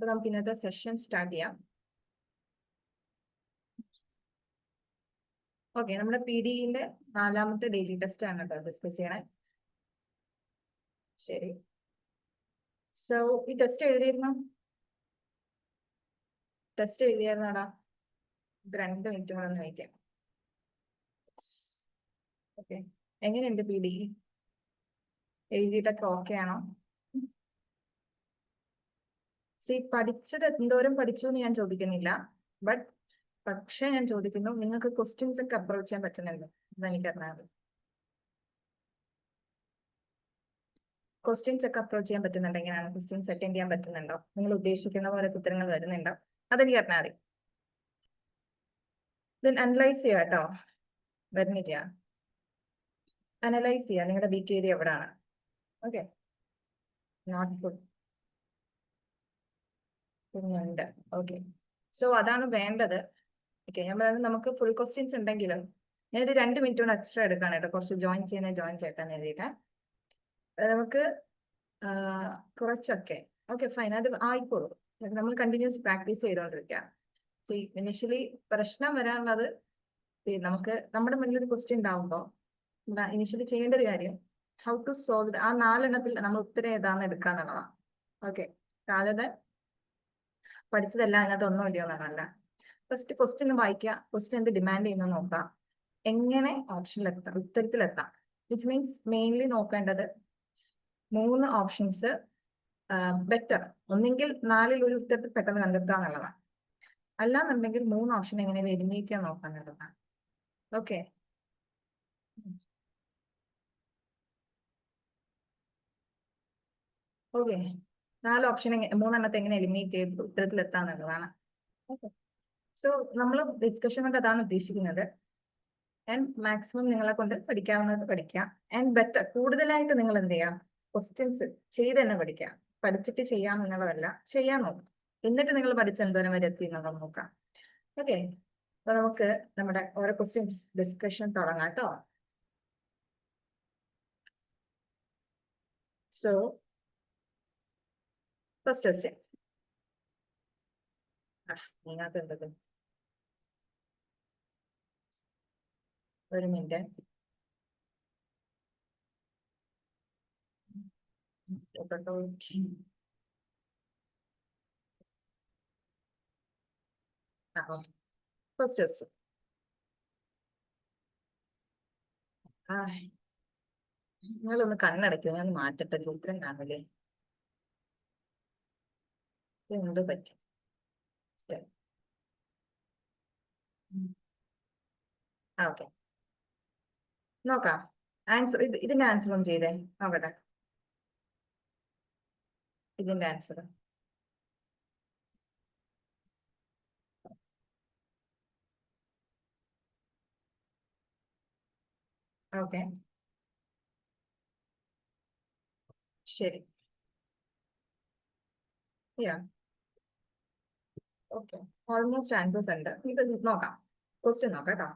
അപ്പൊ നമുക്ക് ഇന്നത്തെ സെഷൻ സ്റ്റാർട്ട് ചെയ്യാം. ഓക്കെ, നമ്മുടെ PDE-ന്റെ 4ാമത്തെ ഡെയിലി ടെസ്റ്റ് ആണ് കേട്ടോ ഡിസ്കസ് ചെയ്യണേ. ശരി, സോ ഈ ടെസ്റ്റ് എഴുതിയിരുന്നോ? ടെസ്റ്റ് എഴുതിയായിരുന്നാടാ? 2 മിനിറ്റ് കൂടെ ഒന്ന് വയ്ക്കാം. ഓക്കെ, എങ്ങനെയുണ്ട് PDE? എഴുതിയിട്ടൊക്കെ ഓക്കെ ആണോ? പഠിച്ചത് എന്തോരം പഠിച്ചു എന്ന് ഞാൻ ചോദിക്കുന്നില്ല, പക്ഷെ ഞാൻ ചോദിക്കുന്നു നിങ്ങൾക്ക് ക്വസ്റ്റ്യൻസ് ഒക്കെ അപ്രോച്ച് ചെയ്യാൻ പറ്റുന്നുണ്ടോ അതെനിക്കറിയാം. ക്വസ്റ്റ്യൻസ് ഒക്കെ അപ്രോച്ച് ചെയ്യാൻ പറ്റുന്നുണ്ടെങ്കിലാണ് ക്വസ്റ്റ്യൻസ് അറ്റൻഡ് ചെയ്യാൻ പറ്റുന്നുണ്ടോ, നിങ്ങൾ ഉദ്ദേശിക്കുന്ന പോലെ ഉത്തരങ്ങൾ വരുന്നുണ്ടോ, അതെനിക്ക് അറിഞ്ഞാൽ മതി. ദെൻ അനലൈസ് ചെയ്യുക കേട്ടോ, വരുന്നില്ല. അനലൈസ് ചെയ്യുക നിങ്ങളുടെ വീക്ക് ഏരിയ എവിടെയാണ്. ഓക്കെ, നോട്ട് ഗുഡ് കുഞ്ഞുണ്ട്. ഓക്കെ, സോ അതാണ് വേണ്ടത്. ഓക്കെ, ഞാൻ പറയുന്നത് നമുക്ക് ഫുൾ ക്വസ്റ്റ്യൻസ് ഉണ്ടെങ്കിലും ഞാനൊരു 2 മിനിറ്റ് കൊണ്ട് എക്സ്ട്രാ എടുക്കാൻ കേട്ടോ, കുറച്ച് ജോയിൻ ചെയ്യട്ടെന്ന് എഴുതിയിട്ട് നമുക്ക് കുറച്ചൊക്കെ. ഓക്കെ ഫൈൻ, അത് ആയിക്കോളൂ. നമ്മൾ കണ്ടിന്യൂസ് പ്രാക്ടീസ് ചെയ്തുകൊണ്ടിരിക്കുക. ഇനിഷ്യലി പ്രശ്നം വരാനുള്ളത് നമുക്ക് നമ്മുടെ മുന്നിൽ ഒരു ക്വസ്റ്റ്യൻ ഉണ്ടാവുമ്പോൾ ഇനിഷ്യലി ചെയ്യേണ്ട ഒരു കാര്യം ഹൗ ടു സോൾവ്. ആ 4 എണ്ണത്തിൽ നമ്മൾ ഉത്തരം ഏതാന്ന് എടുക്കാന്നുള്ളതാണ്. ഓക്കെ, അതായത് പഠിച്ചതെല്ലാം അതിനകത്ത് ഒന്നും ഇല്ലയോ എന്നാണല്ല. ഫസ്റ്റ് ക്വസ്റ്റ്യൻ വായിക്കുക, ക്വസ്റ്റ്യൻ എന്ത് ഡിമാൻഡ് ചെയ്യുന്നു നോക്കാം, എങ്ങനെ ഓപ്ഷനിലെത്താം, ഉത്തരത്തിലെത്താം. വിച്ച് മീൻസ് മെയിൻലി നോക്കേണ്ടത് 3 ഓപ്ഷൻസ് ബെറ്റർ. ഒന്നെങ്കിൽ 4ൽ ഒരു ഉത്തരത്തിൽ പെട്ടെന്ന് കണ്ടെത്തുക എന്നുള്ളതാണ്, അല്ലാന്നുണ്ടെങ്കിൽ 3 ഓപ്ഷൻ എങ്ങനെ എലിമിനേറ്റ് ചെയ്യാൻ നോക്കുക എന്നുള്ളതാണ്. ഓക്കെ, ഓക്കെ 4 ഓപ്ഷൻ 3 എണ്ണത്തെ എങ്ങനെ എലിമിനേറ്റ് ചെയ്ത് ഉത്തരത്തിൽ എത്താന്നുള്ളതാണ്. ഓക്കെ, സോ നമ്മൾ ഡിസ്കഷൻ കൊണ്ട് അതാണ് ഉദ്ദേശിക്കുന്നത്. ആൻഡ് മാക്സിമം നിങ്ങളെ കൊണ്ട് പഠിക്കാവുന്നത് പഠിക്കാം. ആൻഡ് ബെറ്റർ കൂടുതലായിട്ട് നിങ്ങൾ എന്ത് ചെയ്യാം, ക്വസ്റ്റ്യൻസ് ചെയ്ത് തന്നെ പഠിക്കാം. പഠിച്ചിട്ട് ചെയ്യാം എന്നുള്ളതല്ല, ചെയ്യാൻ നോക്കാം. എന്നിട്ട് നിങ്ങൾ പഠിച്ച് എന്തോരം വരെ എത്തി എന്നുള്ളത് നോക്കാം. ഓക്കെ, അപ്പൊ നമുക്ക് നമ്മുടെ ഓരോ ക്വസ്റ്റ്യൻസ് ഡിസ്കഷൻ തുടങ്ങാം കേട്ടോ. So first question. ഇതിനകത്ത് എന്തത്, ഒരു മിനിറ്റ്. First question. നിങ്ങളൊന്ന് കണ്ണടയ്ക്കോ, ഞാൻ മാറ്റട്ടെ, ഉത്തരം കാണില്ലേ എന്ത് പറ്റും. ഓക്കെ, നോക്കാം. ആൻസർ ഇതിന്റെ ആൻസർ ഒന്ന് ചെയ്തേ നോക്കട്ടെ. ഇതിന്റെ ആൻസർ ഓക്കെ, ശരി. ഓക്കെ, ഓൾമോസ്റ്റ് ആൻസേഴ്സ് ഉണ്ട്. ഇത് നോക്കാം, ക്വസ്റ്റ്യൻ നോക്കാം കേട്ടോ.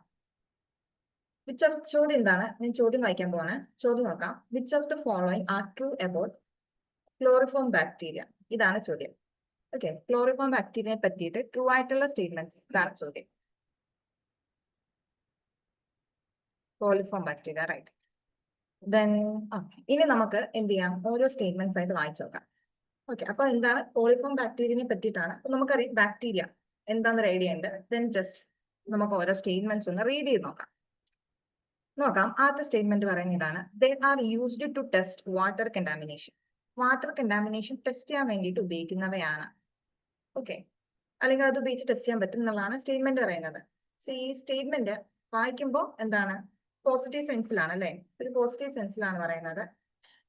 വിച്ച് ഓഫ്, ചോദ്യം എന്താണ്, ഞാൻ ചോദ്യം വായിക്കാൻ പോവാണ്. ചോദ്യം നോക്കാം. Which of the following are true about coliform bacteria, ഇതാണ് ചോദ്യം. ഓക്കെ, ക്ലോറിഫോം ബാക്ടീരിയയെ പറ്റിയിട്ട് ട്രൂ ആയിട്ടുള്ള സ്റ്റേറ്റ്മെന്റ്സ്, ഇതാണ് ചോദ്യം. ക്ലോറിഫോം ബാക്ടീരിയ, റൈറ്റ്. ദെൻ ഇനി നമുക്ക് എന്ത് ചെയ്യാം, ഓരോ സ്റ്റേറ്റ്മെന്റ്സ് ആയിട്ട് വായിച്ചു നോക്കാം. ഓക്കെ, അപ്പൊ എന്താണ് ക്ലോറിഫോം ബാക്ടീരിയനെ പറ്റിയിട്ടാണ്. അപ്പൊ നമുക്കറിയാം ബാക്ടീരിയ എന്താണെന്നൊരു ഐഡിയ ഉണ്ട്. ദെൻ ജസ്റ്റ് നമുക്ക് ഓരോ സ്റ്റേറ്റ്മെന്റ്സ് ഒന്ന് റീഡ് ചെയ്ത് നോക്കാം. ആദ്യത്തെ സ്റ്റേറ്റ്മെന്റ് പറയുന്ന ഇതാണ്: they are used to test water contamination. Water contamination test ചെയ്യാൻ വേണ്ടിയിട്ട് ഉപയോഗിക്കുന്നവയാണ്. ഓക്കെ, അല്ലെങ്കിൽ അത് ഉപയോഗിച്ച് ടെസ്റ്റ് ചെയ്യാൻ പറ്റും എന്നുള്ളതാണ് സ്റ്റേറ്റ്മെന്റ് പറയുന്നത്. ഈ സ്റ്റേറ്റ്മെന്റ് വായിക്കുമ്പോൾ എന്താണ്, പോസിറ്റീവ് സെൻസിലാണ് അല്ലെ, ഒരു പോസിറ്റീവ് സെൻസിലാണ് പറയുന്നത്.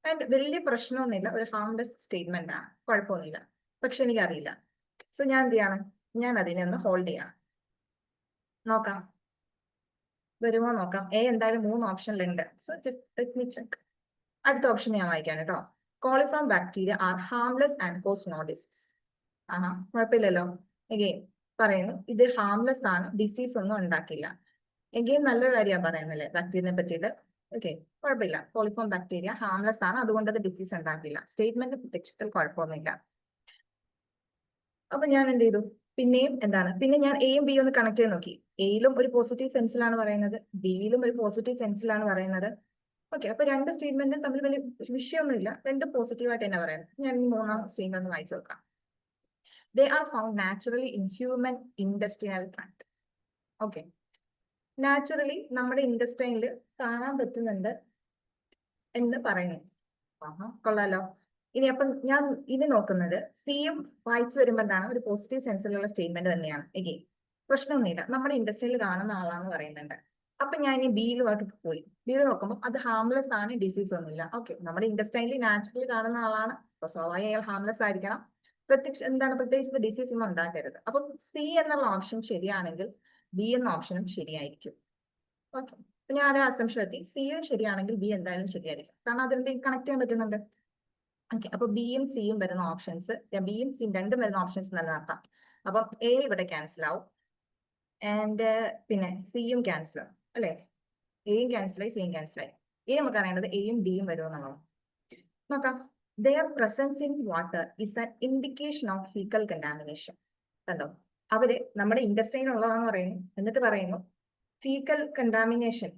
ആൻഡ് വലിയ പ്രശ്നമൊന്നുമില്ല, ഒരു ഹാർംലെസ് സ്റ്റേറ്റ്മെന്റ് ആണ്, കുഴപ്പമൊന്നുമില്ല. പക്ഷെ എനിക്കറിയില്ല, സോ ഞാൻ എന്ത് ചെയ്യാണ്, ഞാൻ അതിനെ ഒന്ന് ഹോൾഡ് ചെയ്യണം. നോക്കാം വരുമോ നോക്കാം. എന്തായാലും 3 ഓപ്ഷനിലുണ്ട്. So just check. അടുത്ത ഓപ്ഷൻ ഞാൻ വായിക്കാൻ കേട്ടോ. Coliform bacteria are harmless and cause no disease. കുഴപ്പമില്ലല്ലോ. എഗെയിൻ പറയുന്നു ഇത് ഹാർംലെസ് ആണ്, ഡിസീസ് ഒന്നും ഉണ്ടാക്കില്ല. എഗെയിൻ നല്ല കാര്യമാണ് പറയുന്നില്ലേ ബാക്ടീരിയനെ പറ്റിയിട്ട്. ഓക്കെ, കുഴപ്പമില്ല. കോളിഫോം ബാക്ടീരിയ ഹാർംലെസ് ആണ്, അതുകൊണ്ട് അത് ഡിസീസ് ഉണ്ടാക്കില്ല. സ്റ്റേറ്റ്മെന്റ് ടെക്സ്റ്റിൽ കുഴപ്പമൊന്നുമില്ല. അപ്പൊ ഞാൻ എന്ത് ചെയ്തു, പിന്നെയും എന്താണ്, പിന്നെ ഞാൻ എയും ബിയും ഒന്ന് കണക്ട് ചെയ്ത് നോക്കി. എയിലും ഒരു പോസിറ്റീവ് സെൻസിലാണ് പറയുന്നത്, ബിയിലും ഒരു പോസിറ്റീവ് സെൻസിലാണ് പറയുന്നത്. ഓക്കെ, അപ്പൊ രണ്ട് സ്റ്റേറ്റ്മെന്റും തമ്മിൽ വലിയ വിഷയമൊന്നുമില്ല, രണ്ടും പോസിറ്റീവായിട്ട് തന്നെ പറയുന്നത്. ഞാൻ ഈ മൂന്നാം സ്റ്റേറ്റ്മെന്റ് ഒന്ന് വായിച്ചു നോക്കാം. They are found naturally in human industrial tract. Okay, naturally നമ്മുടെ ഇൻഡസ്ട്രിയിൽ കാണാൻ പറ്റുന്നുണ്ട് എന്ന് പറയുന്നു. കൊള്ളാലോ. ഇനി അപ്പം ഞാൻ ഇനി നോക്കുന്നത് സിയും വായിച്ചു വരുമ്പോൾ എന്താണ്, ഒരു പോസിറ്റീവ് സെൻസിലുള്ള സ്റ്റേറ്റ്മെന്റ് തന്നെയാണ്. എഗെയിൻ പ്രശ്നമൊന്നുമില്ല, നമ്മുടെ ഇൻഡസ്ട്രിയിൽ കാണുന്ന ആളാന്ന് പറയുന്നുണ്ട്. അപ്പൊ ഞാൻ ഇനി ബിയിലുമായിട്ട് പോയി. ബിയിൽ നോക്കുമ്പോൾ അത് ഹാംലെസ് ആണ്, ഡിസീസ് ഒന്നുമില്ല. ഓക്കെ, നമ്മുടെ ഇൻഡസ്ട്രിയിൽ നാച്ചുറലി കാണുന്ന ആളാണ്, അപ്പൊ സ്വാഭാവികം അയാൾ ഹാംലെസ് ആയിരിക്കണം. പ്രത്യേകിച്ച് ഡിസീസ് ഒന്നും ഉണ്ടാക്കരുത്. അപ്പൊ സി എന്നുള്ള ഓപ്ഷൻ ശരിയാണെങ്കിൽ ബി എന്ന ഓപ്ഷനും ശരിയായിരിക്കും. ഓക്കെ, അപ്പൊ ഞാൻ ഒരു അസംഷൻ എത്തി, സിയും ശരിയാണെങ്കിൽ ബി എന്തായാലും ശരിയായിരിക്കും, കാരണം അതിന്റെ കണക്ട് ചെയ്യാൻ പറ്റുന്നുണ്ട്. ഓക്കെ, അപ്പൊ ബിയും സിയും വരുന്ന ഓപ്ഷൻസ്, ബിയും സിയും രണ്ടും വരുന്ന ഓപ്ഷൻസ് നിലനിർത്താം. അപ്പം എ ഇവിടെ ക്യാൻസൽ ആവും, ആൻഡ് പിന്നെ സിയും ക്യാൻസൽ ആവും അല്ലെ. എയും ക്യാൻസൽ ആയി, സിയും ക്യാൻസൽ ആയി. ഇനി നമുക്ക് അറിയേണ്ടത് എയും ഡിയും വരുമെന്നുള്ളത് നോക്കാം. Their presence in water is an indication of fecal contamination. കണ്ടോ, അവര് നമ്മുടെ ഇൻഡസ്ട്രിയിൽ ഉള്ളതാന്ന് പറയുന്നു, എന്നിട്ട് പറയുന്നു ഫീക്കൽ കണ്ടാമിനേഷൻ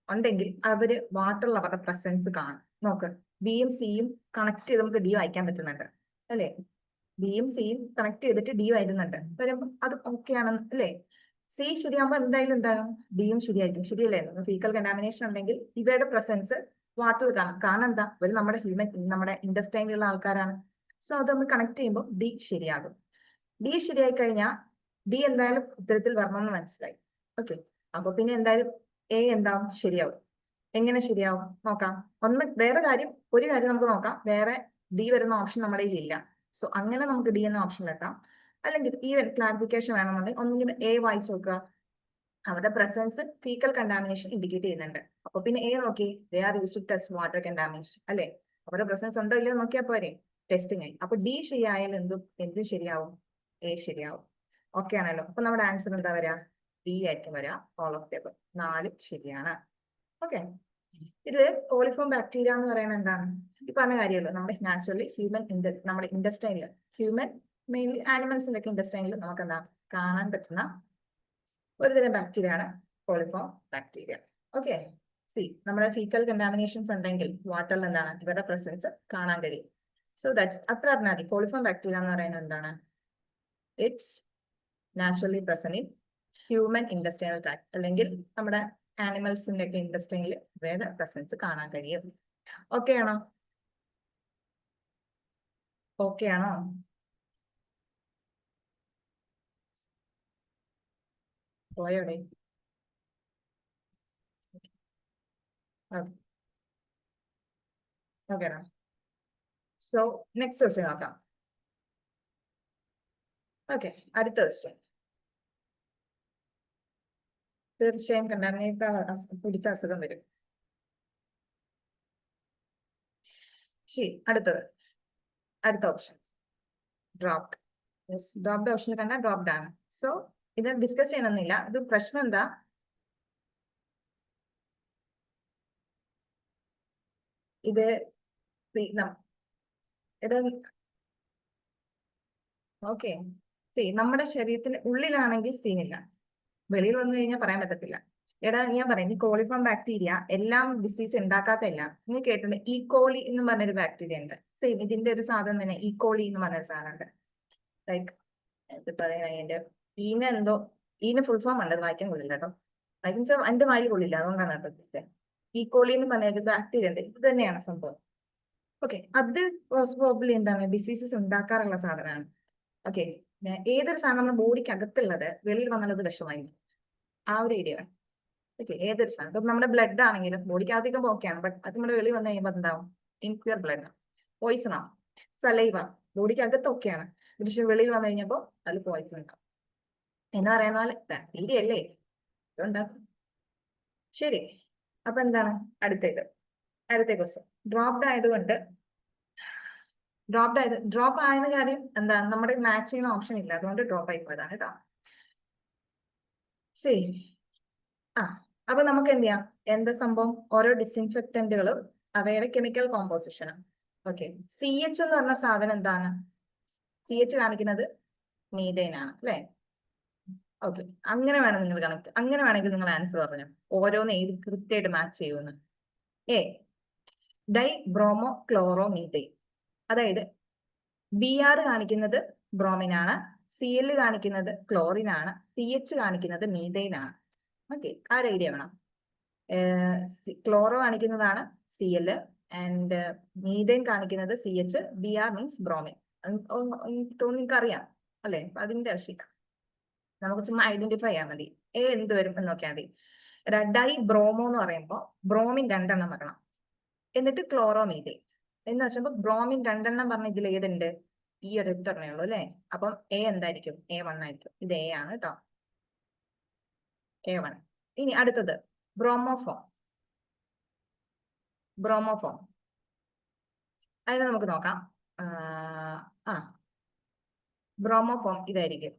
ഉണ്ടെങ്കിൽ അവര് വാട്ടറിൽ അവരുടെ പ്രസൻസ് കാണും. നോക്ക്, ബിയും സിയും കണക്ട് ചെയ്ത് നമുക്ക് ഡി വായിക്കാൻ പറ്റുന്നുണ്ട് അല്ലെ. ബിയും സിയും കണക്ട് ചെയ്തിട്ട് ഡി വരുന്നുണ്ട്, വരുമ്പോൾ അത് ഓക്കെ ആണെന്ന് അല്ലെ. സി ശരിയാകുമ്പോ എന്തായാലും എന്താണ്, ഡിയും ശരിയായിരിക്കും, ശരിയല്ലേ. ഫീക്കൽ കണ്ടാമിനേഷൻ ഉണ്ടെങ്കിൽ ഇവരുടെ പ്രസൻസ് വാട്ടറിൽ കാണാം, കാരണം എന്താ, ഇവർ നമ്മുടെ ഇൻഡസ്ട്രിയിലുള്ള ആൾക്കാരാണ്. സോ അത് നമ്മൾ കണക്ട് ചെയ്യുമ്പോൾ ഡി ശരിയാകും. ഡി ശരിയായി കഴിഞ്ഞാൽ ഡി എന്തായാലും ഉത്തരത്തിൽ വരണമെന്ന് മനസ്സിലായി. ഓക്കെ, അപ്പൊ പിന്നെ എന്തായാലും എ എന്താവും, ശരിയാവും. എങ്ങനെ ശരിയാവും നോക്കാം. ഒരു കാര്യം നമുക്ക് നോക്കാം, വേറെ ഡി വരുന്ന ഓപ്ഷൻ നമ്മുടെ കയ്യിൽ ഇല്ല. സോ അങ്ങനെ നമുക്ക് ഡി എന്ന ഓപ്ഷൻ എത്താം. അല്ലെങ്കിൽ ഈ ക്ലാരിഫിക്കേഷൻ വേണമെന്നുണ്ടെങ്കിൽ ഒന്നെങ്കിൽ എ വായിച്ചു നോക്കുക, അവരുടെ പ്രസൻസ് ഫീക്കൽ കണ്ടാമിനേഷൻ ഇൻഡിക്കേറ്റ് ചെയ്യുന്നുണ്ട്. അപ്പൊ പിന്നെ എ നോക്കി, they are use to test water contamination അല്ലെ. അവരുടെ പ്രസൻസ് ഉണ്ടോ ഇല്ലയോ നോക്കിയാൽ പോരെ, ടെസ്റ്റിംഗ് ആയി. അപ്പൊ ഡി ശരിയായാൽ എന്ത് ശരിയാവും, എ ശരിയാവും. ഓക്കെ ആണല്ലോ. അപ്പൊ നമ്മുടെ ആൻസർ എന്താ വരാ, ഡി ആയിരിക്കും വരാ. ഓൾ ഓഫ് ദി അബവ് 4 ശരിയാണ്. ഓക്കെ, ഇത് കോളിഫോം ബാക്ടീരിയ എന്ന് പറയുന്നത് എന്താണ്, ഈ പറഞ്ഞ കാര്യമല്ലോ, നമ്മുടെ നാച്ചുറലി നമ്മുടെ ഇൻഡസ്ട്രിയിൽ, ഹ്യൂമൻ മെയിൻലി ആനിമൽസിന്റെ ഒക്കെ ഇൻഡസ്ട്രിയിൽ നമുക്ക് എന്താ കാണാൻ പറ്റുന്ന ഒരുതരം ബാക്ടീരിയ ആണ് കോളിഫോം ബാക്ടീരിയ. ഓക്കെ, സി നമ്മുടെ ഫീക്കൽ കണ്ടാമിനേഷൻസ് ഉണ്ടെങ്കിൽ വാട്ടറിൽ എന്താണ് ഇവരുടെ പ്രസൻസ് കാണാൻ കഴിയും. സോ ദാറ്റ്സ് അത്ര അറിഞ്ഞാൽ മതി. കോളിഫോം ബാക്ടീരിയ എന്ന് പറയുന്നത് എന്താണ്, it's naturally present in human industrial tract, അല്ലെങ്കിൽ നമ്മുടെ ആനിമൽസിന്റെ ഒക്കെ ഇൻഡസ്ട്രിയിൽ ഇവരുടെ പ്രസൻസ് കാണാൻ കഴിയും. ഓക്കെ ആണോ, ഓക്കെ ആണോ? പോയോടെ. ഓക്കെ, സോ നെക്സ്റ്റ് ക്വസ്റ്റ്യൻ നോക്കാം. ഓക്കെ, അടുത്ത ക്വസ്റ്റ്യൻ. തീർച്ചയായും കണ്ടാമിനേറ്റ് പിടിച്ച അസുഖം വരും. ശരി, അടുത്ത ഓപ്ഷൻ ഡ്രോപ്ഡ്. ഡ്രോപ്ഡ് ഓപ്ഷൻ കണ്ടാൽ ഡ്രോപ്ഡ് ആണ്. സോ ഇത് ഡിസ്കസ് ചെയ്യണമെന്നില്ല. ഇത് പ്രശ്നം എന്താ, ഇത് ഓക്കെ, നമ്മുടെ ശരീരത്തിന് ഉള്ളിലാണെങ്കിൽ സീനില്ല, വെളിയിൽ വന്നു കഴിഞ്ഞാൽ പറയാൻ പറ്റത്തില്ല. എടാ ഞാൻ പറയാം, ഈ കോളിഫോം ബാക്ടീരിയ എല്ലാം ഡിസീസ് ഉണ്ടാക്കാത്തല്ല. നിങ്ങൾ കേട്ടിട്ടുണ്ട് ഈക്കോളി എന്ന് പറഞ്ഞൊരു ബാക്ടീരിയ ഉണ്ട്. സെയിം ഇതിന്റെ ഒരു സാധനം തന്നെ ഈക്കോളി എന്ന് പറഞ്ഞൊരു സാധനം ഉണ്ട്. ലൈക്ക് എന്ത് പറയാ, അതിന്റെ ഈന് ഫുൾ ഫോം ഉണ്ട്, അത് വായിക്കാൻ കൊള്ളില്ല കേട്ടോ. വായിക്കാൻ എന്റെ വായിൽ കൊള്ളില്ല, അതുകൊണ്ടാണ് കേട്ടോ. ഈക്കോളി എന്ന് പറഞ്ഞൊരു ബാക്ടീരിയ ഉണ്ട്, ഇത് തന്നെയാണ് സംഭവം. ഓക്കെ, അത് പ്രോബബ്ലി എന്താണ് ഡിസീസസ് ഉണ്ടാക്കാറുള്ള സാധനമാണ്. ഓക്കെ, ഏതൊരു സാധനം നമ്മുടെ ബോഡിക്ക് അകത്തുള്ളത് വെളിയിൽ വന്നാൽ അത് വിഷമായി, ആ ഒരു ഐഡിയ വേണം. ഓക്കെ, ഏതൊരു സാധനം ഇപ്പൊ നമ്മുടെ ബ്ലഡ് ആണെങ്കിലും ബോഡിക്ക് അധികം ഓക്കെയാണ്, ബട്ട് അത് നമ്മുടെ വെളിയിൽ വന്നു കഴിയുമ്പോൾ എന്താവും, ഇംപ്യൂർ ബ്ലഡ് ആണ്, പോയിസൺ ആവും. സലൈവ ബോഡിക്ക് അകത്ത് ഓക്കെയാണ്, പക്ഷെ വെളിയിൽ വന്നു കഴിഞ്ഞപ്പോൾ അതിൽ പോയിസൺ ഉണ്ടാവും. എന്ന് പറയുന്ന പോലെ ബാക്ടീരിയ അല്ലേ ഉണ്ടാക്കും. ശരി, അപ്പൊ എന്താണ് അടുത്ത ക്വസ്റ്റ്യൻ. ഡ്രോപ്പ് ആയത് കാര്യം എന്താണ്, നമ്മുടെ മാച്ച് ചെയ്യുന്ന ഓപ്ഷൻ ഇല്ല, അതുകൊണ്ട് ഡ്രോപ്പ് ആയി പോയതാണ് കേട്ടോ. ശരി, അപ്പൊ നമുക്ക് എന്ത് ചെയ്യാം, എന്താ സംഭവം, ഓരോ ഡിസിൻഫെക്റ്റന്റുകളും അവയുടെ കെമിക്കൽ കോമ്പോസിഷനും. ഓക്കെ, CH എന്ന് പറഞ്ഞ സാധനം എന്താണ്, CH കാണിക്കുന്നത് മീഥേൻ ആണ് അല്ലെ. ഓക്കെ, അങ്ങനെ വേണം നിങ്ങൾ കണക്ട്, അങ്ങനെ വേണമെങ്കിൽ നിങ്ങൾ ആൻസർ പറഞ്ഞു ഓരോന്ന് ഏത് കൃത്യമായിട്ട് മാച്ച് ചെയ്യുമെന്ന്. A dibromochloromethane, അതായത് Br കാണിക്കുന്നത് ബ്രോമിൻ ആണ്, Cl കാണിക്കുന്നത് ക്ലോറിൻ ആണ്, CH കാണിക്കുന്നത് മീഥൈൻ ആണ്. ഓക്കെ, ആ ഒരു ഐഡിയ വേണം. ക്ലോറോ കാണിക്കുന്നതാണ് Cl ആൻഡ് മീഥൈൻ കാണിക്കുന്നത് CH, Br മീൻസ് ബ്രോമിൻ. നിങ്ങൾക്ക് അറിയാം അല്ലെ, അപ്പൊ അതിന്റെ ആവശ്യമില്ല, നമുക്ക് ചുമ്മാ ഐഡന്റിഫൈ ചെയ്യാൻ മതി. എന്ത് വരും എന്ന് നോക്കിയാൽ മതി. ഡൈ ബ്രോമോ എന്ന് പറയുമ്പോൾ ബ്രോമിൻ 2 എണ്ണം വരണം, എന്നിട്ട് ക്ലോറോ മീഥൈൻ എന്ന് വെച്ചപ്പോ ബ്രോമിൻ 2 എണ്ണം പറഞ്ഞ ഇതിൽ ഏതുണ്ട്, ഈ ഒരു ഇത്രേ ഉള്ളൂ അല്ലെ. അപ്പം എന്തായിരിക്കും, A1 ആയിരിക്കും. ഇത് A ആണ് കേട്ടോ, A1. ഇനി അടുത്തത് ബ്രോമോഫോം. ബ്രോമോഫോം അതിന് നമുക്ക് നോക്കാം. ബ്രോമോഫോം ഇതായിരിക്കും,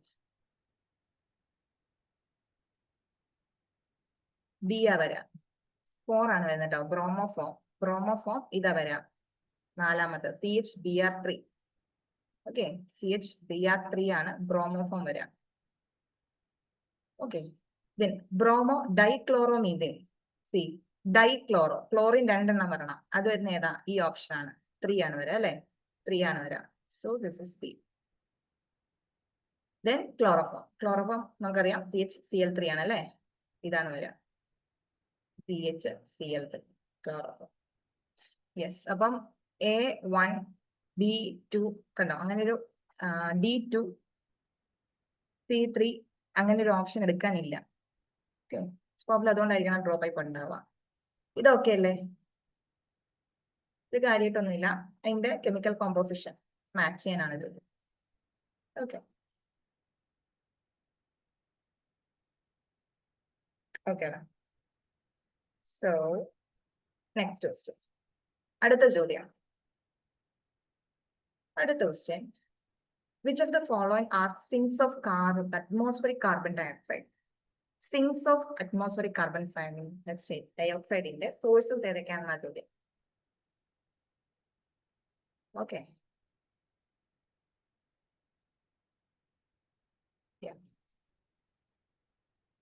B ആ വരാം, 4 ആണ് വരുന്നത് കേട്ടോ. ബ്രോമോഫോം ഇതാ വരാം, 4ാമത്തെ CHBr3. ഓക്കെ, CHBr3 ആണ് ബ്രോമോഫോം വരാം. Okay, then bromo dichloromethane. C dichloro, chlorine 2 എണ്ണം വരണം, അത് വരുന്ന ഏതാ, ഈ ഓപ്ഷൻ ആണ്, 3 ആണ് വരാം അല്ലെ, 3 ആണ് വരാം. So this is C. Then chloroform നമുക്കറിയാം CHCl3 ആണ് അല്ലെ, ഇതാണ് വരാം, CHCl3 ക്ലോറോഫോം. യെസ്, അപ്പം A1 B2 കണ്ടോ, അങ്ങനെ ഒരു D2 C3 അങ്ങനെ ഒരു ഓപ്ഷൻ എടുക്കാനില്ല. ഓക്കെ, പ്രോബ്ലം അതുകൊണ്ടായിരിക്കണം ഡ്രോപ്പ് ആയി ഉണ്ടാവുക. ഇതൊക്കെ അല്ലേ, ഇത് കാര്യമായിട്ടൊന്നുമില്ല, അതിന്റെ കെമിക്കൽ കോമ്പോസിഷൻ മാച്ച് ചെയ്യാനാണ് ഇത്. Okay okay, so next question, അടുത്ത ചോദ്യം. അടുത്ത question, which of the following are sinks of atmospheric carbon dioxide? Sinks of atmospheric carbon dioxide in the sources ഏതൊക്കെയാണെന്നാ ചോദ്യം. ഓക്കെ,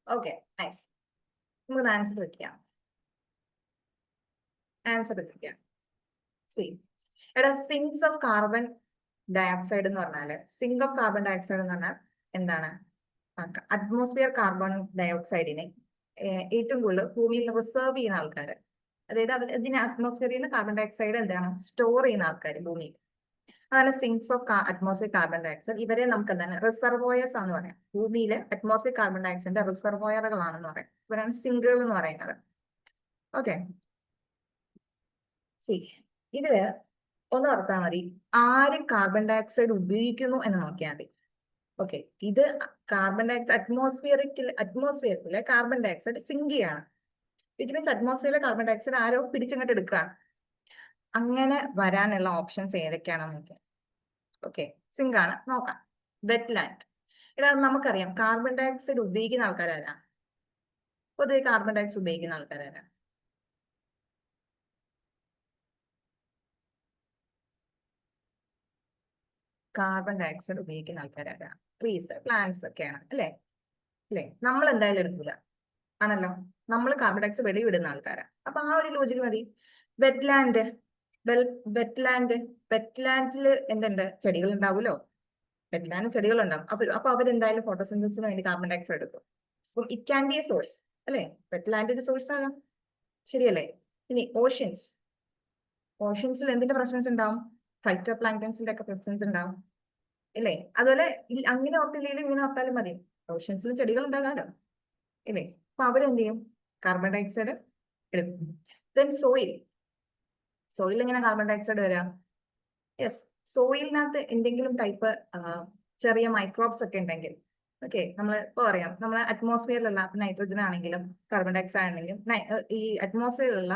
ഓക്കെ നൈസ്, നമുക്ക് ആൻസർ വെക്കാം. C എടാ, sings of carbon dioxide എന്ന് പറഞ്ഞാല്, zinc of carbon dioxide എന്ന് പറഞ്ഞാൽ എന്താണ്, atmosphere carbon ഡയോക്സൈഡിനെ ഏറ്റവും കൂടുതൽ ഭൂമിയിൽ റിസർവ് ചെയ്യുന്ന ആൾക്കാർ, അതായത് ഇതിന് അറ്റ്മോസ്ഫിയറിൽ നിന്ന് കാർബൺ ഡയോക്സൈഡ് എന്താണ് സ്റ്റോർ ചെയ്യുന്ന ആൾക്കാർ ഭൂമിയിൽ, അതാണ് sings of atmosphere carbon dioxide. ഇവരെ നമുക്ക് എന്താണ് റിസർവോയേഴ്സ് എന്ന് പറയാം, ഭൂമിയിലെ അറ്റ്മോസ്ഫിയർ കാർബൺ ഡയോക്സൈഡിന്റെ റിസർവോയറുകളാണെന്ന് പറയാം, ഇവരാണ് സിങ്കുകൾ എന്ന് പറയുന്നത്. ഓക്കെ, ഇതില് ഒന്ന് ഓർത്താൽ മതി, ആര് കാർബൺ ഡയോക്സൈഡ് ഉപയോഗിക്കുന്നു എന്ന് നോക്കിയാൽ മതി. ഓക്കെ, ഇത് കാർബൺ ഡയോക്സൈഡ് അറ്റ്മോസ്ഫിയറിലെ കാർബൺ ഡയോക്സൈഡ് സിങ്ക് ചെയ്യാണ്, വിച്ച് മീൻസ് അറ്റ്മോസ്ഫിയറിലെ കാർബൺ ഡയോക്സൈഡ് ആരോ പിടിച്ചിങ്ങോട്ട് എടുക്കുകയാണ്. അങ്ങനെ വരാനുള്ള ഓപ്ഷൻസ് ഏതൊക്കെയാണെന്ന് നോക്കിയാൽ. ഓക്കെ, സിങ്ക് ആണ്, നോക്കാം. വെറ്റ്ലാൻഡ്, ഇതാ നമുക്കറിയാം കാർബൺ ഡയോക്സൈഡ് ഉപയോഗിക്കുന്ന ആൾക്കാരാരാ, പൊതുവെ കാർബൺ ഡയോക്സൈഡ് ഉപയോഗിക്കുന്ന ആൾക്കാരാരാ, കാർബൺ ഡയോക്സൈഡ് ഉപയോഗിക്കുന്ന ആൾക്കാരാരാ, ട്രീസ് പ്ലാന്റ്സ് ഒക്കെയാണ് അല്ലെ. നമ്മൾ എന്തായാലും എടുക്കില്ല ആണല്ലോ, നമ്മൾ കാർബൺ ഡയോക്സൈഡ് വെളിവിടുന്ന ആൾക്കാരാ. അപ്പൊ ആ ഒരു ലോജിക്ക് മതി. വെറ്റ്ലാൻഡിൽ എന്തുണ്ട്, ചെടികൾ ഉണ്ടാവുമല്ലോ, വെറ്റ്ലാൻഡ് ചെടികൾ ഉണ്ടാവും. അപ്പൊ അവരെന്തായാലും ഫോട്ടോസിന്തസിന് വേണ്ടി കാർബൺ ഡയോക്സൈഡ് എടുക്കും. അപ്പം it can be A source അല്ലെ, വെറ്റ്ലാൻഡ് ഒരു സോഴ്സ് ആകാം, ശരിയല്ലേ. ഇനി ഓഷ്യൻസിൽ എന്തിന്റെ പ്രസൻസ് ഉണ്ടാവും, ഫൈറ്റോ പ്ലാങ്ക്ടൺസിന്റെ ഒക്കെ പ്രസൻസ് ഉണ്ടാവും ഇല്ലേ. അതുപോലെ അങ്ങനെ ഓർത്തില്ലെങ്കിൽ ഇങ്ങനെ ഓർത്താലും മതി, ഓഷ്യൻസിലും ചെടികൾ ഉണ്ടാകാലോ ഇല്ലേ. അപ്പൊ അവരെന്ത് ചെയ്യും, കാർബൺ ഡയോക്സൈഡ് എടുക്കും. ദെൻ സോയിൽ എങ്ങനെ കാർബൺ ഡയോക്സൈഡ് വരാം, യെസ്, സോയിലിനകത്ത് എന്തെങ്കിലും ടൈപ്പ് ചെറിയ മൈക്രോബ്സ് ഒക്കെ ഉണ്ടെങ്കിൽ, ഓക്കെ, നമ്മൾ ഇപ്പൊ പറയാം നമ്മളെ അറ്റ്മോസ്ഫിയറിലുള്ള നൈട്രജൻ ആണെങ്കിലും കാർബൺ ഡയോക്സൈഡ് ആണെങ്കിലും ഈ അറ്റ്മോസ്ഫിയറിലുള്ള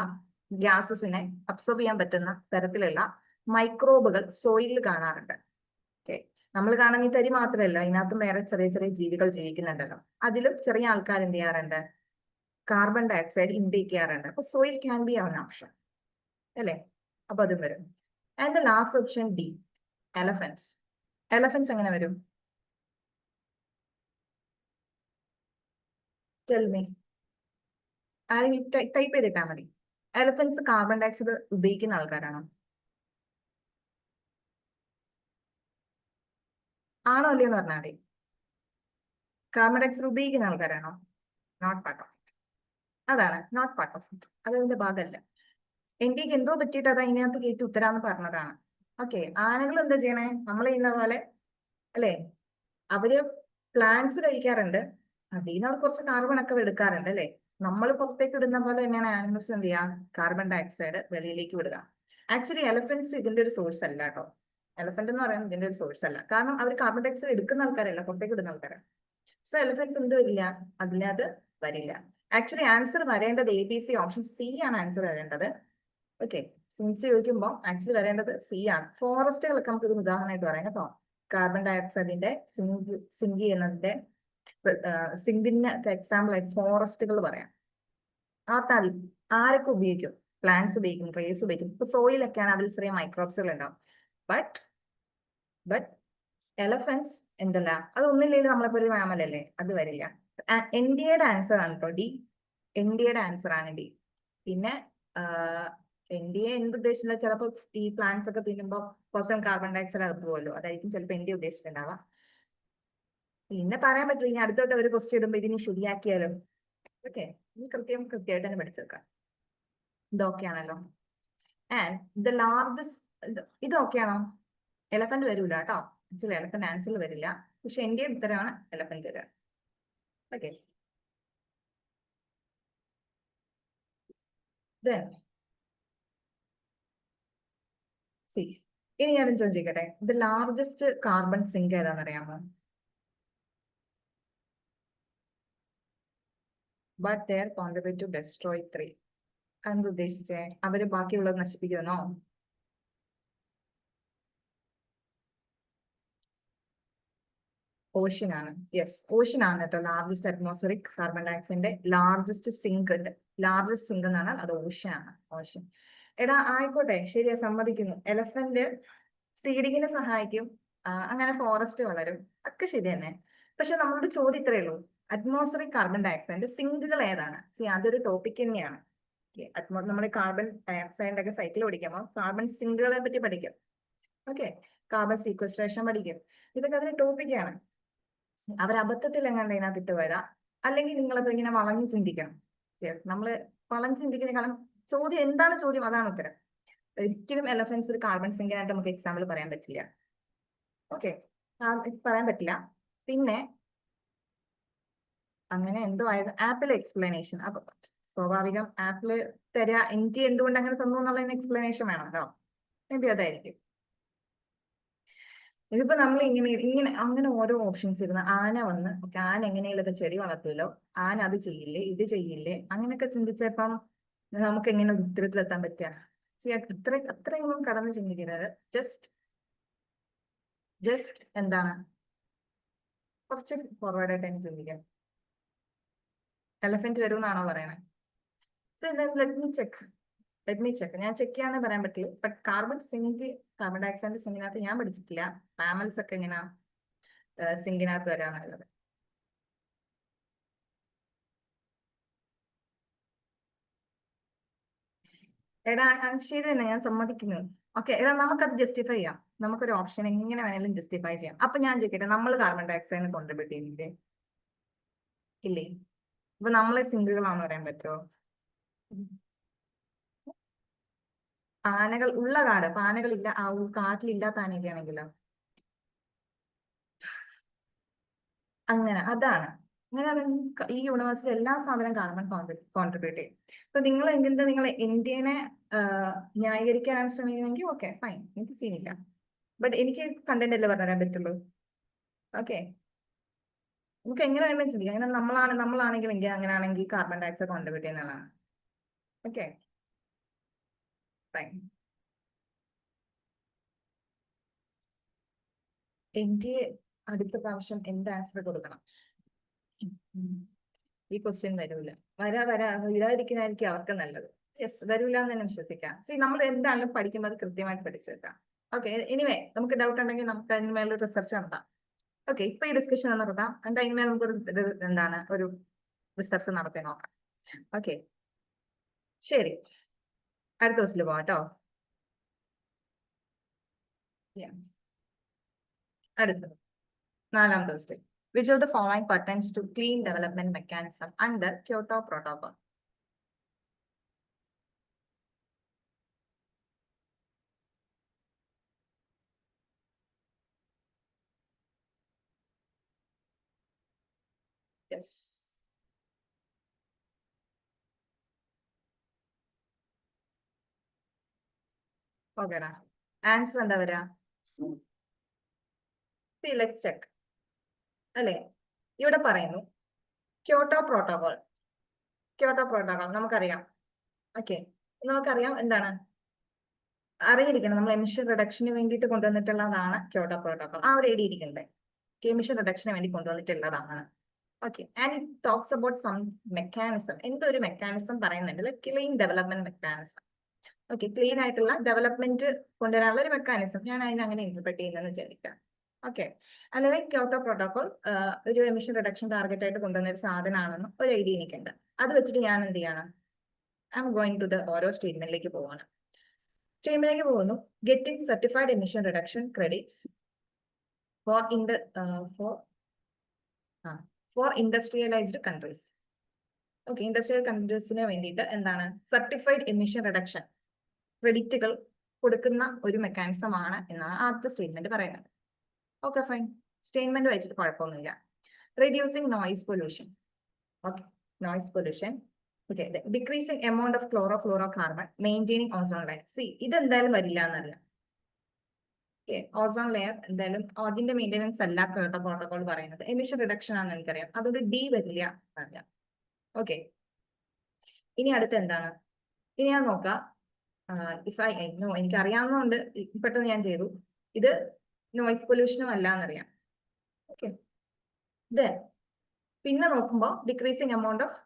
ഗ്യാസസിനെ അബ്സോർബ് ചെയ്യാൻ പറ്റുന്ന തരത്തിലുള്ള മൈക്രോബുകൾ സോയിലിൽ കാണാറുണ്ട്. ഓക്കെ, നമ്മൾ കാണുന്ന ഈ തരി മാത്രമല്ല, ഇതിനകത്തും വേറെ ചെറിയ ചെറിയ ജീവികൾ ജീവിക്കുന്നുണ്ടല്ലോ, അതിലും ചെറിയ ആൾക്കാർ എന്ത് ചെയ്യാറുണ്ട്, കാർബൺ ഡയോക്സൈഡ് ഇൻടേക്ക് ചെയ്യാറുണ്ട്. അപ്പൊ സോയിൽ ക്യാൻ ബി അവൻ ഓപ്ഷൻ അല്ലേ, അപ്പൊ അതും വരും. And the last option D, elephants എങ്ങനെ വരും, ടെൽ മീ. ആരെങ്കിലും ടൈപ്പ് ചെയ്തിട്ടാ മതി. എലഫൻസ് കാർബൺ ഡയോക്സൈഡ് ഉപയോഗിക്കുന്ന ആൾക്കാരാണോ? ആണോ അല്ലയോ എന്ന് പറഞ്ഞാൽ മതി. കാർബൺ ഡയോക്സൈഡ് ഉപയോഗിക്കുന്ന ആൾക്കാരാണോ? Not part of it. അതാണ് നോട്ട് പാർട്ട് ഓഫ് ഇറ്റ്. അതിന്റെ ഭാഗമല്ല. ഇന്ത്യക്ക് എന്തോ പറ്റിയിട്ട് അത് അതിനകത്ത് കയറ്റി ഉത്തരാന്ന് പറഞ്ഞതാണ്. ഓക്കെ, ആനകൾ എന്താ ചെയ്യണേ? നമ്മൾ ചെയ്യുന്ന പോലെ അല്ലേ? അവര് പ്ലാന്റ്സ് കഴിക്കാറുണ്ട്, അതിൽ നിന്ന് അവർ കുറച്ച് കാർബൺ ഒക്കെ എടുക്കാറുണ്ട് അല്ലേ? നമ്മൾ പുറത്തേക്ക് ഇടുന്ന പോലെ തന്നെയാണ് ആനിമൽസ് എന്ത് ചെയ്യുക? കാർബൺ ഡയോക്സൈഡ് വെളിയിലേക്ക് വിടുക. ആക്ച്വലി എലഫന്റ്സ് ഇതിന്റെ ഒരു സോഴ്സ് അല്ല കേട്ടോ. എലഫന്റ് എന്ന് പറയുന്നത് ഇതിന്റെ ഒരു സോഴ്സ് അല്ല. കാരണം അവർ കാർബൺ ഡയോക്സൈഡ് എടുക്കുന്ന ആൾക്കാരല്ല, പുറത്തേക്ക് ഇടുന്ന ആൾക്കാരാണ്. സോ എലഫന്റ്സ് എന്ത് വരില്ല? അതിനകത്ത് വരില്ല. ആക്ച്വലി ആൻസർ വരേണ്ടത് ABC ഓപ്ഷൻ സി ആണ് ആൻസർ വരേണ്ടത്. ഓക്കെ, സിൻസ് ചോദിക്കുമ്പോൾ ആക്ച്വലി വരേണ്ടത് സി ആണ്. ഫോറസ്റ്റുകളൊക്കെ നമുക്ക് ഇതിന് ഉദാഹരണമായിട്ട് പറയാം കേട്ടോ. കാർബൺ ഡയോക്സൈഡിന്റെ സിങ്ക് ചെയ്യുന്നതിന്റെ സിങ്കിന് എക്സാമ്പിൾ ആയിട്ട് ഫോറസ്റ്റുകൾ പറയാം. ആർത്താതി ആരൊക്കെ ഉപയോഗിക്കും? പ്ലാന്റ്സ് ഉപയോഗിക്കും, ട്രീസ് ഉപയോഗിക്കും. ഇപ്പൊ സോയിലൊക്കെയാണ് അതിൽ ചെറിയ മൈക്രോബ്സുകൾ ഉണ്ടാവും. ബട്ട് എലഫൻസ് എന്തല്ല, അത് ഒന്നില്ലെങ്കിൽ നമ്മളെ പോലെ മാമലല്ലേ, അത് വരില്ല. NDAയുടെ ആൻസർ ആണ് കേട്ടോ ഡി. NDAയുടെ ആൻസർ ആണ് ഡി. പിന്നെ NDA എന്ത് ഉദ്ദേശിച്ചില്ല? ചിലപ്പോൾ ഈ പ്ലാന്റ്സ് ഒക്കെ തിന്നുമ്പോൾ കുറച്ചും കാർബൺ ഡയോക്സൈഡ് അകത്ത് പോകുമല്ലോ, അതായിരിക്കും ചിലപ്പോൾ NDA ഉദ്ദേശിച്ചിട്ടുണ്ടാവാം. പിന്നെ പറയാൻ പറ്റില്ല, ഇനി അടുത്തോട്ട് ഒരു ക്വസ്റ്റ്യൻ ഇടുമ്പോൾ ഇതിന് ശരിയാക്കിയാലോ. ഓക്കെ, കൃത്യമായിട്ട് തന്നെ പഠിച്ചു വെക്കാം. ഇതൊക്കെയാണല്ലോ. ആൻഡ് ദ ലാർജസ്റ്റ്, ഇത് ഓക്കെയാണോ? എലഫന്റ് വരൂല കേട്ടോ. ആക്ച്വലി എലഫന്റ് ആൻസറിൽ വരില്ല, പക്ഷെ എന്റെ ഉത്തരമാണ് എലഫന്റ് വരിക. ഓക്കെ, ഇനി ഞാൻ ചോദിക്കട്ടെ, ദ ലാർജസ്റ്റ് കാർബൺ സിങ്ക് ഏതാണെന്ന് അറിയാമോ? But there contribute to destroy 3. അതെന്ത് ഉദ്ദേശിച്ചേ? അവര് ബാക്കിയുള്ളത് നശിപ്പിക്കുമെന്നോ? ഓഷ്യൻ ആണ്. യെസ്, ഓഷ്യൻ ആണ് കേട്ടോ ലാർജസ്റ്റ് അറ്റ്മോസ്ഫിയറിക് കാർബൺ ഡയോക്സൈഡിന്റെ ലാർജസ്റ്റ് സിങ്ക്. ലാർജസ്റ്റ് സിങ്ക് എന്ന് പറഞ്ഞാൽ അത് ഓഷ്യൻ ആണ്. ഓഷ്യൻ. എടാ ആയിക്കോട്ടെ, ശരിയാ, സമ്മതിക്കുന്നു. എലഫന്റ് സീഡിങ്ങിനെ സഹായിക്കും, അങ്ങനെ ഫോറസ്റ്റ് വളരും, ഒക്കെ ശരി തന്നെ. പക്ഷെ നമ്മളോട് ചോദ്യം ഇത്രയേ ഉള്ളൂ, അറ്റ്മോസ്ഫിയറിക് കാർബൺ ഡയോക്സൈഡിന്റെ സിങ്കുകൾ ഏതാണ്? അതൊരു ടോപ്പിക് തന്നെയാണ്. നമ്മൾ കാർബൺ ഡയോക്സൈഡിന്റെ ഒക്കെ സൈക്കിൾ പഠിക്കുമ്പോൾ കാർബൺ സിങ്കുകളെ പറ്റി പഠിക്കും. ഓക്കെ, കാർബൺ സീക്വസ്ട്രേഷൻ പഠിക്കും. ഇതൊക്കെ അതിന്റെ ടോപ്പിക്കാണ്. അവർ അബദ്ധത്തിൽ എങ്ങനെ ഇതിനകത്ത് ഇട്ട് പോയതാ? അല്ലെങ്കിൽ നിങ്ങളിപ്പോ ഇങ്ങനെ വളഞ്ഞു ചിന്തിക്കണം. നമ്മള് വളഞ്ഞു ചിന്തിക്കുന്നതിനേക്കാളും ചോദ്യം എന്താണ് ചോദ്യം, അതാണ് ഉത്തരം. ഒരിക്കലും എലഫൻസ് ഒരു കാർബൺ സിങ്കിനായിട്ട് നമുക്ക് എക്സാമ്പിൾ പറയാൻ പറ്റില്ല. ഓക്കെ, പറയാൻ പറ്റില്ല. പിന്നെ അങ്ങനെ എന്തോ ആയത്, ആപ്പിൾ എക്സ്പ്ലനേഷൻ. അപ്പൊ സ്വാഭാവികം ആപ്പിള് തരാ, എനിക്ക് എന്തുകൊണ്ട് അങ്ങനെ തന്നു എന്നുള്ളതിന് എക്സ്പ്ലനേഷൻ വേണമല്ലോ. മേ ബി അതായിരിക്കും. ഇതിപ്പോ നമ്മൾ ഇങ്ങനെ അങ്ങനെ ഓരോ ഓപ്ഷൻസ് ഇരുന്ന് ആന വന്ന്, ഓക്കെ, ആന എങ്ങനെയുള്ളൊക്കെ ചെടി വളർത്തുമല്ലോ, ആന അത് ചെയ്യില്ലേ, ഇത് ചെയ്യില്ലേ, അങ്ങനെയൊക്കെ ചിന്തിച്ചപ്പം നമുക്ക് എങ്ങനെ ഒരു ഉത്തരത്തിലെത്താൻ പറ്റുക? അത്രയൊന്നും കടന്ന് ചിന്തിക്കരുത്. ജസ്റ്റ് എന്താണ്, കുറച്ച് ഫോർവേഡ് ആയിട്ട് തന്നെ ചിന്തിക്കാം. എലഫന്റ് വരുമെന്നാണോ പറയണേ? Let me check. ഞാൻ ചെക്ക് ചെയ്യാന്ന് പറയാൻ പറ്റില്ല. ബട്ട് കാർബൺ ഡയോക്സൈഡ് സിങ്കിനകത്ത് ഞാൻ പഠിച്ചിട്ടില്ല മാമൽസ് ഒക്കെ എങ്ങനെയാ സിങ്കിനകത്ത് വരാന്നുള്ളത്. എടാ ശരി തന്നെ, ഞാൻ സമ്മതിക്കുന്നു. ഓക്കെ, എടാ നമുക്കത് ജസ്റ്റിഫൈ ചെയ്യാം. നമുക്കൊരു ഓപ്ഷൻ എങ്ങനെ വേണേലും ജസ്റ്റിഫൈ ചെയ്യാം. അപ്പൊ ഞാൻ ചോദിക്കട്ടെ, നമ്മൾ കാർബൺ ഡയോക്സൈഡിന് കോൺട്രിബ്യൂട്ട് ചെയ്യുന്നില്ലേ? ഇല്ലേ? അപ്പൊ നമ്മളെ സിങ്കുകളാണെന്ന് പറയാൻ പറ്റുമോ? ആനകൾ ഉള്ള കാട്, അപ്പൊ ആനകളില്ല, ആ കാട്ടിലില്ലാത്ത ആനയൊക്കെ ആണെങ്കിലോ? അങ്ങനെ അതാണ്. അങ്ങനെയാണെങ്കിൽ ഈ യൂണിവേഴ്സിൽ എല്ലാ സാധനം കാർബൺ കോൺട്രിബ്യൂട്ട് ചെയ്യും. അപ്പൊ നിങ്ങൾ ഇന്ത്യനെ ന്യായീകരിക്കാനാണ് ശ്രമിക്കുന്നതെങ്കിൽ ഓക്കെ ഫൈൻ, എനിക്ക് സീനില്ല. ബട്ട് എനിക്ക് കണ്ടന്റ് അല്ലേ പറഞ്ഞുതരാൻ പറ്റുള്ളൂ. ഓക്കെ, നമുക്ക് എങ്ങനെ വേണമെങ്കിലും ചിന്തിക്കാം. അങ്ങനെ നമ്മളാണെങ്കിൽ ഇന്ത്യ അങ്ങനെയാണെങ്കിൽ കാർബൺ ഡയോക്സൈഡ് കോൺട്രിബ്യൂട്ട് ചെയ്യുന്നതാണ്. Okay fine. ഇന്ത്യ അടുത്ത പ്രാവശ്യം എന്ത് ആൻസർ കൊടുക്കണം? ഈ ക്വസ്റ്റ്യൻ വരൂല. വരാതിരിക്കുന്നതായിരിക്കും അവർക്ക് നല്ലത്. യെസ്, വരൂല എന്ന് തന്നെ വിശ്വസിക്കാം. നമ്മൾ എന്താണെങ്കിലും പഠിക്കുമ്പോൾ അത് കൃത്യമായിട്ട് പഠിച്ചു വെക്കാം. ഓക്കെ, എനിവേ നമുക്ക് ഡൗട്ട് ഉണ്ടെങ്കിൽ നമുക്ക് അതിന് മേലൊരു റിസർച്ച് നടത്താം. ഓക്കെ, ഇപ്പൊ ഈ ഡിസ്കഷൻ നടത്താം. എന്നിട്ട് അതിന്മേൽ നമുക്കൊരു എന്താണ് ഒരു റിസർച്ച് നടത്തി നോക്കാം. ഓക്കെ, ശരി, അടുത്ത ദിവസത്തിൽ പോവാം കേട്ടോ. അടുത്തത് 4ാം ദിവസത്തിൽ. Which of the following pertains to clean development mechanism under Kyoto Protocol? Yes. ഓക്കേടാ, ആൻസർ എന്താ വരാ? let's check. അല്ലെ, ഇവിടെ പറയുന്നു ക്യോട്ടോ പ്രോട്ടോകോൾ. ക്യോട്ടോ പ്രോട്ടോകോൾ നമുക്കറിയാം. ഓക്കെ, നമുക്കറിയാം എന്താണ് അറിഞ്ഞിരിക്കണം, നമ്മൾ എമിഷൻ റിഡക്ഷന് വേണ്ടിയിട്ട് കൊണ്ടുവന്നിട്ടുള്ളതാണ് ക്യോട്ടോ പ്രോട്ടോകോൾ. ആ ഒരു ഐഡിയ ഇരിക്കണ്ടേ, എമിഷൻ റിഡക്ഷന് വേണ്ടി കൊണ്ടുവന്നിട്ടുള്ളതാണ്. Okay, and it talks about some mechanism. എന്തൊരു മെക്കാനിസം പറയുന്നുണ്ട്, clean development mechanism. Okay, clean ആയിട്ടുള്ള ഡെവലപ്മെന്റ് കൊണ്ടുവരാനുള്ള ഒരു മെക്കാനിസം. ഞാൻ അതിനെ അങ്ങനെ ഇന്റർപ്രറ്റ് ചെയ്യുന്നതെന്ന് വിചാരിക്കാം. ഓക്കെ, അല്ലെങ്കിൽ ക്യോട്ടോ പ്രോട്ടോകോൾ ഒരു എമിഷൻ റിഡക്ഷൻ ടാർഗറ്റ് ആയിട്ട് കൊണ്ടുവന്ന ഒരു സാധനമാണെന്ന് ഒരു ഐഡിയ എനിക്കുണ്ട്. അത് വെച്ചിട്ട് ഞാൻ എന്ത് ചെയ്യണം, I'm going to the ഓരോ സ്റ്റേറ്റ്മെന്റിലേക്ക് പോവാണ്. സ്റ്റേറ്റ്മെന്റിലേക്ക് പോകുന്നു. Getting certified emission reduction credits for industrialised countries. Okay, industrial കൺട്രീസിന് വേണ്ടിയിട്ട് എന്താണ് സർട്ടിഫൈഡ് എമിഷൻ റിഡക്ഷൻ ക്രെഡിറ്റുകൾ കൊടുക്കുന്ന ഒരു മെക്കാനിസം ആണ് എന്നാണ് ആദ്യത്തെ സ്റ്റേറ്റ്മെന്റ് പറയുന്നത്. ഓക്കെ, ഫൈൻ, സ്റ്റേറ്റ്മെന്റ് വെച്ചിട്ട് കുഴപ്പമൊന്നുമില്ല. Reducing noise pollution. Okay, noise pollution. Okay, decreasing amount of chloro carbon, maintaining ozone layer. ഇതെന്തായാലും വരില്ല എന്നറിയാം. ഓക്കെ, ഓസോൺ ലെയർ എന്തായാലും അതിന്റെ മെയിൻ്റെനൻസ് അല്ല ക്യോട്ടോ പ്രോട്ടോകോൾ പറയുന്നത്, എമിഷൻ റിഡക്ഷൻ ആണെന്ന് എനിക്കറിയാം. അതുകൊണ്ട് ഡി വരില്ല എന്നറിയാം. ഓക്കെ, ഇനി അടുത്ത് എന്താണ്, ഇനി ഞാൻ നോക്കാം. എനിക്ക് അറിയാവുന്നതുകൊണ്ട് പെട്ടെന്ന് ഞാൻ ചെയ്തു. ഇത് നോയിസ് പൊല്യൂഷനും അല്ല എന്നറിയാം. ഓക്കെ, പിന്നെ നോക്കുമ്പോൾ decreasing amount of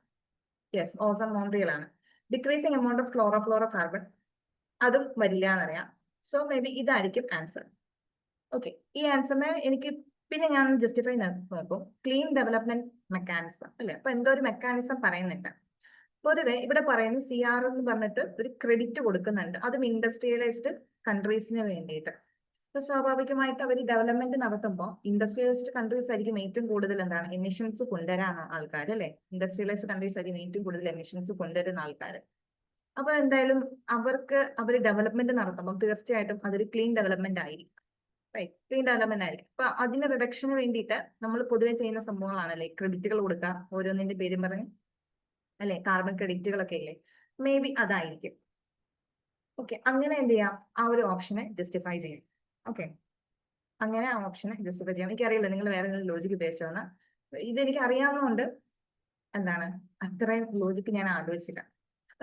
ozone Montreal ആണ്. Decreasing amount of chloro carbon, അതും വരില്ല എന്നറിയാം. സോ മേ ബി ഇതായിരിക്കും ആൻസർ. ഓക്കെ, ഈ ആൻസറിനെ എനിക്ക് പിന്നെ ഞാൻ ജസ്റ്റിഫൈ നോക്കും. ക്ലീൻ ഡെവലപ്മെന്റ് മെക്കാനിസം അല്ലെ, അപ്പൊ എന്തോ ഒരു മെക്കാനിസം പറയുന്നുണ്ട്. പൊതുവെ ഇവിടെ പറയുന്നു CR എന്ന് പറഞ്ഞിട്ട് ഒരു ക്രെഡിറ്റ് കൊടുക്കുന്നുണ്ട്, അതും ഇൻഡസ്ട്രിയലൈസ്ഡ് കൺട്രീസിന് വേണ്ടിയിട്ട്. അപ്പൊ സ്വാഭാവികമായിട്ട് അവർ ഡെവലപ്മെന്റ് നടത്തുമ്പോൾ ഇൻഡസ്ട്രിയലൈസ്ഡ് കൺട്രീസ് ആയിരിക്കും ഏറ്റവും കൂടുതൽ എന്താണ് എമിഷൻസ് കൊണ്ടുവരാൻ ആൾക്കാർ അല്ലെ. ഇൻഡസ്ട്രിയലൈസ്ഡ് കൺട്രീസ് ആയിരിക്കും ഏറ്റവും കൂടുതൽ എമിഷൻസ് കൊണ്ടുവരുന്ന ആൾക്കാർ. അപ്പൊ എന്തായാലും അവർ ഡെവലപ്മെന്റ് നടത്തുമ്പോൾ തീർച്ചയായിട്ടും അതൊരു ക്ലീൻ ഡെവലപ്മെന്റ് ആയിരിക്കും. ക്ലീൻ ഡെവലപ്മെന്റ് ആയിരിക്കും. അപ്പൊ അതിന് റിഡക്ഷന് വേണ്ടിയിട്ട് നമ്മൾ പൊതുവെ ചെയ്യുന്ന സംഭവങ്ങളാണല്ലേ ക്രെഡിറ്റുകൾ കൊടുക്കുക, ഓരോന്നിന്റെ പേരും പറഞ്ഞ് അല്ലെ, കാർബൺ ക്രെഡിറ്റുകളൊക്കെ ഇല്ലേ, മേ ബി അതായിരിക്കും. ഓക്കെ, അങ്ങനെ എന്ത് ചെയ്യാം, ആ ഒരു ഓപ്ഷനെ ജസ്റ്റിഫൈ ചെയ്യാം. ഓക്കെ, അങ്ങനെ ആ ഓപ്ഷനെ ജസ്റ്റിഫൈ ചെയ്യാം. എനിക്കറിയില്ല നിങ്ങൾ വേറെ എന്തെങ്കിലും ലോജിക്ക് ഉപയോഗിച്ചോന്ന്. ഇതെനിക്ക് അറിയാവുന്നതുകൊണ്ട് എന്താണ് അത്രയും ലോജിക്ക് ഞാൻ ആലോചിച്ചില്ല.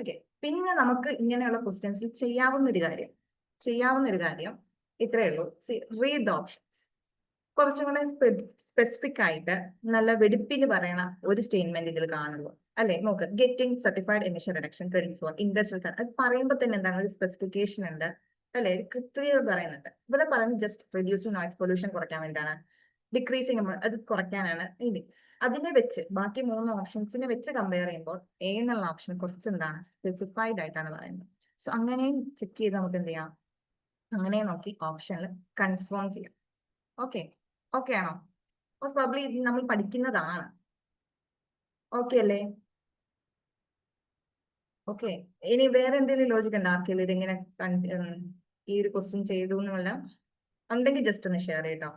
ഓക്കെ, പിന്നെ നമുക്ക് ഇങ്ങനെയുള്ള ക്വസ്റ്റ്യൻസിൽ ചെയ്യാവുന്ന ഒരു കാര്യം ഇത്രയേ ഉള്ളൂ. Read the options. കുറച്ചും കൂടെ സ്പെസിഫിക് ആയിട്ട് നല്ല വെടിപ്പിന് പറയണ ഒരു സ്റ്റേറ്റ്മെന്റ് ഇതിൽ കാണുള്ളൂ അല്ലെ. നോക്ക്, getting certified emission reduction credits for industrial, അത് പറയുമ്പോൾ തന്നെ എന്താണ് ഒരു സ്പെസിഫിക്കേഷൻ ഉണ്ട് അല്ലെ, കൃത്യത പറയുന്നുണ്ട്. ഇവിടെ പറയുന്നത് ജസ്റ്റ് റെഡ്യൂസിങ് നോയിസ് പൊല്യൂഷൻ കുറയ്ക്കാൻ വേണ്ടിയാണ്, ഡിക്രീസിങ് അത് കുറയ്ക്കാനാണ്. ഇനി അതിനെ വെച്ച് ബാക്കി 3 ഓപ്ഷൻസിനെ വെച്ച് കമ്പയർ ചെയ്യുമ്പോൾ എ എന്നുള്ള ഓപ്ഷൻ കുറച്ച് എന്താണ് സ്പെസിഫൈഡ് ആയിട്ടാണ് പറയുന്നത്. സോ അങ്ങനെയും ചെക്ക് ചെയ്ത് നമുക്ക് എന്ത് ചെയ്യാം, അങ്ങനെ നോക്കി ഓപ്ഷനിൽ കൺഫേം ചെയ്യാം. ഓക്കെ, ഓക്കെ ആണോ? മോസ്റ്റ് പ്രോബ്ലി ഇത് നമ്മൾ പഠിക്കുന്നതാണ്. ഓക്കെ അല്ലേ? ഓക്കെ, ഇനി വേറെ എന്തെങ്കിലും ലോജിക് ഉണ്ടോ ആർക്കെങ്കിലും ഇതെങ്ങനെ ഈ ഒരു ക്വസ്റ്റ്യൻ ചെയ്തു എന്നുള്ള ഉണ്ടെങ്കിൽ ജസ്റ്റ് ഒന്ന് ഷെയർ ചെയ്തോ.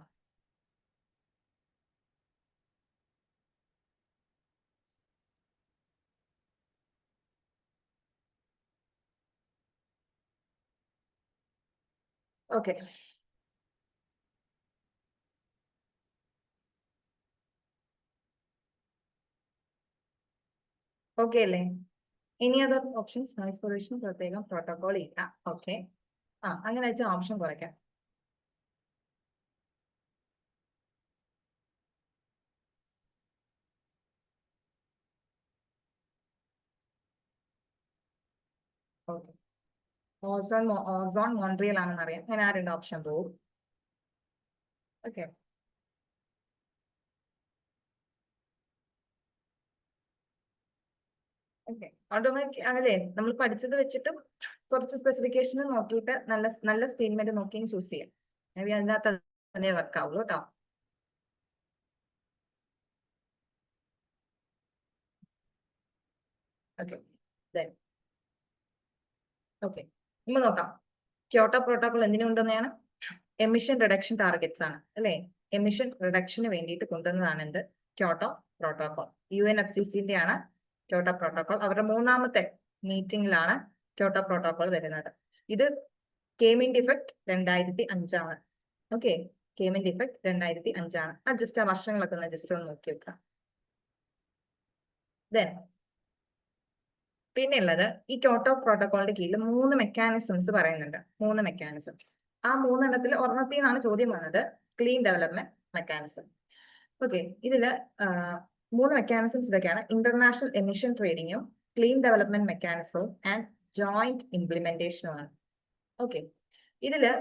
ഓക്കെ, ഓക്കെ അല്ലേ? ഇനി അതർ ഓപ്ഷൻസ് നോയിസ് പൊല്യൂഷൻ പ്രത്യേകം പ്രോട്ടോകോൾ ഇല്ല. ഓക്കെ, അങ്ങനെ വെച്ചാൽ ഓപ്ഷൻ കുറയ്ക്കാം. ഓക്കെ, ഓസോൺ മോൺട്രിയൽ ആണെന്ന് അറിയാം. ഞാൻ ആ 2 ഓപ്ഷൻ പോകും. ഓക്കെ, ഓട്ടോമാറ്റിക് അതല്ലേ നമ്മൾ പഠിച്ചത് വെച്ചിട്ടും കുറച്ച് സ്പെസിഫിക്കേഷൻ നോക്കിയിട്ട് നല്ല നല്ല സ്റ്റേറ്റ്മെന്റ് നോക്കിയും ചൂസ് ചെയ്യാം. മേ ബി അതിനകത്ത് തന്നെ വർക്ക് ആവുള്ളൂ കേട്ടോ. ഓക്കെ ഓക്കെ നമ്മൾ നോക്കാം. ക്യോട്ടോ പ്രോട്ടോകോൾ എന്തിനുകൊണ്ടുവന്നതാണ്? എമിഷൻ റിഡക്ഷൻ ടാർഗറ്റ്സ് ആണ് അല്ലെ. എമിഷൻ റിഡക്ഷന് വേണ്ടിയിട്ട് കൊണ്ടുവന്നതാണ് എന്ത്? Kyoto protocol. UNFCCന്റെ ആണ് ക്യോട്ടോ പ്രോട്ടോകോൾ. അവരുടെ 3ാമത്തെ മീറ്റിംഗിലാണ് ക്യോട്ടോ പ്രോട്ടോകോൾ വരുന്നത്. ഇത് കേം ഇൻ ഇഫക്ട് 2005 ആണ്. ഓക്കെ, കേം ഇൻ ഇഫക്ട് 2005 ആണ്. ജസ്റ്റ് ആ വർഷങ്ങളൊക്കെ ഒന്ന് ജസ്റ്റ് ഒന്ന് നോക്കി വെക്കാം. ദെൻ പിന്നെ ഉള്ളത് ഈ ക്യോട്ടോ പ്രോട്ടോകോളിന്റെ കീഴിൽ 3 മെക്കാനിസംസ് പറയുന്നുണ്ട്. 3 മെക്കാനിസംസ്. ആ 3 ഒരെണ്ണത്തിൽ നിന്നാണ് ചോദ്യം വന്നത്, ക്ലീൻ ഡെവലപ്മെന്റ് മെക്കാനിസം. ഓക്കെ, ഇതില് 3 മെക്കാനിസംസ് ഇതൊക്കെയാണ്: ഇന്റർനാഷണൽ എമിഷൻ ട്രേഡിങ്ങും, ക്ലീൻ ഡെവലപ്മെന്റ് മെക്കാനിസവും ആൻഡ് ജോയിന്റ് ഇംപ്ലിമെന്റേഷനും ആണ്. ഓക്കെ, ഇതില്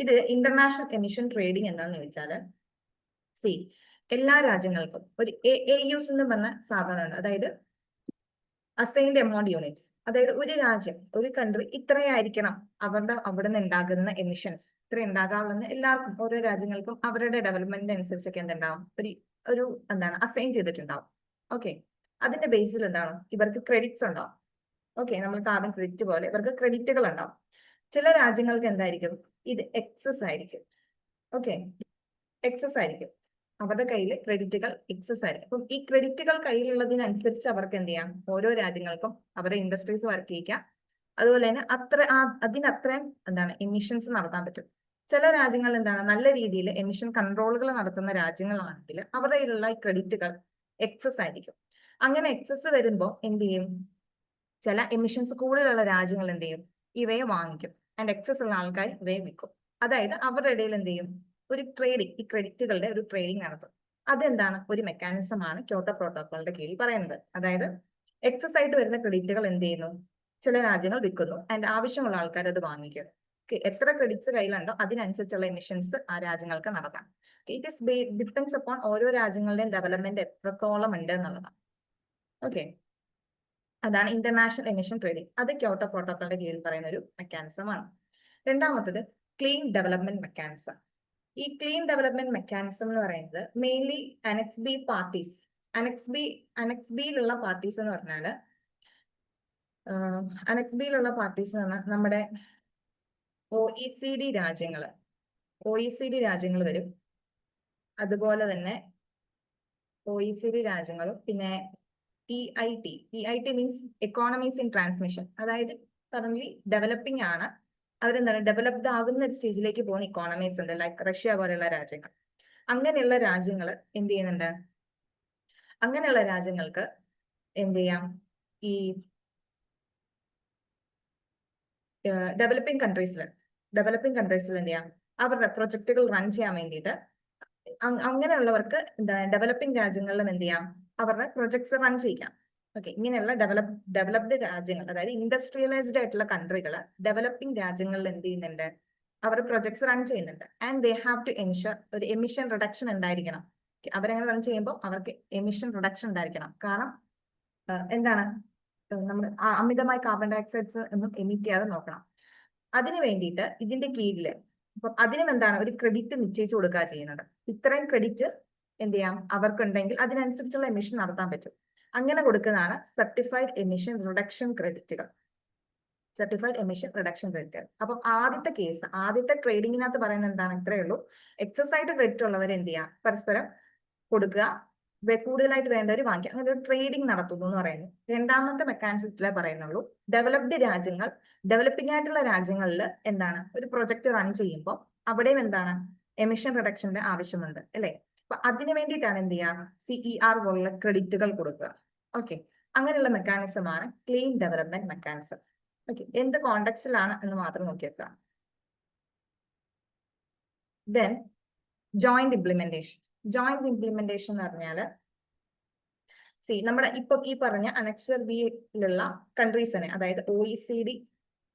ഇത് ഇന്റർനാഷണൽ എമിഷൻ ട്രേഡിംഗ് എന്താന്ന് ചോദിച്ചാല്, എല്ലാ രാജ്യങ്ങൾക്കും ഒരു AAUs എന്ന് പറഞ്ഞ സാധനമുണ്ട്. അതായത് അസൈൻഡ് എമൗണ്ട് യൂണിറ്റ്സ്. അതായത് ഒരു രാജ്യം, ഒരു കൺട്രി ഇത്രയായിരിക്കണം അവരുടെ അവിടെ നിന്ന് ഉണ്ടാകുന്ന എമിഷൻസ്, ഇത്ര ഉണ്ടാകാവുന്ന എല്ലാവർക്കും, ഓരോ രാജ്യങ്ങൾക്കും അവരുടെ ഡെവലപ്മെന്റ് അനുസരിച്ചൊക്കെ എന്തുണ്ടാവും, ഒരു എന്താണ് അസൈൻ ചെയ്തിട്ടുണ്ടാവും. ഓക്കെ, അതിന്റെ ബേസിൽ എന്താണ് ഇവർക്ക് ക്രെഡിറ്റ്സ് ഉണ്ടാവും. ഓക്കെ, നമ്മൾ കാർബൺ ക്രെഡിറ്റ് പോലെ ഇവർക്ക് ക്രെഡിറ്റുകൾ ഉണ്ടാവും. ചില രാജ്യങ്ങൾക്ക് എന്തായിരിക്കും, ഇത് എക്സസ് ആയിരിക്കും. ഓക്കെ, എക്സസ് ആയിരിക്കും. അവരുടെ കയ്യിൽ ക്രെഡിറ്റുകൾ എക്സസ് ആയിരിക്കും. അപ്പം ഈ ക്രെഡിറ്റുകൾ കയ്യിലുള്ളതിനനുസരിച്ച് അവർക്ക് എന്ത് ചെയ്യാം, ഓരോ രാജ്യങ്ങൾക്കും അവരുടെ ഇൻഡസ്ട്രീസ് വർക്ക് ചെയ്യിക്കാം. അതുപോലെ തന്നെ അതിനത്രയും എന്താണ് എമിഷൻസ് നടത്താൻ പറ്റും. ചില രാജ്യങ്ങൾ എന്താണ് നല്ല രീതിയിൽ എമിഷൻ കൺട്രോളുകൾ നടത്തുന്ന രാജ്യങ്ങളാണെങ്കിൽ അവരുടെ കയ്യിലുള്ള ഈ ക്രെഡിറ്റുകൾ എക്സസ് ആയിരിക്കും. അങ്ങനെ എക്സസ് വരുമ്പോൾ എന്ത് ചെയ്യും, ചില എമിഷൻസ് കൂടുതലുള്ള രാജ്യങ്ങൾ എന്ത് ചെയ്യും, ഇവയെ വാങ്ങിക്കും. ആൻഡ് എക്സസ് ഉള്ള ആൾക്കാർ ഇവയെ വിൽക്കും. അതായത് അവരുടെ ഇടയിൽ എന്ത് ചെയ്യും, ഒരു ട്രേഡിംഗ്, ഈ ക്രെഡിറ്റുകളുടെ ഒരു ട്രേഡിംഗ് നടത്തും. അതെന്താണ്, ഒരു മെക്കാനിസം ആണ് ക്യോട്ടോ പ്രോട്ടോകോളിന്റെ കീഴിൽ പറയുന്നത്. അതായത് എക്സസ് ആയിട്ട് വരുന്ന ക്രെഡിറ്റുകൾ എന്ത് ചെയ്യുന്നു, ചില രാജ്യങ്ങൾ വിൽക്കുന്നു ആൻഡ് ആവശ്യമുള്ള ആൾക്കാർ അത് വാങ്ങിക്കും. എത്ര ക്രെഡിറ്റ്സ് കയ്യിലുണ്ടോ അതിനനുസരിച്ചുള്ള എമിഷൻസ് ആ രാജ്യങ്ങൾക്ക് നടത്താം. ഇറ്റ് ഇസ് ഡിപ്പെൻഡ്സ് അപ്പോൺ ഓരോ രാജ്യങ്ങളുടെയും ഡെവലപ്മെന്റ് എത്രത്തോളം ഉണ്ട് എന്നുള്ളതാണ്. ഓക്കെ, അതാണ് ഇന്റർനാഷണൽ എമിഷൻ ട്രേഡിംഗ്. അത് ക്യോട്ടോ പ്രോട്ടോകോളിന്റെ കീഴിൽ പറയുന്ന ഒരു മെക്കാനിസം ആണ്. രണ്ടാമത്തത് ക്ലീൻ ഡെവലപ്മെന്റ് മെക്കാനിസം. ഈ ക്ലീൻ ഡെവലപ്മെന്റ് മെക്കാനിസം എന്ന് പറയുന്നത് mainly annex B parties, annex ബിയിലുള്ള പാർട്ടീസ് എന്ന് പറഞ്ഞാല് അനക്സ് ബിയിലുള്ള പാർട്ടീസ് എന്ന് പറഞ്ഞാൽ നമ്മുടെ OECD രാജ്യങ്ങൾ വരും. അതുപോലെ തന്നെ OECD രാജ്യങ്ങളും പിന്നെ EIT means economies in transmission. അതായത് കറന്റ് ഡെവലപ്പിംഗ് ആണ്, അവരെന്താണ് ഡെവലപ്ഡ് ആകുന്ന ഒരു സ്റ്റേജിലേക്ക് പോകുന്ന ഇക്കോണമീസ് ഉണ്ട്, ലൈക്ക് റഷ്യ പോലെയുള്ള രാജ്യങ്ങൾ. അങ്ങനെയുള്ള രാജ്യങ്ങൾ എന്ത് ചെയ്യുന്നുണ്ട്, അങ്ങനെയുള്ള രാജ്യങ്ങൾക്ക് എന്ത് ചെയ്യാം, ഈ ഡെവലപ്പിംഗ് കൺട്രീസിൽ എന്ത് ചെയ്യാം, അവരുടെ പ്രൊജക്ടുകൾ റൺ ചെയ്യാൻ വേണ്ടിയിട്ട് അങ്ങനെയുള്ളവർക്ക് എന്താണ് ഡെവലപ്പിംഗ് രാജ്യങ്ങളിലും എന്ത് ചെയ്യാം, അവരുടെ പ്രൊജക്ട്സ് റൺ ചെയ്യിക്കാം. ഓക്കെ, ഇങ്ങനെയുള്ള ഡെവലപ്ഡ് രാജ്യങ്ങൾ, അതായത് ഇൻഡസ്ട്രിയലൈസ്ഡ് ആയിട്ടുള്ള കൺട്രികൾ ഡെവലപ്പിംഗ് രാജ്യങ്ങളിൽ എന്ത് ചെയ്യുന്നുണ്ട്, അവർ പ്രൊജക്ട്സ് റൺ ചെയ്യുന്നുണ്ട്. And they have to ensure ഒരു എമിഷൻ റിഡക്ഷൻ ഉണ്ടായിരിക്കണം. അവരങ്ങനെ റൺ ചെയ്യുമ്പോൾ അവർക്ക് എമിഷൻ റിഡക്ഷൻ ഉണ്ടായിരിക്കണം. കാരണം എന്താണ്, നമ്മൾ അമിതമായ കാർബൺ ഡയോക്സൈഡ്സ് ഒന്നും എമിറ്റ് ചെയ്യാതെ നോക്കണം. അതിനു വേണ്ടിയിട്ട് ഇതിന്റെ കീഴില് അപ്പം അതിനും എന്താണ് ഒരു ക്രെഡിറ്റ് നിശ്ചയിച്ചു കൊടുക്കുക ചെയ്യുന്നത്. ഇത്രയും ക്രെഡിറ്റ് എന്ത് ചെയ്യാം അവർക്കുണ്ടെങ്കിൽ അതിനനുസരിച്ചുള്ള എമിഷൻ നടത്താൻ പറ്റും. അങ്ങനെ കൊടുക്കുന്നതാണ് സർട്ടിഫൈഡ് എമിഷൻ റിഡക്ഷൻ ക്രെഡിറ്റുകൾ. അപ്പം ആദ്യത്തെ ട്രേഡിങ്ങിനകത്ത് പറയുന്നത് എന്താണ്, ഇത്രയേ ഉള്ളൂ. എക്സസ് ആയിട്ട് ക്രെഡിറ്റ് ഉള്ളവർ എന്ത് ചെയ്യാം, പരസ്പരം കൊടുക്കുക, കൂടുതലായിട്ട് വേണ്ടവർ വാങ്ങിക്കുക, അങ്ങനെ ഒരു ട്രേഡിംഗ് നടത്തുന്നു എന്ന് പറയുന്നു. രണ്ടാമത്തെ മെക്കാനിസത്തിലേ പറയുന്നുള്ളൂ. ഡെവലപ്പിംഗ് ആയിട്ടുള്ള രാജ്യങ്ങളിൽ എന്താണ് ഒരു പ്രൊജക്ട് റൺ ചെയ്യുമ്പോൾ അവിടെയും എന്താണ് എമിഷൻ റിഡക്ഷന്റെ ആവശ്യമുണ്ട് അല്ലെ. അപ്പൊ അതിനു വേണ്ടിയിട്ടാണ് എന്ത് ചെയ്യുക, CER പോലുള്ള ക്രെഡിറ്റുകൾ കൊടുക്കുക. ഓക്കെ, അങ്ങനെയുള്ള മെക്കാനിസമാണ് ക്ലീൻ ഡെവലപ്മെന്റ് മെക്കാനിസം. ഓക്കെ, എന്ത് കോണ്ടെക്സ്റ്റിലാണ് എന്ന് മാത്രം നോക്കി വെക്കുക. ദെൻ ജോയിന്റ് ഇംപ്ലിമെന്റേഷൻ എന്ന് പറഞ്ഞാല് നമ്മുടെ ഇപ്പൊ ഈ പറഞ്ഞ അനക്സർ ബിയിലുള്ള കൺട്രീസിനെ, അതായത് OECD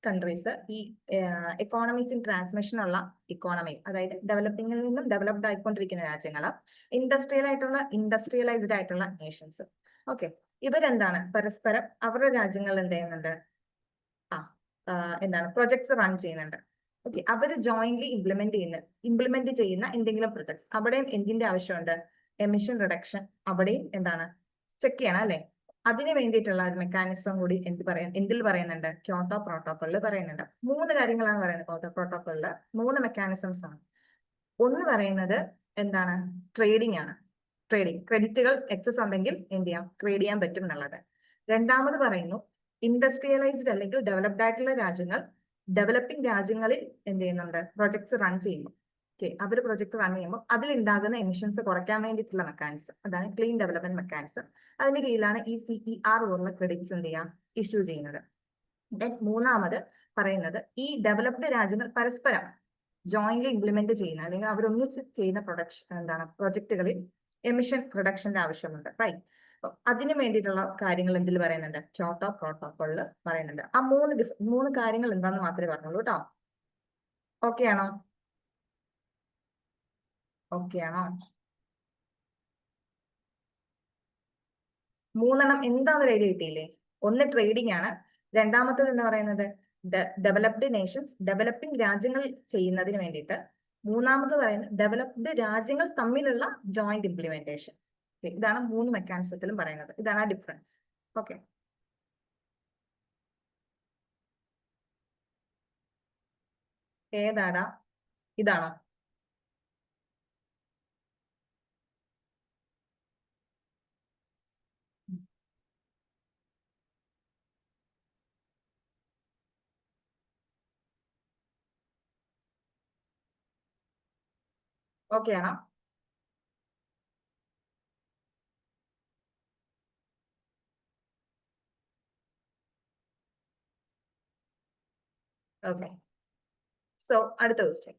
കൺട്രീസ് ഈ എക്കോണമീസ് ഇൻ ട്രാൻസ്മിഷൻ ഉള്ള ഇക്കോണമി, അതായത് ഡെവലപ്പിംഗിൽ നിന്നും ഡെവലപ്ഡ് ആയിക്കൊണ്ടിരിക്കുന്ന രാജ്യങ്ങൾ, ഇൻഡസ്ട്രിയലൈസ്ഡ് ആയിട്ടുള്ള നേഷൻസ്. ഓക്കെ, ഇവരെന്താണ് പരസ്പരം അവരുടെ രാജ്യങ്ങളിൽ എന്ത് ചെയ്യുന്നുണ്ട്, എന്താണ് പ്രൊജക്ട്സ് റൺ ചെയ്യുന്നുണ്ട്. ഓക്കെ, അവര് ജോയിന്റ്ലി ഇംപ്ലിമെന്റ് ചെയ്യുന്ന എന്തെങ്കിലും പ്രൊജക്ട്സ്, അവിടെയും എന്തിന്റെ ആവശ്യമുണ്ട്, എമിഷൻ റിഡക്ഷൻ അവിടെയും എന്താണ് ചെക്ക് ചെയ്യണം അല്ലെ. അതിന് വേണ്ടിയിട്ടുള്ള ഒരു മെക്കാനിസം കൂടി എന്തിൽ പറയുന്നുണ്ട്, ക്യോട്ടോ പ്രോട്ടോക്കോളിൽ പറയുന്നുണ്ട്. 3 കാര്യങ്ങളാണ് പറയുന്നത് ക്യോട്ടോ പ്രോട്ടോക്കോളില്, 3 മെക്കാനിസംസ് ആണ്. ഒന്ന് പറയുന്നത് എന്താണ്, ട്രേഡിംഗ് ആണ്. ട്രേഡിംഗ്, ക്രെഡിറ്റുകൾ എക്സസ് ഉണ്ടെങ്കിൽ എന്ത് ചെയ്യാം, ട്രേഡ് ചെയ്യാൻ പറ്റും എന്നുള്ളത്. രണ്ടാമത് പറയുന്നു, ഇൻഡസ്ട്രിയലൈസ്ഡ് അല്ലെങ്കിൽ ഡെവലപ്ഡ് ആയിട്ടുള്ള രാജ്യങ്ങൾ ഡെവലപ്പിംഗ് രാജ്യങ്ങളിൽ എന്ത് ചെയ്യുന്നുണ്ട്, പ്രൊജക്ട്സ് റൺ ചെയ്യുമ്പോൾ, ഓക്കെ, അവർ പ്രൊജക്ട് റൺ ചെയ്യുമ്പോൾ അതിലുണ്ടാകുന്ന എമിഷൻസ് കുറയ്ക്കാൻ വേണ്ടിയിട്ടുള്ള മെക്കാനിസം, അതാണ് ക്ലീൻ ഡെവലപ്മെന്റ് മെക്കാനിസം. അതിന്റെ കീഴിലാണ് ഈ CER പോലുള്ള ക്രെഡിറ്റ്സ് എന്ത് ചെയ്യാം, ഇഷ്യൂ ചെയ്യുന്നത്. ദെൻ മൂന്നാമത് പറയുന്നത്, ഈ ഡെവലപ്ഡ് രാജ്യങ്ങൾ പരസ്പരം ജോയിന്റ്ലി ഇംപ്ലിമെന്റ് ചെയ്യുന്ന അല്ലെങ്കിൽ അവരൊന്നിച്ച് ചെയ്യുന്ന പ്രൊജക്ടുകളിൽ എമിഷൻ റിഡക്ഷന്റെ ആവശ്യമുണ്ട്, റൈറ്റ്. അതിനു വേണ്ടിയിട്ടുള്ള കാര്യങ്ങൾ എന്തിൽ പറയുന്നുണ്ട്, ക്യോട്ടോ പ്രോട്ടോക്കോളിൽ പറയുന്നുണ്ട്. ആ 3 കാര്യങ്ങൾ എന്താന്ന് മാത്രമേ പറഞ്ഞുള്ളൂ കേട്ടോ. ഓക്കെ ആണോ? ഓക്കെ ആണോ? 3 എന്താന്ന് എഴുതി കിട്ടിയില്ലേ? ഒന്ന് ട്രേഡിംഗ് ആണ്, രണ്ടാമത്തത് എന്താ പറയുന്നത്, ഡെവലപ്ഡ് നേഷൻസ് ഡെവലപ്പിംഗ് രാജ്യങ്ങൾ ചെയ്യുന്നതിന് വേണ്ടിയിട്ട്, മൂന്നാമത് പറയുന്നത് ഡെവലപ്ഡ് രാജ്യങ്ങൾ തമ്മിലുള്ള ജോയിന്റ് ഇംപ്ലിമെന്റേഷൻ. ഇതാണ് 3 മെക്കാനിസത്തിലും പറയുന്നത്. ഇതാണ് ആ ഡിഫറൻസ്. ഓക്കെ, ഏതാടാ, ഇതാണോ? ഓക്കെ ആണോ? ഓക്കെ, സോ അടുത്ത ക്വസ്റ്റ്യൻ.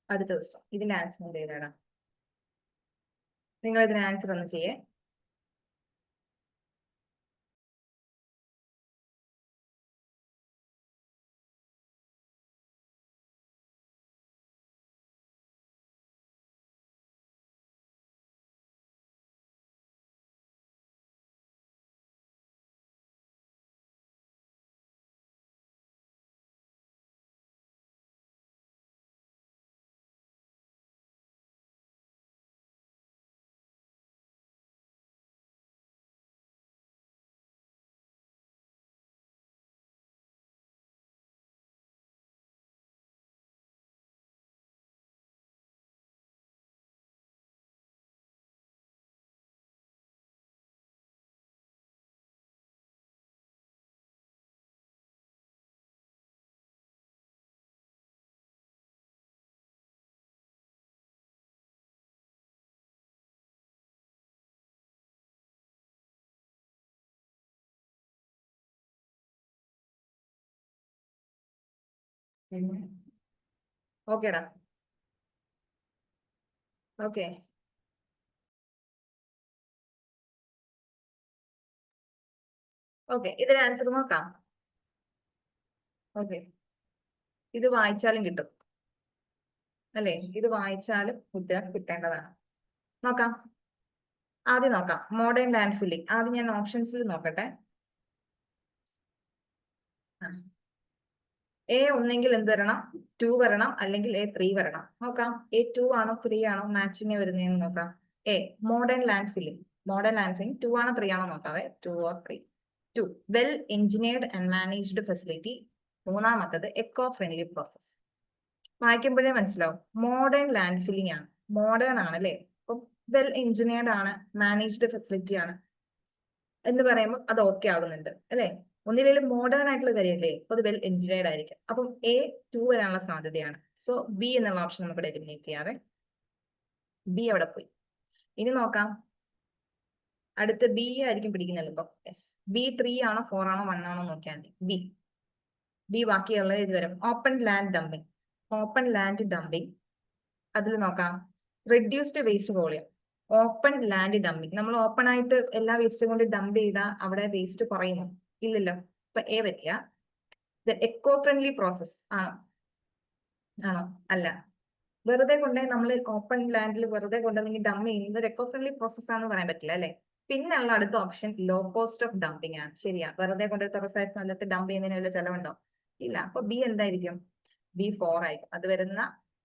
അടുത്ത ക്വസ്റ്റ്യൻ, ഇതിന്റെ ആൻസർ എന്ത് ചെയ്തേടാ? നിങ്ങൾ ഇതിന് ആൻസർ ഒന്ന് ചെയ്യേ. ഓക്കേടാ, ഓക്കെ. ഓക്കെ, ഇതിന് ആൻസർ നോക്കാം. ഓക്കെ, ഇത് വായിച്ചാലും കിട്ടും അല്ലെ, ഇത് വായിച്ചാലും ഉത്തരം കിട്ടേണ്ടതാണ്. നോക്കാം, ആദ്യം നോക്കാം മോഡേൺ ലാൻഡ് ഫില്ലിംഗ്. ആദ്യം ഞാൻ ഓപ്ഷൻസിൽ നോക്കട്ടെ. A ഒന്നെങ്കിൽ എന്ത് വരണം, 2 വരണം, അല്ലെങ്കിൽ A3 വരണം. നോക്കാം, A2 ആണോ 3 ആണോ മാച്ചിങ് വരുന്നതെന്ന് നോക്കാം. മോഡേൺ ലാൻഡ് ഫില്ലിംഗ് 2 ആണോ 3 ആണോ നോക്കാവേ. 2 or 3. 2 well engineered and managed facility. മൂന്നാമത്തത് എക്കോ ഫ്രണ്ട്ലി പ്രോസസ്. വായിക്കുമ്പോഴേ മനസ്സിലാവും, മോഡേൺ ലാൻഡ് ഫില്ലിംഗ് ആണ്, മോഡേൺ ആണ് അല്ലെ. അപ്പം വെൽ എഞ്ചിനീയർഡ് ആണ്, മാനേജ്ഡ് ഫെസിലിറ്റി ആണ് എന്ന് പറയുമ്പോൾ അത് ഓക്കെ ആകുന്നുണ്ട് അല്ലെ. ഒന്നിലേലും മോഡേൺ ആയിട്ടുള്ള കാര്യമല്ലേ, അപ്പൊ അത് വെൽ എഞ്ചിനീയർഡ് ആയിരിക്കും. അപ്പം A2 വരാനുള്ള സാധ്യതയാണ്. സോ ബി എന്നുള്ള ഓപ്ഷൻ നമുക്ക് എലിമിനേറ്റ് ചെയ്യാതെ, ബി അവിടെ പോയി. ഇനി നോക്കാം, അടുത്ത് ബി ആയിരിക്കും പിടിക്കുന്നത് ഇപ്പൊ. B3 ആണോ 4 ആണോ 1 ആണോ നോക്കിയാൽ മതി. ബി ബാക്കിയുള്ള ഇത് വരും, open land dumping. Open land dumping. അതിൽ നോക്കാം reduced waste volume. Open land dumping, നമ്മൾ ഓപ്പൺ ആയിട്ട് എല്ലാ വേസ്റ്റും കൊണ്ട് ഡംപ് ചെയ്താൽ അവിടെ വേസ്റ്റ് കുറയുമോ? ഇല്ലല്ലോ. അപ്പൊ എ വരിക. എക്കോ ഫ്രണ്ട്ലി പ്രോസസ് ആണോ? അല്ല. വെറുതെ കൊണ്ടേ നമ്മൾ ഓപ്പൺ ലാൻഡിൽ വെറുതെ കൊണ്ടുവന്നെങ്കിൽ ഡംപ് ചെയ്യുന്നത് ഒരു എക്കോ ഫ്രണ്ട്ലി പ്രോസസ് ആണെന്ന് പറയാൻ പറ്റില്ല അല്ലെ. പിന്നെയുള്ള അടുത്ത option low cost of dumping ആണ്. ശരിയാ, വെറുതെ കൊണ്ട് തുറസായിട്ട് സ്ഥലത്ത് ഡംപ് ചെയ്യുന്നതിന് വല്ല ചെലവുണ്ടോ? ഇല്ല. അപ്പൊ ബി എന്തായിരിക്കും? B4 ആയിരിക്കും. അത് വരുന്ന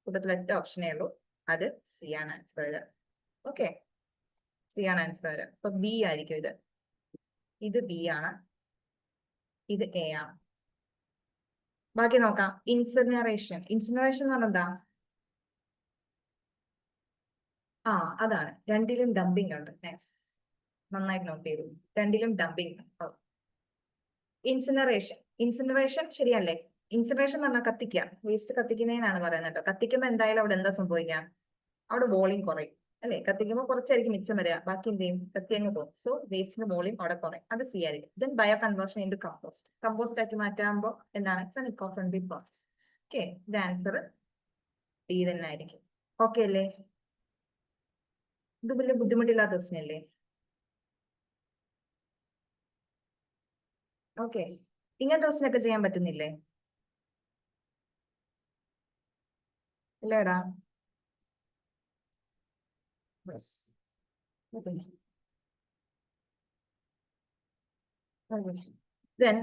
കൂട്ടത്തിൽ ഒറ്റ ഓപ്ഷനേ ഉള്ളൂ, അത് സി ആണ് ആൻസർ വരിക. ഓക്കെ, സി ആണ് ആൻസർ വരിക. അപ്പൊ ബി ആയിരിക്കും ഇത് ബി ആണ്, ഇത് എ ആണ്. ബാക്കി നോക്കാം. ഇൻസിനറേഷൻ. ഇൻസിനറേഷൻ എന്ന് പറഞ്ഞാൽ എന്താ? അതാണ്, രണ്ടിലും ഡംപിങ് ഉണ്ട്. നന്നായിട്ട് നോട്ട് ചെയ്തു, രണ്ടിലും ഡംപിങ്. ഇൻസിനറേഷൻ ശരിയല്ലേ? ഇൻസിനറേഷൻ എന്ന് പറഞ്ഞാൽ കത്തിക്കുക, വേസ്റ്റ് കത്തിക്കുന്നതിനാണ് പറയുന്നത് കേട്ടോ. കത്തിക്കുമ്പോൾ എന്തായാലും അവിടെ എന്താ സംഭവിക്കാം? അവിടെ വോളിയം കുറയും അല്ലെ. കത്തിക്കുമ്പോൾ കുറച്ചായിരിക്കും മിച്ചം വരിക, ബാക്കി എന്ത് ചെയ്യും? കത്തി അങ്ങ് പോകും. സോ വേസ്റ്റിന്റെ വോളിയം അവിടെ കുറയും, അത് സി ആയിരിക്കും. Then bio conversion into compost. Compost ആക്കി മാറ്റാകുമ്പോൾ എന്താണ്? It's an eco friendly process. Okay, ഇത് ആൻസർ ഡി തന്നെ ആയിരിക്കും. ഓക്കെ അല്ലേ? ഇത് വലിയ ബുദ്ധിമുട്ടില്ലാത്ത ക്വസ്റ്റ്യൻ അല്ലേ? ഓക്കെ, ഇങ്ങനത്തെ ക്വസ്റ്റ്യൻ ഒക്കെ ചെയ്യാൻ പറ്റുന്നില്ലേ? ഇല്ലേടാ? ദെൻ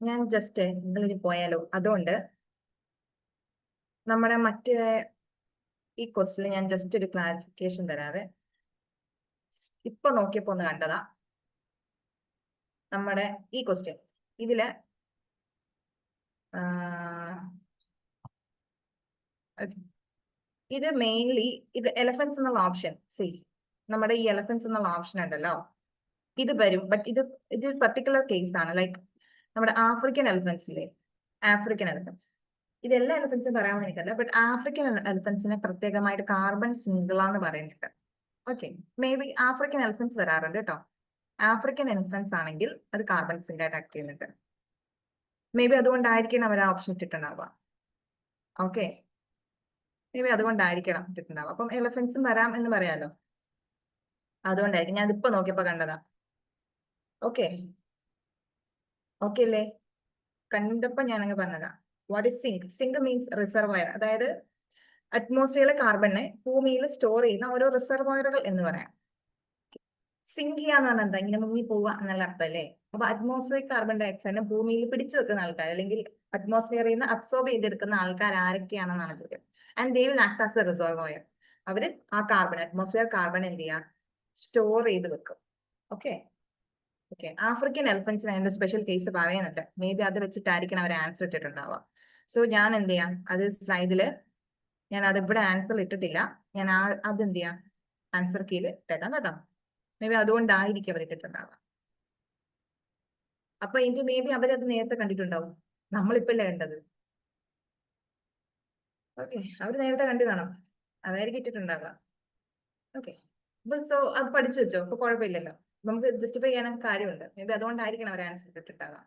ഞാൻ ജസ്റ്റ് ഇതിൽ പോയാലോ, അതുകൊണ്ട് നമ്മുടെ മറ്റേ ഈ ക്വസ്റ്റിൽ ഞാൻ ജസ്റ്റ് ഒരു ക്ലാരിഫിക്കേഷൻ തരാവേ. ഇപ്പൊ നോക്കിയപ്പോ ഒന്ന് കണ്ടതാ നമ്മുടെ ഈ ക്വസ്റ്റ്യൻ. ഇതില് ഇത് മെയിൻലി ഇത് എലഫൻസ് എന്നുള്ള ഓപ്ഷൻ, നമ്മുടെ ഈ എലഫൻസ് എന്നുള്ള ഓപ്ഷൻ ഉണ്ടല്ലോ, ഇത് വരും. ബട്ട് ഇത് പർട്ടിക്കുലർ കേസ് ആണ്. ലൈക്ക് നമ്മുടെ ആഫ്രിക്കൻ എലഫൻസ് ഇല്ലേ, ആഫ്രിക്കൻ എലഫൻസ്. ഇതെല്ലാ എലഫൻസും പറയാമെന്ന് എനിക്കല്ല, ബട്ട് ആഫ്രിക്കൻ എലഫൻസിനെ പ്രത്യേകമായിട്ട് കാർബൺ സിംഗിളാന്ന് പറയുന്നുണ്ട്. Okay, may B African elephants വരാറുണ്ട് കേട്ടോ. ആഫ്രിക്കൻ എലഫൻസ് ആണെങ്കിൽ അത് കാർബൺ സിംഗ് ആയിട്ട് ആക്ട് ചെയ്യുന്നുണ്ട്. മേ ബി അതുകൊണ്ടായിരിക്കണം അവർ ആ ഓപ്ഷൻ ഇട്ടിട്ടുണ്ടാവുക. ഓക്കെ, മേ ബി അതുകൊണ്ടായിരിക്കണം ഇട്ടിട്ടുണ്ടാവുക. അപ്പം എലഫൻസും വരാം എന്ന് പറയാലോ, അതുകൊണ്ടായിരിക്കും. ഞാൻ ഇപ്പൊ നോക്കിയപ്പോ കണ്ടതാ. ഓക്കെ, ഓക്കെ അല്ലേ? കണ്ടപ്പോ ഞാനങ്ങ് പറഞ്ഞതാ. What is sink? Sink means reservoir, അതായത് അറ്റ്മോസ്ഫിയറിലെ കാർബണിനെ ഭൂമിയിൽ സ്റ്റോർ ചെയ്യുന്ന ഓരോ റിസർവോയറുകൾ എന്ന് പറയാം. സിങ്ക് ചെയ്യാന്ന് പറഞ്ഞാൽ എന്താ? ഇങ്ങനെ മുങ്ങി പോവുക എന്നുള്ള അർത്ഥം അല്ലേ? അപ്പൊ അറ്റ്മോസ്ഫിയറിക് കാർബൺ ഡൈ ഓക്സൈഡിനെ ഭൂമിയിൽ പിടിച്ചു വെക്കുന്ന ആൾക്കാർ, അല്ലെങ്കിൽ അറ്റ്മോസ്ഫിയറിൽ നിന്ന് അബ്സോർബ് ചെയ്തെടുക്കുന്ന ആൾക്കാർ ആരൊക്കെയാണെന്നാണ് ചോദ്യം. And they will act as A reservoir. അവര് ആ കാർബൺ, അറ്റ്മോസ്ഫിയർ കാർബൺ എന്ത് ചെയ്യാം? സ്റ്റോർ ചെയ്ത് വെക്കും. ഓക്കെ, ആഫ്രിക്കൻ എലഫൻസിന് അതിന്റെ സ്പെഷ്യൽ കേസ് പറയുന്നുണ്ട്. മേ ബി അത് വെച്ചിട്ടായിരിക്കണം അവർ ആൻസർ ഇട്ടിട്ടുണ്ടാവുക. സോ ഞാൻ എന്ത് ചെയ്യാം, അത് സ്ലൈഡില് ഞാൻ അത് ഇവിടെ ആൻസർ ഇട്ടിട്ടില്ല, ഞാൻ അത് എന്ത് ചെയ്യാം, ആൻസർ കീയിൽ ഇട്ടേക്കാം കേട്ടോ. മേ ബി അതുകൊണ്ടായിരിക്കും അവർ ഇട്ടിട്ടുണ്ടാവുക. അപ്പൊ എനിക്ക് മേ ബി അവരത് നേരത്തെ കണ്ടിട്ടുണ്ടാവും, നമ്മളിപ്പല്ലേ കണ്ടത്. ഓക്കെ, അവർ നേരത്തെ കണ്ടു കാണാം, അതായിരിക്കും ഇട്ടിട്ടുണ്ടാവുക. ഓക്കെ, സോ അത് പഠിച്ചു വെച്ചോ, അപ്പൊ കുഴപ്പമില്ലല്ലോ. നമുക്ക് ജസ്റ്റിഫൈ ചെയ്യാനൊക്കെ കാര്യമുണ്ട്. മേ ബി അതുകൊണ്ടായിരിക്കണം അവർ ആൻസർ ഇട്ടിട്ടുണ്ടാവുക.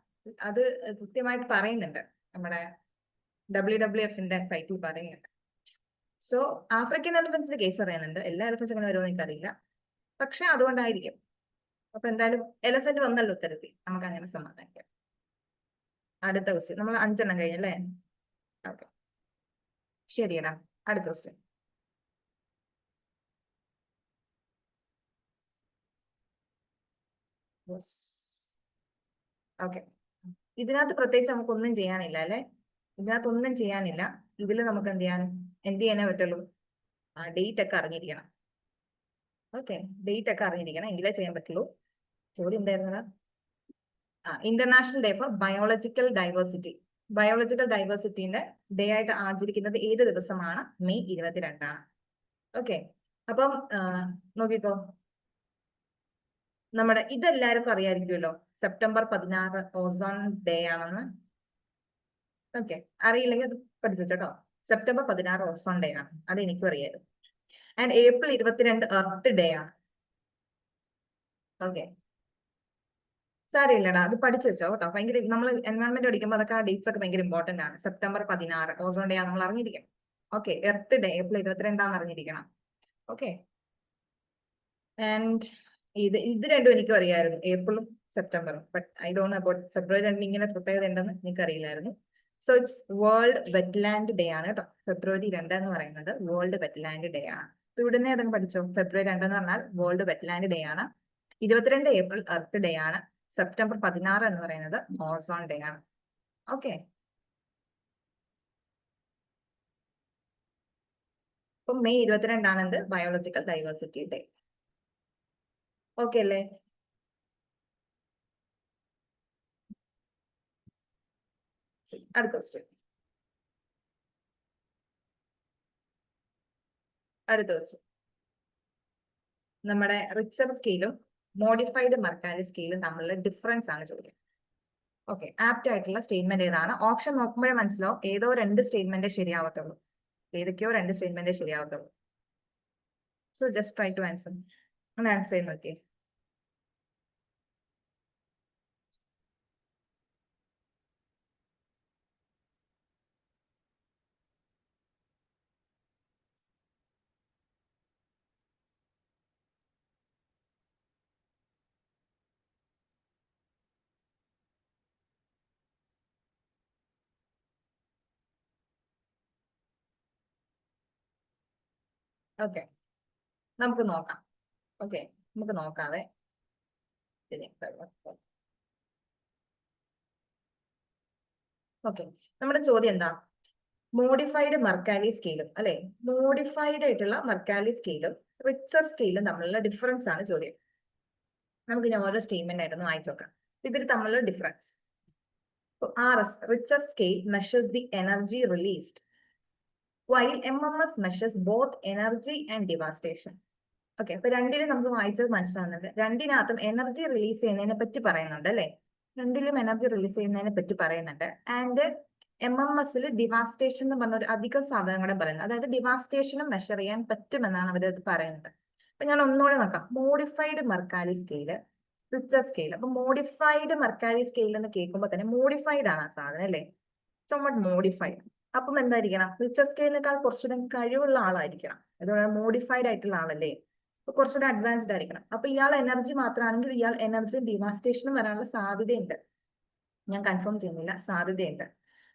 അത് കൃത്യമായിട്ട് പറയുന്നുണ്ട്, നമ്മുടെ WWFന്റെ സൈറ്റിൽ പറയുന്നുണ്ട്. സോ ആഫ്രിക്കൻ എലഫൻസിന്റെ കേസ് പറയുന്നുണ്ട്. എല്ലാ എലഫൻസ് എങ്ങനെ വരുമോ എനിക്കറിയില്ല, പക്ഷെ അതുകൊണ്ടായിരിക്കും. അപ്പൊ എന്തായാലും എലഫന്റ് വന്നല്ലോ ഉത്തരത്തിൽ, നമുക്ക് അങ്ങനെ സമാധാനിക്കാം. അടുത്ത ക്വസ്റ്റ്യൻ, നമ്മൾ 5 കഴിഞ്ഞല്ലേ? ഓക്കെ, ശരിയടാ. അടുത്ത ക്വസ്റ്റ്യൻ. ഓക്കെ, ഇതിനകത്ത് പ്രത്യേകിച്ച് നമുക്ക് ഒന്നും ചെയ്യാനില്ല അല്ലെ? ഇതിനകത്ത് ഒന്നും ചെയ്യാനില്ല. ഇതിൽ നമുക്ക് എന്ത് ചെയ്യാനേ പറ്റുള്ളൂ? ഡേറ്റ് ഒക്കെ അറിഞ്ഞിരിക്കണം. ഓക്കെ, ഡേറ്റ് ഒക്കെ അറിഞ്ഞിരിക്കണം, എങ്കിലേ ചെയ്യാൻ പറ്റുള്ളൂ. ചോദ്യം എന്തായിരുന്നതാ? International day for biological diversity. Biological ഡൈവേഴ്സിറ്റിന്റെ ഡേ ആയിട്ട് ആചരിക്കുന്നത് ഏത് ദിവസമാണ്? മെയ് 22. ഓക്കെ, അപ്പം നോക്കിക്കോ, നമ്മുടെ ഇതെല്ലാവർക്കും അറിയാമായിരിക്കുമല്ലോ, സെപ്റ്റംബർ 16 ഓസോൺ ഡേ ആണെന്ന്. ഓക്കെ, അറിയില്ലെങ്കിൽ അത് പഠിച്ചു കേട്ടോ. സെപ്റ്റംബർ 16 ഓസോൺ ഡേ ആണ്, അത് എനിക്കും അറിയായിരുന്നു. ആൻഡ് ഏപ്രിൽ 22 എർത്ത് ഡേ ആണ്. ഓക്കെ, സാരമില്ലടാ, അത് പഠിച്ചു വെച്ചോ കേട്ടോ. ഭയങ്കര നമ്മൾ എൻവയോൺമെന്റ് പഠിക്കുമ്പോൾ അതൊക്കെ ആ ഡേറ്റ്സ് ഒക്കെ ഭയങ്കര ഇമ്പോർട്ടന്റ് ആണ്. സെപ്റ്റംബർ 16 ഓസോൺ ഡേ ആണ് നമ്മൾ അറിഞ്ഞിരിക്കണം. ഓക്കെ, എർത്ത് ഡേ ഏപ്രിൽ 22 അറിഞ്ഞിരിക്കണം. ഓക്കെ, ആൻഡ് ഇത് രണ്ടും എനിക്കും അറിയായിരുന്നു, ഏപ്രിലും സെപ്റ്റംബറും. But I don't know about February 2 ഇങ്ങനെ പ്രിപ്പയർ ചെയ്യേണ്ടെന്ന് എനിക്ക് അറിയില്ലായിരുന്നു. So it's world wetland day ആണ് കേട്ടോ. ഫെബ്രുവരി 2 എന്ന് പറയുന്നത് വേൾഡ് വെറ്റ്ലാൻഡ് ഡേ ആണ്. ഇവിടുന്ന് ഏതെങ്കിലും പഠിച്ചോ? ഫെബ്രുവരി 2 എന്ന് പറഞ്ഞാൽ വേൾഡ് വെറ്റ്ലാൻഡ് ഡേ ആണ്. 22 ഏപ്രിൽ എർത്ത് ഡേ ആണ്. സെപ്റ്റംബർ 16 എന്ന് പറയുന്നത് ഓസോൺ ഡേ ആണ്. ഓക്കെ, അപ്പൊ മെയ് 22 എന്ത്? Biological diversity day. ഓക്കെ അല്ലേ? അടുത്ത ക്വസ്റ്റ്യൻ. അടുത്ത ക്വസ്റ്റ്യൻ നമ്മുടെ റിച്ചർ സ്കെയിലും മോഡിഫൈഡ് മെർക്കാലി സ്കെയിലും തമ്മിലുള്ള ഡിഫറൻസ് ആണ് ചോദ്യം. ഓക്കെ, ആപ്റ്റ് ആയിട്ടുള്ള സ്റ്റേറ്റ്മെന്റ് ഏതാണ്? ഓപ്ഷൻ നോക്കുമ്പോഴേ മനസ്സിലാവും ഏതോ രണ്ട് സ്റ്റേറ്റ്മെന്റ് ശരിയാവത്തുള്ളൂ, ഏതൊക്കെയോ രണ്ട് സ്റ്റേറ്റ്മെന്റ് ശരിയാവത്തുള്ളൂ. So just try to answer. ഒന്ന് ആൻസർ ചെയ്ത് നോക്കിയേ. ഓക്കെ, നമുക്ക് നോക്കാം. ഓക്കെ, നമുക്ക് നോക്കാതെ ഓക്കെ, നമ്മുടെ ചോദ്യം എന്താ? മോഡിഫൈഡ് മെർക്കാലി സ്കെയിലും അല്ലെ, മോഡിഫൈഡ് ആയിട്ടുള്ള മെർക്കാലി സ്കെയിലും റിച്ചർ സ്കെയിലും തമ്മിലുള്ള ഡിഫറൻസ് ആണ് ചോദ്യം. നമുക്ക് ഇനി ഓരോ സ്റ്റേറ്റ്മെന്റ് ആയിട്ടൊന്ന് വായിച്ചു നോക്കാം. ഇവർ തമ്മിലുള്ള difference. RS, richer scale, measures the energy released, while MMS measures both energy and devastation. Okay, അപ്പൊ രണ്ടിലും നമുക്ക് വായിച്ചത് മനസ്സിലാവുന്നുണ്ട്. രണ്ടിനകത്തും എനർജി റിലീസ് ചെയ്യുന്നതിനെ പറ്റി പറയുന്നുണ്ട് അല്ലെ, രണ്ടിലും എനർജി റിലീസ് ചെയ്യുന്നതിനെ പറ്റി പറയുന്നുണ്ട്. ആൻഡ് MMS ഡിവാസ്റ്റേഷൻ എന്ന് പറഞ്ഞ ഒരു അധിക സാധനങ്ങളും പറയുന്നത്, അതായത് ഡിവാസ്റ്റേഷനും മെഷർ ചെയ്യാൻ പറ്റുമെന്നാണ് അവരത് പറയുന്നത്. അപ്പൊ ഞാൻ ഒന്നുകൂടെ നോക്കാം. Modified Mercalli scale, Richter scale. അപ്പൊ മോഡിഫൈഡ് മെർക്കാലി സ്കെയിൽ എന്ന് കേൾക്കുമ്പോൾ തന്നെ മോഡിഫൈഡ് ആണ് ആ സാധനം അല്ലെ, somewhat മോഡിഫൈഡ്. അപ്പം എന്തായിരിക്കണം? റിച്ചർ സ്കെയിലിനേക്കാൾ കുറച്ചുകൂടെ കഴിവുള്ള ആളായിരിക്കണം. അതുപോലെ മോഡിഫൈഡ് ആയിട്ടുള്ള ആളല്ലേ, അപ്പൊ കുറച്ചുകൂടെ അഡ്വാൻസ്ഡ് ആയിരിക്കണം. അപ്പൊ ഇയാൾ എനർജി മാത്രമാണെങ്കിൽ ഇയാൾ എനർജി ഡിവാസ്റ്റേഷനും വരാനുള്ള സാധ്യതയുണ്ട്. ഞാൻ കൺഫേം ചെയ്യുന്നില്ല, സാധ്യതയുണ്ട്.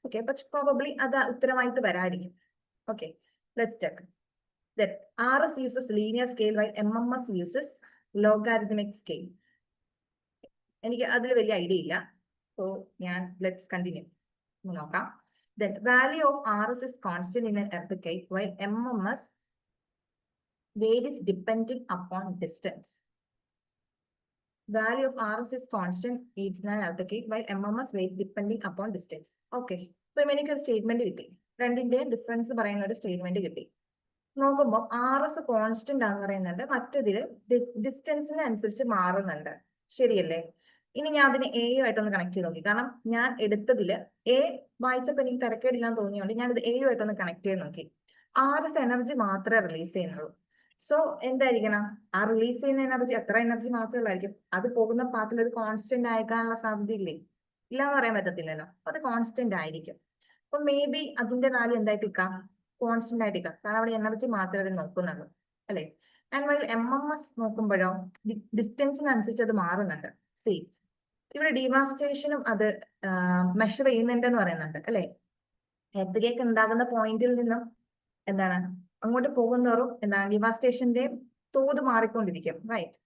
ഓക്കെ, പക്ഷെ പ്രോബബ്ലി അത് ഉത്തരമായിട്ട് വരായിരിക്കും. Okay, let's check. That RS uses linear scale while MMS uses logarithmic scale. എനിക്ക് അതിൽ വലിയ ഐഡിയ ഇല്ല. സോ ഞാൻ ലെറ്റ്സ് കണ്ടിന്യൂ നോക്കാം. Then value of RS is constant in an earthquake while MMS varies depending upon distance. Value of RS is constant in an earthquake while MMS varies depending upon distance. Okay, അപ്പൊ എനിക്ക് ഒരു statement കിട്ടി, രണ്ടിന്റെ difference പറയുന്ന ഒരു statement കിട്ടി. നോക്കുമ്പോൾ RS constant ആണെന്ന് പറയുന്നുണ്ട്, മറ്റതില് ഡിസ്റ്റൻസിനനുസരിച്ച് മാറുന്നുണ്ട്. ശരിയല്ലേ? ഇനി ഞാൻ അതിനെ ആയിട്ടൊന്ന് കണക്ട് ചെയ്ത് നോക്കി. കാരണം ഞാൻ എടുത്തതില് എ വായിച്ചപ്പോൾ എനിക്ക് തിരക്കേടില്ലാന്ന് തോന്നിയോണ്ട് ഞാൻ ഇത് ആയിട്ടൊന്ന് കണക്ട് ചെയ്ത് നോക്കി. RS എനർജി മാത്രമേ റിലീസ് ചെയ്യുന്നുള്ളൂ. സോ എന്തായിരിക്കണം? ആ റിലീസ് ചെയ്യുന്ന എനർജി എത്ര എനർജി മാത്രമേ ഉള്ളായിരിക്കും. അത് പോകുന്ന പാത്തിൽ അത് കോൺസ്റ്റന്റ് ആയിക്കാനുള്ള സാധ്യതയില്ലേ? ഇല്ലാന്ന് പറയാൻ പറ്റത്തില്ലല്ലോ. അത് കോൺസ്റ്റന്റ് ആയിരിക്കും. അപ്പൊ മേ ബി അതിന്റെ വാല്യൂ എന്തായിട്ടിരിക്കാം? കോൺസ്റ്റന്റ് ആയിട്ടിരിക്കാം. കാരണം അവിടെ എനർജി മാത്രമേ അവർ നോക്കുന്നുള്ളൂ അല്ലെ. ആൻഡ് വൈൽ MMS നോക്കുമ്പോഴോ ഡിസ്റ്റൻസിനനുസരിച്ച് അത് മാറുന്നുണ്ട്. സി, ഇവിടെ ഡിവാസ്റ്റേഷനും അത് മെഷർ ചെയ്യുന്നുണ്ടെന്ന് പറയുന്നുണ്ട് അല്ലെ. എർത്ത് ഉണ്ടാകുന്ന പോയിന്റിൽ നിന്നും എന്താണ് അങ്ങോട്ട് പോകുന്നതോറും എന്താണ് ഡിവാസ്റ്റേഷന്റെ തോത് മാറിക്കൊണ്ടിരിക്കും. റൈറ്റ്,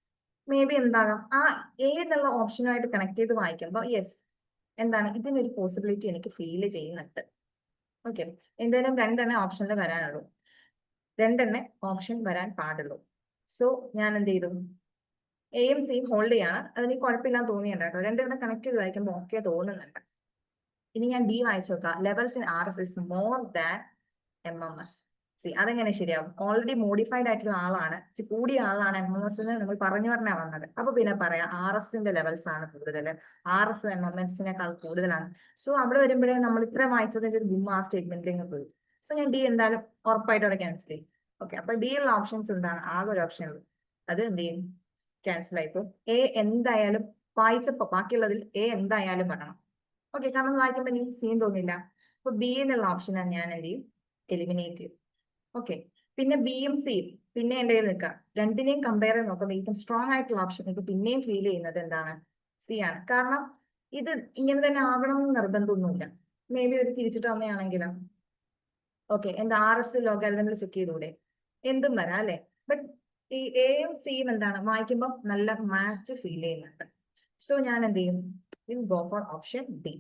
മേ ബി എന്താകാം ആ എന്നുള്ള ഓപ്ഷനുമായിട്ട് കണക്ട് ചെയ്ത് വായിക്കുമ്പോൾ യെസ്, എന്താണ് ഇതിനൊരു പോസിബിലിറ്റി എനിക്ക് ഫീൽ ചെയ്യുന്നുണ്ട്. ഓക്കെ, എന്തായാലും രണ്ടെണ്ണേ ഓപ്ഷനിൽ വരാനുള്ളൂ, രണ്ടെണ്ണേ ഓപ്ഷൻ വരാൻ പാടുള്ളൂ. സോ ഞാൻ എന്ത് ചെയ്തു? എയും സിയും ഹോൾഡ് ചെയ്യാണ്. അതെനിക്ക് കുഴപ്പമില്ലാന്ന് തോന്നിയുണ്ട് കേട്ടോ. രണ്ടെണ്ണം കണക്ട് ചെയ്ത് വായിക്കുമ്പോൾ ഓക്കെ തോന്നുന്നുണ്ട്. ഇനി ഞാൻ ഡി വായിച്ചു നോക്കാം. Levels in RS is more than MMS. C, അതെങ്ങനെ ശരിയാവും? ഓൾറെഡി മോഡിഫൈഡ് ആയിട്ടുള്ള ആളാണ്, കൂടിയ ആളാണ് MMS നമ്മൾ പറഞ്ഞു പറഞ്ഞാ വന്നത്. അപ്പൊ പിന്നെ പറയാം RSന്റെ ലെവൽസ് ആണ് കൂടുതൽ, RS MMSനേക്കാൾ കൂടുതലാണ്. സോ അവിടെ വരുമ്പോഴേ നമ്മൾ ഇത്ര വായിച്ചതിന്റെ ഒരു ഗുമ്മ ആ സ്റ്റേറ്റ്മെന്റിലേക്ക് പോയി. സോ ഞാൻ ഡി എന്തായാലും ഉറപ്പായിട്ടും അവിടെ ക്യാൻസൽ ചെയ്യും. ഓക്കെ, അപ്പൊ ഡി ഉള്ള ഓപ്ഷൻസ് എന്താണ്? ആകെ ഒരു ഓപ്ഷൻ ഉള്ളൂ, അത് എന്ത് ചെയ്യും? ക്യാൻസൽ ആയിപ്പോ. എന്തായാലും വായിച്ചപ്പോ ബാക്കിയുള്ളതിൽ എ എന്തായാലും പറയണം. ഓക്കെ, കാരണം വായിക്കുമ്പോൾ എനിക്ക് സീൻ തോന്നില്ല. അപ്പൊ ബി എന്നുള്ള ഓപ്ഷൻ ഞാൻ എന്ത് ചെയ്യും, എലിമിനേറ്റ് ചെയ്യും. ഓക്കെ, പിന്നെ ബിയും സിയും പിന്നെ എന്റെ കയ്യിൽ നിൽക്കാം. രണ്ടിനെയും കമ്പയർ ചെയ്ത് നോക്കുമ്പോൾ ഏറ്റവും സ്ട്രോങ് ആയിട്ടുള്ള ഓപ്ഷൻ എനിക്ക് പിന്നെയും ഫീൽ ചെയ്യുന്നത് എന്താണ്, സി ആണ്. കാരണം ഇത് ഇങ്ങനെ തന്നെ ആവണം എന്ന് നിർബന്ധമൊന്നുമില്ല. മേ ബി ഒരു തിരിച്ചിട്ട് തന്നെയാണെങ്കിലോ ഓക്കെ, എന്താ RS ലോഗാരിതമിൽ ചെക്ക് ചെയ്തൂടെ, എന്തും വരാം അല്ലെ. ബട്ട് ഈ എയും സിയും എന്താണ് വായിക്കുമ്പോൾ നല്ല മാച്ച് ഫീൽ ചെയ്യുന്നുണ്ട്. സോ ഞാൻ എന്ത് ചെയ്യും, go for option D.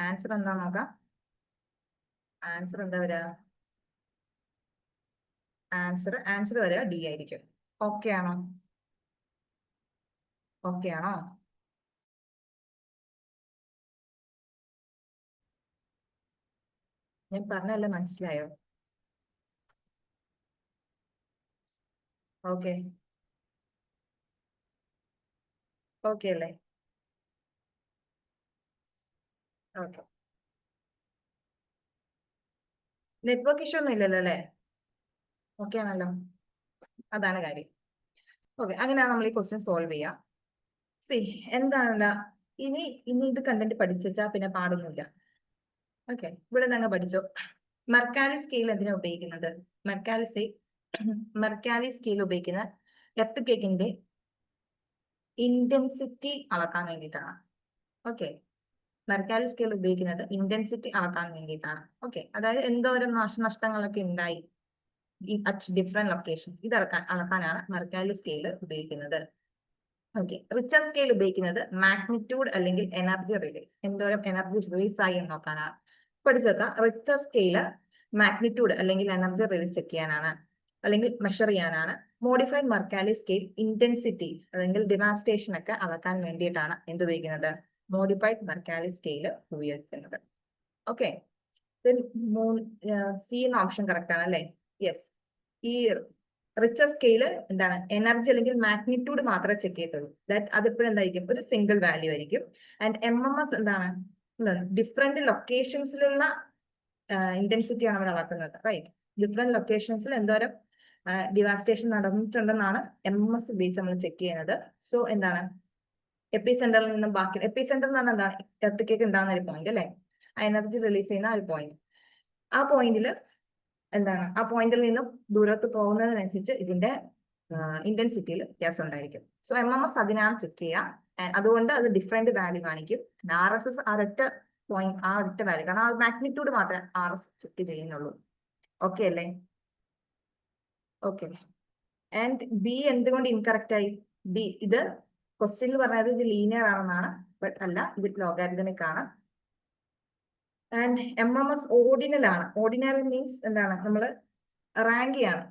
Answer എന്താ നോക്കാം. ആൻസർ എന്താ വരിക, ആൻസർ വരിക ഡി ആയിരിക്കും. ഓക്കെ ആണോ? ഓക്കെ ആണോ? ഞാൻ പറഞ്ഞല്ലേ, മനസ്സിലായോ? ഓക്കെ, ഓക്കെ അല്ലേ? ഓക്കെ, നെറ്റ്വർക്ക് ഇഷ്യൂ ഒന്നും ഇല്ലല്ലോ അല്ലേ? ഓക്കെ ആണല്ലോ, അതാണ് കാര്യം. ഓക്കെ, അങ്ങനെയാണ് നമ്മൾ ഈ ക്വസ്റ്റ്യൻ സോൾവ് ചെയ്യാം. സി എന്താണല്ല, ഇനി ഇനി ഇത് കണ്ടന്റ് പഠിച്ചാ പിന്നെ പാടൊന്നുമില്ല. ഓക്കെ, ഇവിടെ നിങ്ങൾ പഠിച്ചോ. മെർക്കാലി സ്കെയിൽ എന്തിനാ ഉപയോഗിക്കുന്നത്? മെർക്കാലി സ്കെയിൽ ഉപയോഗിക്കുന്ന എർത്ത് കേക്കിന്റെ ഇന്റൻസിറ്റി അളക്കാൻ വേണ്ടിയിട്ടാണ്. ഓക്കെ, മെർക്കാലി സ്കെയിൽ ഉപയോഗിക്കുന്നത് ഇന്റൻസിറ്റി അളക്കാൻ വേണ്ടിയിട്ടാണ്. ഓക്കെ, അതായത് എന്തോരം നാശനഷ്ടങ്ങളൊക്കെ ഉണ്ടായി അറ്റ് ഡിഫറെന്റ് ലൊക്കേഷൻസ്, ഇത് അളക്കാനാണ് മെർക്കാലി സ്കെയിൽ ഉപയോഗിക്കുന്നത്. ഓക്കെ, റിച്ചർ സ്കെയിൽ ഉപയോഗിക്കുന്നത് മാഗ്നിറ്റ്യൂഡ് അല്ലെങ്കിൽ എനർജി റിലീസ്, എന്തോരം എനർജി റിലീസ് ആയി എന്ന് നോക്കാനാണ്. പഠിച്ചേക്കാം, റിച്ചർ സ്കെയില് മാഗ്നിറ്റ്യൂഡ് അല്ലെങ്കിൽ എനർജി റിലീസ് ചെക്ക് ചെയ്യാനാണ്, അല്ലെങ്കിൽ മെഷർ ചെയ്യാനാണ്. മോഡിഫൈഡ് മെർക്കാലി സ്കെയിൽ ഇന്റൻസിറ്റി അല്ലെങ്കിൽ ഡിവാസ്റ്റേഷൻ ഒക്കെ അളക്കാൻ വേണ്ടിയിട്ടാണ് എന്ത് ഉപയോഗിക്കുന്നത്, മോഡിഫൈഡ് മെർക്കാലി സ്കെയിൽ ഉപയോഗിക്കുന്നത്. ഓക്കെ, സി എന്ന ഓപ്ഷൻ കറക്റ്റ് ആണ് അല്ലേ? യെസ്, ഈ റിച്ചർ സ്കെയില് എന്താണ്, എനർജി അല്ലെങ്കിൽ മാഗ്നിറ്റ്യൂഡ് മാത്രമേ ചെക്ക് ചെയ്യത്തുള്ളൂ. ദാറ്റ് അതിപ്പോഴും എന്തായിരിക്കും, ഒരു സിംഗിൾ വാല്യൂ ആയിരിക്കും. ആൻഡ് MMS എന്താണ്, ഡിഫറെന്റ് ലൊക്കേഷൻസിലുള്ള ഇന്റൻസിറ്റി ആണ് അവർ അളക്കുന്നത്. റൈറ്റ്, ഡിഫറെന്റ് ലൊക്കേഷൻസിൽ എന്തോരം ഡിവാസ്റ്റേഷൻ നടന്നിട്ടുണ്ടെന്നാണ് MMS ഉപയോഗിച്ച് നമ്മൾ ചെക്ക് ചെയ്യുന്നത്. സോ എന്താണ്, എപ്പി സെന്ററിൽ നിന്നും ബാക്കി, എപ്പി സെന്റർ എന്ന് പറഞ്ഞാൽ എന്താണ്, എർത്ത് ഉണ്ടാകുന്ന ഒരു പോയിന്റ് അല്ലെ, ആ എനർജി റിലീസ് ചെയ്യുന്ന ഒരു പോയിന്റ്. ആ പോയിന്റിൽ എന്താണ്, ആ പോയിന്റിൽ നിന്നും ദൂരത്ത് പോകുന്നതിനനുസരിച്ച് ഇതിന്റെ ഇന്റൻസിറ്റിയിൽ വ്യത്യാസം ഉണ്ടായിരിക്കും. സോ MMS അതിനാണ് ചെക്ക് ചെയ്യുക. അതുകൊണ്ട് അത് ഡിഫറെന്റ് വാല്യൂ കാണിക്കും. RSS ആ ഒറ്റ പോയിന്റ്, ആ ഒറ്റ വാല്യൂ, കാരണം ആ മാഗ്നിറ്റ്യൂഡ് മാത്രമേ RS ചെക്ക് ചെയ്യുന്നുള്ളൂ. ഓക്കെ അല്ലേ? ഓക്കെ, ആൻഡ് ബി എന്തുകൊണ്ട് ഇൻകറക്റ്റ് ആയി? ബി ഇത് ക്വസ്റ്റ്യനിൽ പറഞ്ഞത് ഇത് ലീനിയർ ആണെന്നാണ്, ബട്ട് അല്ല, ഇത് ലോഗാരിതമിക് ആണ്. ആൻഡ് MMS ഓർഡിനൽ ആണ്. ഓർഡിനൽ മീൻസ് എന്താണ്, നമ്മൾ റാങ്ക് ചെയ്യാണ്,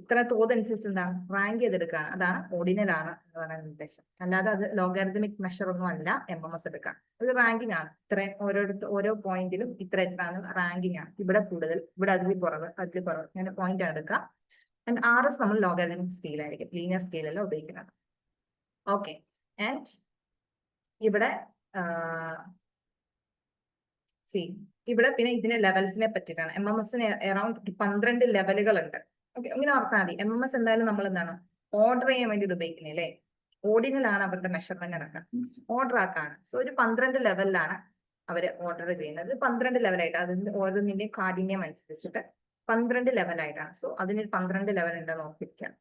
ഇത്ര തോതനുസരിച്ച് എന്താണ് റാങ്ക് ചെയ്തെടുക്കുകയാണ്. അതാണ് ഓർഡിനൽ ആണ് എന്ന് പറയുന്ന ഉദ്ദേശം. അല്ലാതെ അത് ലോഗാരിതമിക് മെഷർ ഒന്നും അല്ല MMS എടുക്കാൻ. ഒരു റാങ്കിങ് ആണ്, ഇത്രയും ഓരോ പോയിന്റിലും ഇത്ര എത്രാണ് റാങ്കിങ് ആണ്. ഇവിടെ കൂടുതൽ, ഇവിടെ അതിൽ കുറവ്, അങ്ങനെ പോയിന്റ് ആണ് എടുക്കുക. ആൻഡ് RS നമ്മൾ ലോഗാരിതമിക് സ്കെയിൽ ആയിരിക്കും, ലീനിയർ സ്കെയിൽ അല്ല ഉപയോഗിക്കുന്നത്. ഓക്കെ, ആൻഡ് ഇവിടെ സി ഇവിടെ പിന്നെ ഇതിന്റെ ലെവൽസിനെ പറ്റിയിട്ടാണ്. MMSന് അറൌണ്ട് 12 ലെവലുകൾ ഉണ്ട്. ഓക്കെ, ഇങ്ങനെ ഓർത്താൽ മതി. MMS എന്തായാലും നമ്മൾ എന്താണ് ഓർഡർ ചെയ്യാൻ വേണ്ടിയിട്ട് ഉപയോഗിക്കുന്നില്ലേ. ഓർഡിനൽ ആണ് അവരുടെ മെഷർമെന്റ് അടക്കം, ഓർഡർ ആക്കാണ്. സോ ഒരു 12 ലെവലിലാണ് അവർ ഓർഡർ ചെയ്യുന്നത്. 12 ലെവലായിട്ട്, അതിന്റെ ഓരോന്നിന്റെയും കാഠിന്യം അനുസരിച്ചിട്ട് 12 ലെവലായിട്ടാണ്. സോ അതിന് 12 ലെവൽ ഉണ്ട് നോക്കിയിരിക്കാം.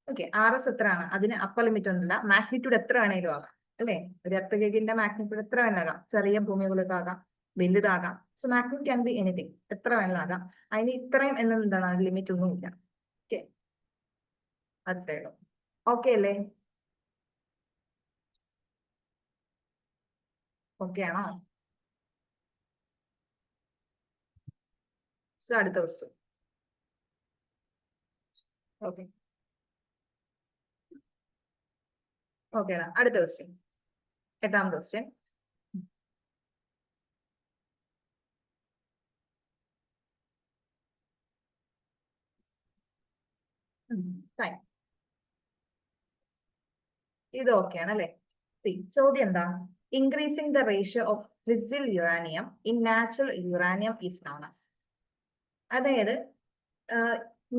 ഓക്കെ, RS എത്രയാണ്, അതിന് അപ്പർ ലിമിറ്റ് ഒന്നുമില്ല. മാഗ്നിറ്റ്യൂഡ് എത്ര വേണേലും ആകാം അല്ലെ, ഒരു എർത്ത് കേക്കിന്റെ മാഗ്നിറ്റ്യൂഡ് എത്ര വേണേലാകാം, ചെറിയ ഭൂമികൾക്ക് ആകാം, വലുതാകാം. So magnitude can be anything, എത്ര വേണേലാകാം. അതിന് ഇത്രയും എന്ന എന്താണ് ലിമിറ്റ് ഒന്നും ഇല്ല. ഓക്കെ, അത്രേ ഉള്ളൂ. ഓക്കെ അല്ലേ? ഓക്കെ ആണോ? സോ അടുത്ത ക്വസ്റ്റ്യൻ. ഓക്കെ, ഓക്കെ ആണ്. അടുത്ത ക്വസ്റ്റ്യൻ, 8ാം ക്വസ്റ്റ്യൻ. ഇത് ഓക്കെ ആണ് അല്ലെ? ചോദ്യം എന്താ, increasing the ratio of fissile uranium in natural uranium is known as. അതായത്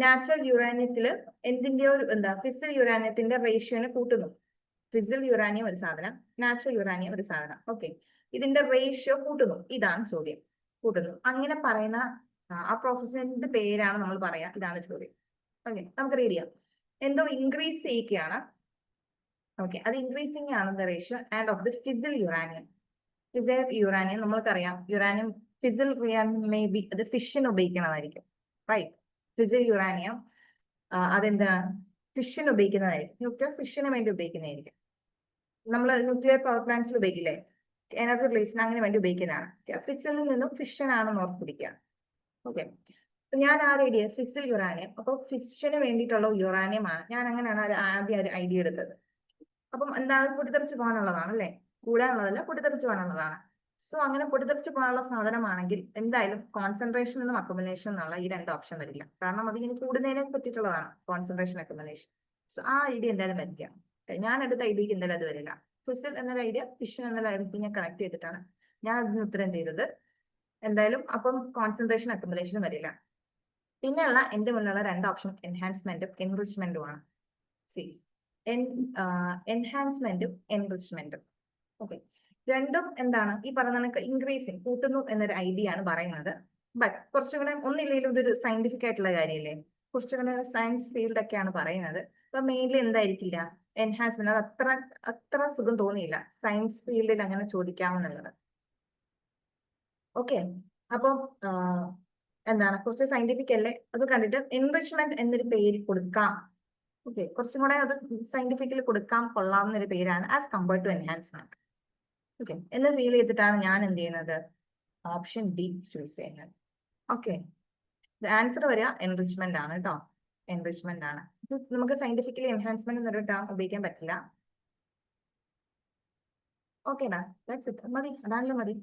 നാച്ചുറൽ യുറാനിയത്തില് എന്തിന്റെ ഒരു ഫിസിൽ യുറാനിയത്തിന്റെ റേഷ്യോനെ കൂട്ടുന്നു. ഫിസിൽ യുറാനിയം ഒരു സാധനം, നാച്ചുറൽ യുറാനിയം ഒരു സാധനം. ഓക്കെ, ഇതിന്റെ റേഷ്യോ കൂട്ടുന്നു, ഇതാണ് ചോദ്യം. കൂട്ടുന്നു അങ്ങനെ പറയുന്ന ആ പ്രോസസ്സിന്റെ പേരാണ് നമ്മൾ പറയാ, ഇതാണ് ചോദ്യം. ഓക്കെ, നമുക്ക് റീഡ് ചെയ്യാം. എന്തോ ഇൻക്രീസ് ചെയ്യിക്കുകയാണ്. ഓക്കെ, അത് ഇൻക്രീസിങ് ആണ് the ratio and of the fissile uranium. Fissile uranium നമ്മൾക്കറിയാം, uranium fissile uranium may be അത് ഫിഷിന് ഉപയോഗിക്കുന്നതായിരിക്കും. റൈറ്റ്, ഫിസിൽ യുറാനിയം അതെന്താണ് ഫിഷിന് ഉപയോഗിക്കുന്നതായിരിക്കും. ന്യൂക്ലിയർ ഫിഷിന് വേണ്ടി ഉപയോഗിക്കുന്നതായിരിക്കും. നമ്മൾ ന്യൂക്ലിയർ പവർ പ്ലാന്റ്സിൽ ഉപയോഗിക്കില്ലേ, എനർജി റിലീസിന് അങ്ങനെ വേണ്ടി ഉപയോഗിക്കുന്നതാണ്. ഫിസിലിൽ നിന്നും ഫിഷൻ ആണെന്ന് ഓർത്തിരിക്കുക. ഓക്കെ, ഞാൻ ആ ഐഡിയ ഫിസിൽ യുറാനിയം, അപ്പൊ ഫിഷിന് വേണ്ടിയിട്ടുള്ള യുറാനിയം ആണ്. ഞാൻ അങ്ങനെയാണ് ആദ്യം ഒരു ഐഡിയ എടുത്തത്. അപ്പം എന്താണ് പൊട്ടിത്തെറിച്ച് പോകാനുള്ളതാണ് അല്ലേ, കൂടാനുള്ളതല്ല, പൊട്ടിത്തെറിച്ച് പോകാനുള്ളതാണ്. സോ അങ്ങനെ പൊട്ടിത്തെറിച്ച് പോകാനുള്ള സാധനമാണെങ്കിൽ എന്തായാലും കോൺസെൻട്രേഷൻ എന്നും അക്കുമുലേഷൻ എന്നുള്ള ഈ രണ്ട് ഓപ്ഷൻ വരില്ല. കാരണം അത് ഇനി കൂടുന്നതിനെ പറ്റിയിട്ടുള്ളതാണ് കോൺസെൻട്രേഷൻ അക്കുമുലേഷൻ. സോ ആ ഐഡിയ എന്തായാലും വരില്ല. ഞാൻ എടുത്ത ഐഡിയക്ക് എന്തായാലും അത് വരില്ല. ഫിസിൽ എന്നൊരു ഐഡിയ ഫിഷൻ എന്നുള്ള ഐഡിയ കണക്ട് ചെയ്തിട്ടാണ് ഞാൻ അതിന് ഉത്തരം ചെയ്തത്. എന്തായാലും അപ്പം കോൺസെൻട്രേഷൻ അക്കുമുലേഷൻ വരില്ല. പിന്നെയുള്ള എന്റെ മുന്നിലുള്ള രണ്ട് ഓപ്ഷൻ എൻഹാൻസ്മെന്റും എൻറിച്ച്മെന്റുമാണ്. സി എൻഹാൻസ്മെന്റും എൻറിച്ച്മെന്റും. ഓക്കെ, രണ്ടും എന്താണ് ഈ പറഞ്ഞ കണക്ക് ഇൻക്രീസിങ് കൂട്ടുന്നു എന്നൊരു ഐഡിയ ആണ് പറയുന്നത്. ബട്ട് കുറച്ചുകൂടെ ഒന്നില്ലെങ്കിലും ഇതൊരു സയന്റിഫിക് ആയിട്ടുള്ള കാര്യമില്ലേ, കുറച്ചുകൂടെ സയൻസ് ഫീൽഡ് ഒക്കെയാണ് പറയുന്നത്. അപ്പൊ മെയിൻലി എന്തായിരിക്കില്ല എൻഹാൻസ്മെന്റ്, അത് അത്ര സുഖം തോന്നിയില്ല സയൻസ് ഫീൽഡിൽ അങ്ങനെ ചോദിക്കാമെന്നുള്ളത്. ഓക്കെ, അപ്പം എന്താണ് കുറച്ച് സയന്റിഫിക് അല്ലേ, അത് കണ്ടിട്ട് എൻറിച്ച്മെന്റ് എന്നൊരു പേര് കൊടുക്കാം. ഓക്കെ, കുറച്ചും കൂടെ അത് സയന്റിഫിക്കലി കൊടുക്കാൻ കൊള്ളാവുന്ന ഒരു പേരാണ് as compared to enhancement. Okay, എന്ന് ഫീൽ ചെയ്തിട്ടാണ് ഞാൻ എന്ത് ചെയ്യുന്നത്, ഓപ്ഷൻ ഡി ചൂസ് ചെയ്യുന്നത്. ഓക്കെ, ആൻസർ വരിക എൻറിച്ച്മെന്റ് ആണ് കേട്ടോ, എൻറിച്ച്മെന്റ് ആണ്. നമുക്ക് സയന്റിഫിക്കലി എൻഹാൻസ്മെന്റ് എന്നൊരു ടേം ഉപയോഗിക്കാൻ പറ്റില്ല. ഓക്കേടാ, ദാറ്റ്സ് ഇറ്റ്, മതി, അതാണല്ലോ മതി.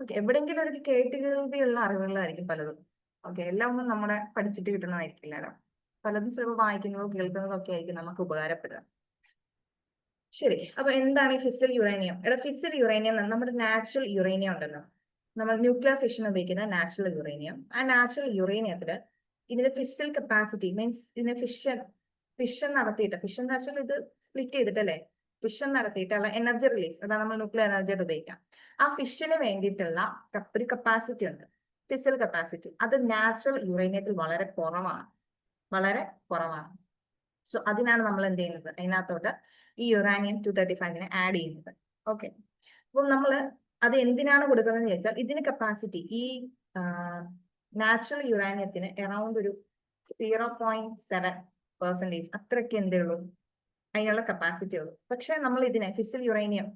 ഓക്കെ, എവിടെയെങ്കിലും ഒരു കേട്ടുകേൾവിയുള്ള അറിവുകളായിരിക്കും പലതും. ഓക്കെ, എല്ലാം ഒന്നും നമ്മുടെ പഠിച്ചിട്ട് കിട്ടുന്നതായിരിക്കില്ലല്ലോ. പലതും ചിലപ്പോൾ വായിക്കുന്നതോ കേൾക്കുന്നതോ ഒക്കെ ആയിരിക്കും നമുക്ക് ഉപകാരപ്പെടുക. ശരി, അപ്പൊ എന്താണ് ഈ ഫിസിൽ യുറേനിയം? ഫിസിൽ യുറേനിയം നമ്മുടെ നാച്ചുറൽ യുറേനിയം ഉണ്ടല്ലോ, നമ്മൾ ന്യൂക്ലിയർ ഫിഷൻ ഉപയോഗിക്കുന്ന നാച്ചുറൽ യുറേനിയം. ആ നാച്ചുറൽ യുറേനിയത്തില് ഇതിന്റെ ഫിസിൽ കപ്പാസിറ്റി മീൻസ് ഇതിനെ ഫിഷൻ നടത്തിയിട്ട്, ഫിഷൻ എന്ന് വെച്ചാൽ ഇത് സ്പ്ലിറ്റ് ചെയ്തിട്ടല്ലേ, ഫിഷൻ നടത്തിയിട്ടുള്ള എനർജി റിലീസ്, അതാണ് നമ്മൾ ന്യൂക്ലിയർ എനർജിയായിട്ട് ഉപയോഗിക്കാം. ആ ഫിഷന് വേണ്ടിയിട്ടുള്ള ഒരു കപ്പാസിറ്റി ഉണ്ട്, ഫിസിൽ കപ്പാസിറ്റി. അത് നാച്ചുറൽ യുറേനിയത്തിൽ വളരെ കുറവാണ്, വളരെ കുറവാണ്. സോ അതിനാണ് നമ്മൾ എന്ത് ചെയ്യുന്നത്, അതിനകത്തോട്ട് ഈ യുറാനിയം 235 ആഡ് ചെയ്യുന്നത്. ഓക്കെ, അപ്പം നമ്മൾ അത് എന്തിനാണ് കൊടുക്കുന്നത് ചോദിച്ചാൽ ഇതിന് കപ്പാസിറ്റി ഈ നാച്ചുറൽ യുറാനിയത്തിന് അറൌണ്ട് ഒരു 0.7% അത്രയ്ക്ക് എന്തേ ഉള്ളൂ, അതിനുള്ള കപ്പാസിറ്റി ഉള്ളൂ. പക്ഷെ നമ്മൾ ഇതിനെ ഫിസിൽ യുറേനിയം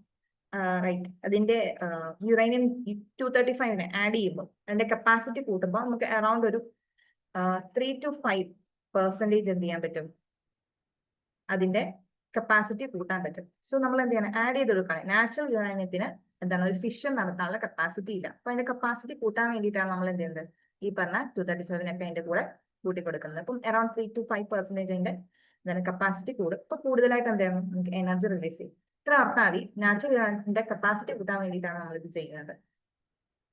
റൈറ്റ് അതിന്റെ യുറേനിയം 235 ആഡ് ചെയ്യുമ്പോൾ അതിന്റെ കപ്പാസിറ്റി കൂട്ടുമ്പോൾ നമുക്ക് അറൌണ്ട് ഒരു 3 to 5% എന്ത് ചെയ്യാൻ പറ്റും, അതിന്റെ കപ്പാസിറ്റി കൂട്ടാൻ പറ്റും. സോ നമ്മൾ എന്ത് ചെയ്യണം, ആഡ് ചെയ്ത് കൊടുക്കണം. നാച്ചുറൽ യുറാനിയത്തിന് എന്താണ് ഒരു ഫിഷൻ നടത്താനുള്ള കപ്പാസിറ്റി ഇല്ല. അപ്പൊ അതിന്റെ കപ്പാസിറ്റി കൂട്ടാൻ വേണ്ടിയിട്ടാണ് നമ്മൾ എന്ത് ചെയ്യുന്നത്, ഈ പറഞ്ഞ 235 അതിന്റെ കൂടെ കൂട്ടി കൊടുക്കുന്നത്. അപ്പം അറൌണ്ട് 3 to 5% അതിന്റെ എന്താണ് കപ്പാസിറ്റി കൂടും. ഇപ്പൊ കൂടുതലായിട്ട് എന്ത് ചെയ്യണം, നമുക്ക് എനർജി റിലീസ് ചെയ്യും. ഇത്ര ഓർത്താൽ മതി, നാച്ചുറൽ യുറാനിയത്തിന്റെ കപ്പാസിറ്റി കൂട്ടാൻ വേണ്ടിയിട്ടാണ് നമ്മൾ ഇത് ചെയ്യുന്നത്.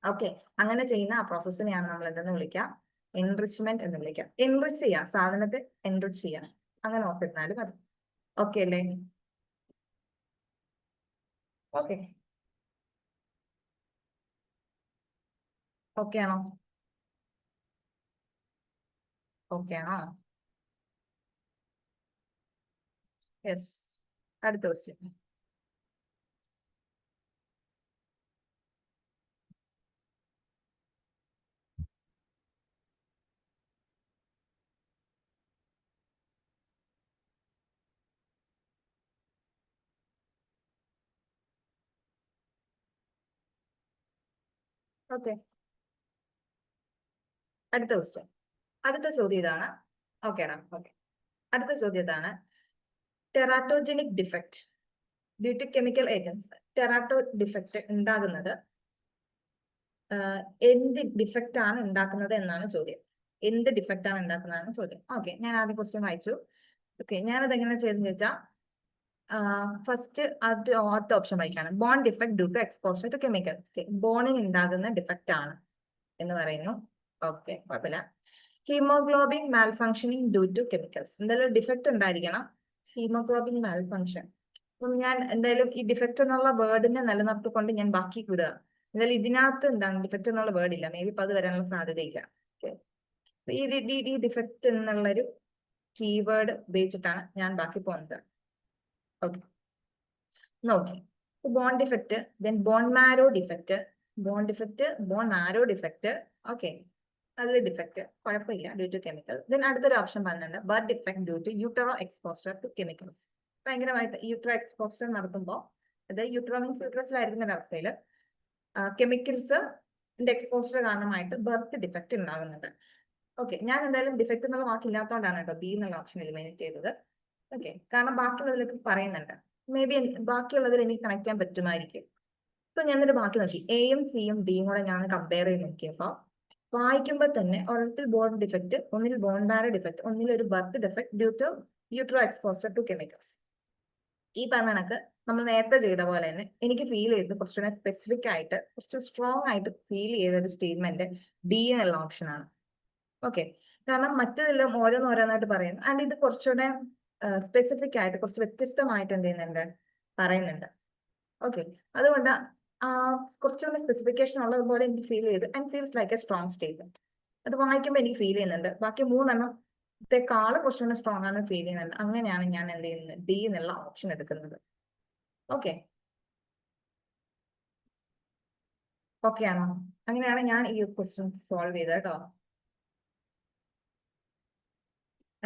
ഓക്കെ, അങ്ങനെ ചെയ്യുന്ന ആ പ്രോസസ്സിനെയാണ് നമ്മൾ എന്തെന്ന് വിളിക്കാം, എൻറിച്ച്മെന്റ് എന്ന് വിളിക്കാം. എൻറിച്ച് ചെയ്യാം, സാധനത്തെ എൻറിച്ച് ചെയ്യാം, അങ്ങനെ ഓർത്തിരുന്നാലും മതി. ഓക്കെ അല്ലേ? ഓക്കെ, ഓക്കെ ആണോ? ഓക്കെ ആണോ? യെസ്, അടുത്ത ക്വസ്റ്റ്യൻ. ഓക്കെ, അടുത്ത ക്വസ്റ്റ്യൻ. അടുത്ത ചോദ്യം ഇതാണ്. ഓക്കേടാ, ഓക്കെ, അടുത്ത ചോദ്യം ഇതാണ്. Teratogenic defect due to chemical agents. Terato defect ഉണ്ടാകുന്നത് എന്ത് ഡിഫക്റ്റ് ആണ് ഉണ്ടാക്കുന്നത് എന്നാണ് ചോദ്യം. എന്ത് ഡിഫക്റ്റ് ആണ് ഉണ്ടാക്കുന്നതാണ് ചോദ്യം. ഓക്കെ, ഞാൻ ആദ്യം ക്വസ്റ്റ്യൻ വായിച്ചു. ഓക്കെ, ഞാനത് എങ്ങനെ ചെയ്തെന്ന് വെച്ചാൽ ഫസ്റ്റ് ആദ്യത്തെ ഓപ്ഷൻ വായിക്കാണ്. Bone defect due to exposure to chemical. ബോണിന് ഉണ്ടാകുന്ന ഡിഫക്റ്റ് ആണ് എന്ന് പറയുന്നു. ഓക്കെ, കുഴപ്പമില്ല. Haemoglobin malfunctioning due to chemicals. എന്തായാലും ഡിഫക്റ്റ് ഉണ്ടായിരിക്കണം. Haemoglobin malfunction. അപ്പം ഞാൻ എന്തായാലും ഈ ഡിഫക്റ്റ് എന്നുള്ള വേർഡിനെ നിലനിർത്തിക്കൊണ്ട് ഞാൻ ബാക്കി വിടുക. എന്തായാലും ഇതിനകത്ത് എന്താണ് ഡിഫക്റ്റ് എന്നുള്ള വേർഡ് ഇല്ല, മേ ബി ഇപ്പൊ അത് വരാനുള്ള സാധ്യതയില്ല. ഈ ഡിഫക്റ്റ് എന്നുള്ളൊരു കീവേഡ് ഉപയോഗിച്ചിട്ടാണ് ഞാൻ ബാക്കി പോകുന്നത്. ഓക്കെ, നോക്കി. Bone defect, then bone marrow defect, bone defect, bone marrow defect. Okay, അതിൽ ഡിഫക്റ്റ് കുഴപ്പമില്ല, ഡ്യൂ ടു കെമിക്കൽ. ദെൻ അടുത്തൊരു ഓപ്ഷൻ പറഞ്ഞിട്ടുണ്ട്, birth defect due to utero exposure to chemicals. ഭയങ്കരമായിട്ട് യൂട്രോ എക്സ്പോഷർ നടത്തുമ്പോൾ, അത് യൂട്രോ മീൻസ് യൂട്രസിലായിരിക്കുന്ന ഒരവസ്ഥയിൽ കെമിക്കൽസ് എക്സ്പോഷർ കാരണമായിട്ട് ബർത്ത് ഡിഫക്റ്റ് ഉണ്ടാകുന്നുണ്ട്. ഓക്കെ, ഞാൻ എന്തായാലും ഡിഫക്റ്റ് എന്നുള്ള വാക്കില്ലാത്തതുകൊണ്ടാണ് കേട്ടോ ബി എന്നുള്ള ഓപ്ഷൻ എലിമിനേറ്റ് ചെയ്തത്. ഓക്കെ, കാരണം ബാക്കിയുള്ളതിലേക്ക് പറയുന്നുണ്ട്, മേ ബി ബാക്കിയുള്ളതിൽ എനിക്ക് കണക്ട് ചെയ്യാൻ പറ്റുമായിരിക്കും. അപ്പൊ ഞാനൊരു ബാക്കി നോക്കി, എയും സിയും ഡിയും കൂടെ ഞാൻ കമ്പയർ ചെയ്ത് നോക്കിയപ്പോ വായിക്കുമ്പോൾ തന്നെ ഒരിടത്തിൽ ബോൺ ഡിഫക്റ്റ്, ഒന്നിൽ ബോൺ മാരോ ഡിഫക്റ്റ്, ഒന്നിൽ ഒരു birth defect due to utero exposure to chemicals. ഈ പറഞ്ഞ കണക്ക് നമ്മൾ നേരത്തെ ചെയ്ത പോലെ തന്നെ എനിക്ക് ഫീൽ ചെയ്തത് കുറച്ചുകൂടെ സ്പെസിഫിക് ആയിട്ട്, കുറച്ച് സ്ട്രോങ് ആയിട്ട് ഫീൽ ചെയ്ത ഒരു സ്റ്റേറ്റ്മെന്റ് ഡി എന്നുള്ള ഓപ്ഷനാണ്. ഓക്കെ, കാരണം മറ്റതെല്ലാം ഓരോന്നോരോന്നായിട്ട് പറയുന്നു, ആൻഡ് ഇത് കുറച്ചുകൂടെ സ്പെസിഫിക് ആയിട്ട് കുറച്ച് വ്യത്യസ്തമായിട്ട് എന്ത് ചെയ്യുന്നുണ്ട്, പറയുന്നുണ്ട്. ഓക്കെ, അതുകൊണ്ട് കുറച്ചുകൂടെ സ്പെസിഫിക്കേഷൻ ഉള്ളതുപോലെ എനിക്ക് ഫീൽ ചെയ്തു, and feels like A strong statement. അത് വായിക്കുമ്പോൾ എനിക്ക് ഫീൽ ചെയ്യുന്നുണ്ട്. ബാക്കി മൂന്നെണ്ണത്തെക്കാളും കുറച്ചുകൂടെ സ്ട്രോങ് ആണ് ഫീൽ ചെയ്യുന്നുണ്ട്. അങ്ങനെയാണ് ഞാൻ എന്ത് ചെയ്യുന്നത്, ഡി എന്നുള്ള ഓപ്ഷൻ എടുക്കുന്നത്. ഓക്കെ, ഓക്കെ ആണോ? അങ്ങനെയാണ് ഞാൻ ഈ ക്വസ്റ്റ്യൻ സോൾവ് ചെയ്തത് കേട്ടോ.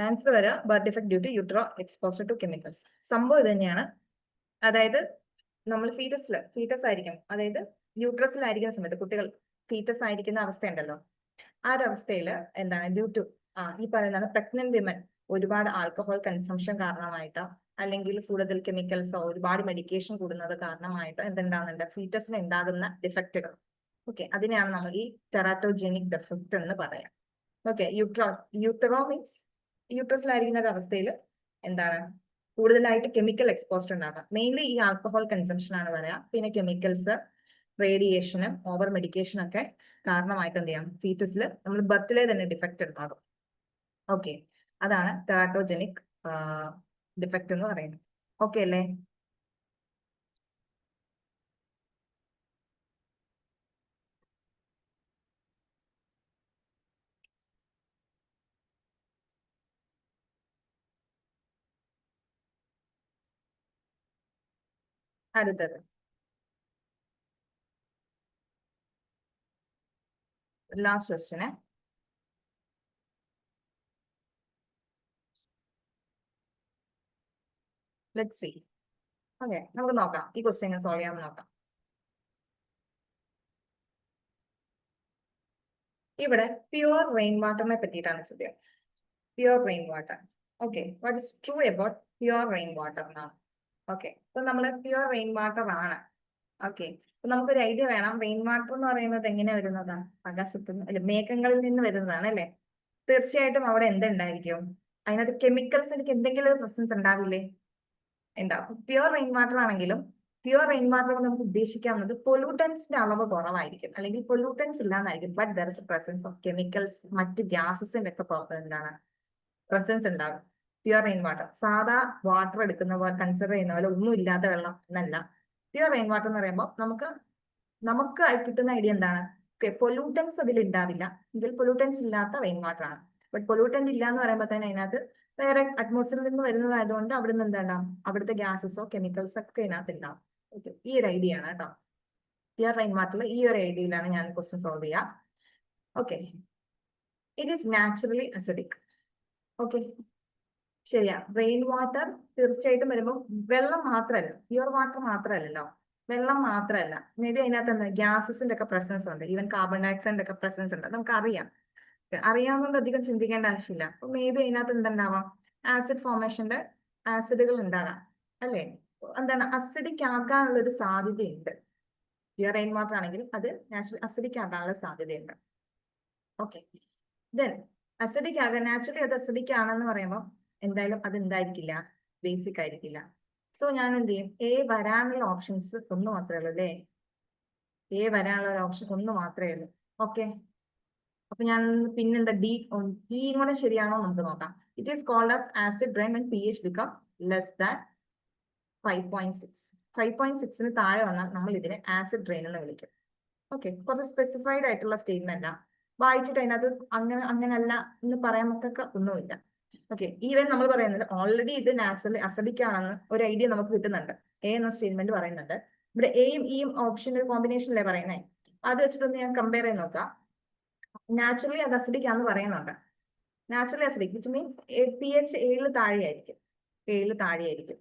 ആൻസർ വരിക birth defect due to utero exposure to chemicals. സംഭവം ഇത് തന്നെയാണ്. അതായത് നമ്മൾ ഫീറ്റസ് ആയിരിക്കും, അതായത് യൂട്രസിലായിരിക്കുന്ന സമയത്ത് കുട്ടികൾ ഫീറ്റസ് ആയിരിക്കുന്ന അവസ്ഥയുണ്ടല്ലോ, ആ ഒരു അവസ്ഥയിൽ എന്താണ് ഡ്യൂ ടു ഈ പറയുന്നതാണ് പ്രഗ്നന്റ് വിമൻ ഒരുപാട് ആൽക്കഹോൾ കൺസംഷൻ കാരണമായിട്ടോ, അല്ലെങ്കിൽ കൂടുതൽ കെമിക്കൽസോ ഒരുപാട് മെഡിക്കേഷൻ കൂടുന്നത് കാരണമായിട്ടോ എന്തുണ്ടാകുന്നുണ്ട്, ഫീറ്റസിന് ഉണ്ടാകുന്ന ഡിഫക്റ്റുകൾ. ഓക്കെ, അതിനെയാണ് നമ്മൾ ഈ ടെറാറ്റോജെനിക് ഡിഫക്റ്റ് എന്ന് പറയാം. ഓക്കെ, യൂട്രോ മീൻസ് യൂട്രസിലായിരിക്കുന്ന ഒരു അവസ്ഥയിൽ എന്താണ് കൂടുതലായിട്ട് കെമിക്കൽ എക്സ്പോസ്ഡ് ഉണ്ടാകാം. മെയിൻലി ഈ ആൽക്കഹോൾ കൺസംഷൻ ആണ് പറയാം. പിന്നെ കെമിക്കൽസ്, റേഡിയേഷനും ഓവർ മെഡിക്കേഷൻ ഒക്കെ കാരണമായിട്ട് എന്ത് ചെയ്യാം, ഫീറ്റസിൽ നമ്മൾ ബർത്തിലെ തന്നെ ഡിഫക്റ്റ് ഉണ്ടാകും. ഓക്കെ, അതാണ് ടെറാറ്റോജെനിക് ഡിഫക്റ്റ് എന്ന് പറയുന്നത്. ഓക്കെ അല്ലേ? അടുത്തത് last question. Let's see. Okay, നമുക്ക് നോക്കാം ഈ ക്വസ്റ്റ്യൻ സോൾവ് ചെയ്യാൻ നോക്കാം. ഇവിടെ പ്യുവർ റെയിൻ വാട്ടറിനെ പറ്റിയിട്ടാണ് ചോദ്യം. Pure rain water. Okay, what is true about pure rain water എന്നാണ്. ഓക്കെ, അപ്പൊ നമ്മൾ പ്യുവർ റെയിൻ വാട്ടർ ആണ്. ഓക്കെ, അപ്പൊ നമുക്കൊരു ഐഡിയ വേണം, റെയിൻ വാട്ടർ എന്ന് പറയുന്നത് എങ്ങനെ വരുന്നതാണ്, ആകാശത്ത് നിന്ന് അല്ലെ മേഘങ്ങളിൽ നിന്ന് വരുന്നതാണ് അല്ലെ. തീർച്ചയായിട്ടും അവിടെ എന്തുണ്ടായിരിക്കും, അതിനകത്ത് കെമിക്കൽസ് എനിക്ക് എന്തെങ്കിലും ഒരു പ്രസൻസ് ഉണ്ടാവില്ലേ, ഉണ്ടാവും. പ്യുവർ റെയിൻ വാട്ടർ ആണെങ്കിലും പ്യുവർ റെയിൻ വാട്ടർ കൊണ്ട് നമുക്ക് ഉദ്ദേശിക്കാവുന്നത് പൊല്യൂട്ടൻസിന്റെ അളവ് കുറവായിരിക്കും, അല്ലെങ്കിൽ പൊല്യൂട്ടൻസ് ഇല്ലാന്നായിരിക്കും, but there is a presence of chemicals, മറ്റ് ഗ്യാസസിന്റെ ഒക്കെ എന്താണ് പ്രസൻസ് ഉണ്ടാകും. പ്യുവർ റെയിൻ വാട്ടർ സാധാ വാട്ടർ എടുക്കുന്ന പോലെ കൺസിഡർ ചെയ്യുന്ന പോലെ ഒന്നും ഇല്ലാത്ത വെള്ളം എന്നല്ല. പ്യുവർ റെയിൻ വാട്ടർ എന്ന് പറയുമ്പോൾ നമുക്ക് കിട്ടുന്ന ഐഡിയ എന്താണ്, പൊല്യൂട്ടൻസ് അതിൽ ഉണ്ടാവില്ല, എങ്കിൽ പൊല്യൂട്ടൻസ് ഇല്ലാത്ത റെയിൻ വാട്ടർ ആണ്. ബട്ട് പൊല്യൂട്ടൻസ് ഇല്ല എന്ന് പറയുമ്പോൾ തന്നെ അതിനകത്ത് വേറെ അറ്റ്മോസ്ഫിയറിൽ നിന്ന് വരുന്നതായതുകൊണ്ട് അവിടെ നിന്ന് എന്താണ്ടാവും, അവിടുത്തെ ഗ്യാസസോ കെമിക്കൽസോ ഒക്കെ ഇതിനകത്ത് ഉണ്ടാവും. ഓക്കെ, ഈ ഒരു ഐഡിയ ആണ് കേട്ടോ. പ്യുവർ റെയിൻ വാട്ടറിൽ ഈ ഒരു ഐഡിയയിലാണ് ഞാൻ ക്വസ്റ്റ്യൻ സോൾവ് ചെയ്യാം. Okay, it is naturally acidic. Okay, ശരിയാ. റെയിൻ വാട്ടർ തീർച്ചയായിട്ടും വരുമ്പോൾ വെള്ളം മാത്രമല്ല, പ്യുവർ വാട്ടർ മാത്രമല്ലല്ലോ, വെള്ളം മാത്രമല്ല, മേ ബി അതിനകത്ത് എന്താ ഗ്യാസസിന്റെ ഒക്കെ പ്രസൻസ് ഉണ്ട്, ഈവൻ കാർബൺ ഡയോക്സൈഡിന്റെ ഒക്കെ പ്രസൻസ് ഉണ്ട്, നമുക്ക് അറിയാവുന്നതുകൊണ്ട് അധികം ചിന്തിക്കേണ്ട ആവശ്യമില്ല. അപ്പൊ മേ ബി അതിനകത്ത് എന്തുണ്ടാവാം, ആസിഡ് ഫോർമേഷന്റെ ആസിഡുകൾ ഉണ്ടാകാം അല്ലെ. എന്താണ് അസിഡിക് ആകാനുള്ള ഒരു സാധ്യതയുണ്ട്. പ്യുവർ റെയിൻ വാട്ടർ ആണെങ്കിൽ അത് നാച്ചുറൽ അസിഡിക് ആകാനുള്ള സാധ്യതയുണ്ട്. ഓക്കെ, ദെൻ അസിഡിക് ആകാൻ നാച്ചുറലി അത് അസിഡിക് ആണെന്ന് പറയുമ്പോൾ എന്തായാലും അത് എന്തായിരിക്കില്ല, ബേസിക് ആയിരിക്കില്ല. സോ ഞാൻ എന്ത് ചെയ്യും, എ വരാനുള്ള ഓപ്ഷൻസ് ഒന്ന് മാത്രമേ ഉള്ളൂ അല്ലേ, എ വരാനുള്ള ഒരു ഓപ്ഷൻ ഒന്ന് മാത്രമേ ഉള്ളൂ. ഓക്കെ, അപ്പൊ ഞാൻ പിന്നെന്താ ഡി കൂടെ ശരിയാണോ നമുക്ക് നോക്കാം. It is called as acid rain when pH become less than 5.6. 5.6 താഴെ വന്നാൽ നമ്മൾ ഇതിനെ ആസിഡ് റെയിൻ എന്ന് വിളിക്കും. ഓക്കെ, കുറച്ച് സ്പെസിഫൈഡ് ആയിട്ടുള്ള സ്റ്റേറ്റ്മെന്റ് ആണ്. വായിച്ചിട്ട് അതിനകത്ത് അങ്ങനല്ല എന്ന് പറയാൻ നമുക്കൊക്കെ ഒന്നുമില്ല. ഓക്കെ, ഈവൻ നമ്മൾ പറയുന്നത് ഓൾറെഡി ഇത് നാച്ചുറലി അസിഡിക് ആണെന്ന് ഒരു ഐഡിയ നമുക്ക് കിട്ടുന്നുണ്ട്. എ എന്ന സ്റ്റേറ്റ്മെന്റ് പറയുന്നുണ്ട്. ഇവിടെ എയും ഇയും ഓപ്ഷൻ ഒരു കോമ്പിനേഷനിലെ പറയുന്നത്. അത് വെച്ചിട്ടൊന്ന് ഞാൻ കമ്പയർ ചെയ്ത് നോക്കാം. നാച്ചുറലി അത് അസിഡിക് ആണെന്ന് പറയുന്നുണ്ട്. Naturally acidic which means pH 7 താഴെയായിരിക്കും. 7 താഴെയായിരിക്കും.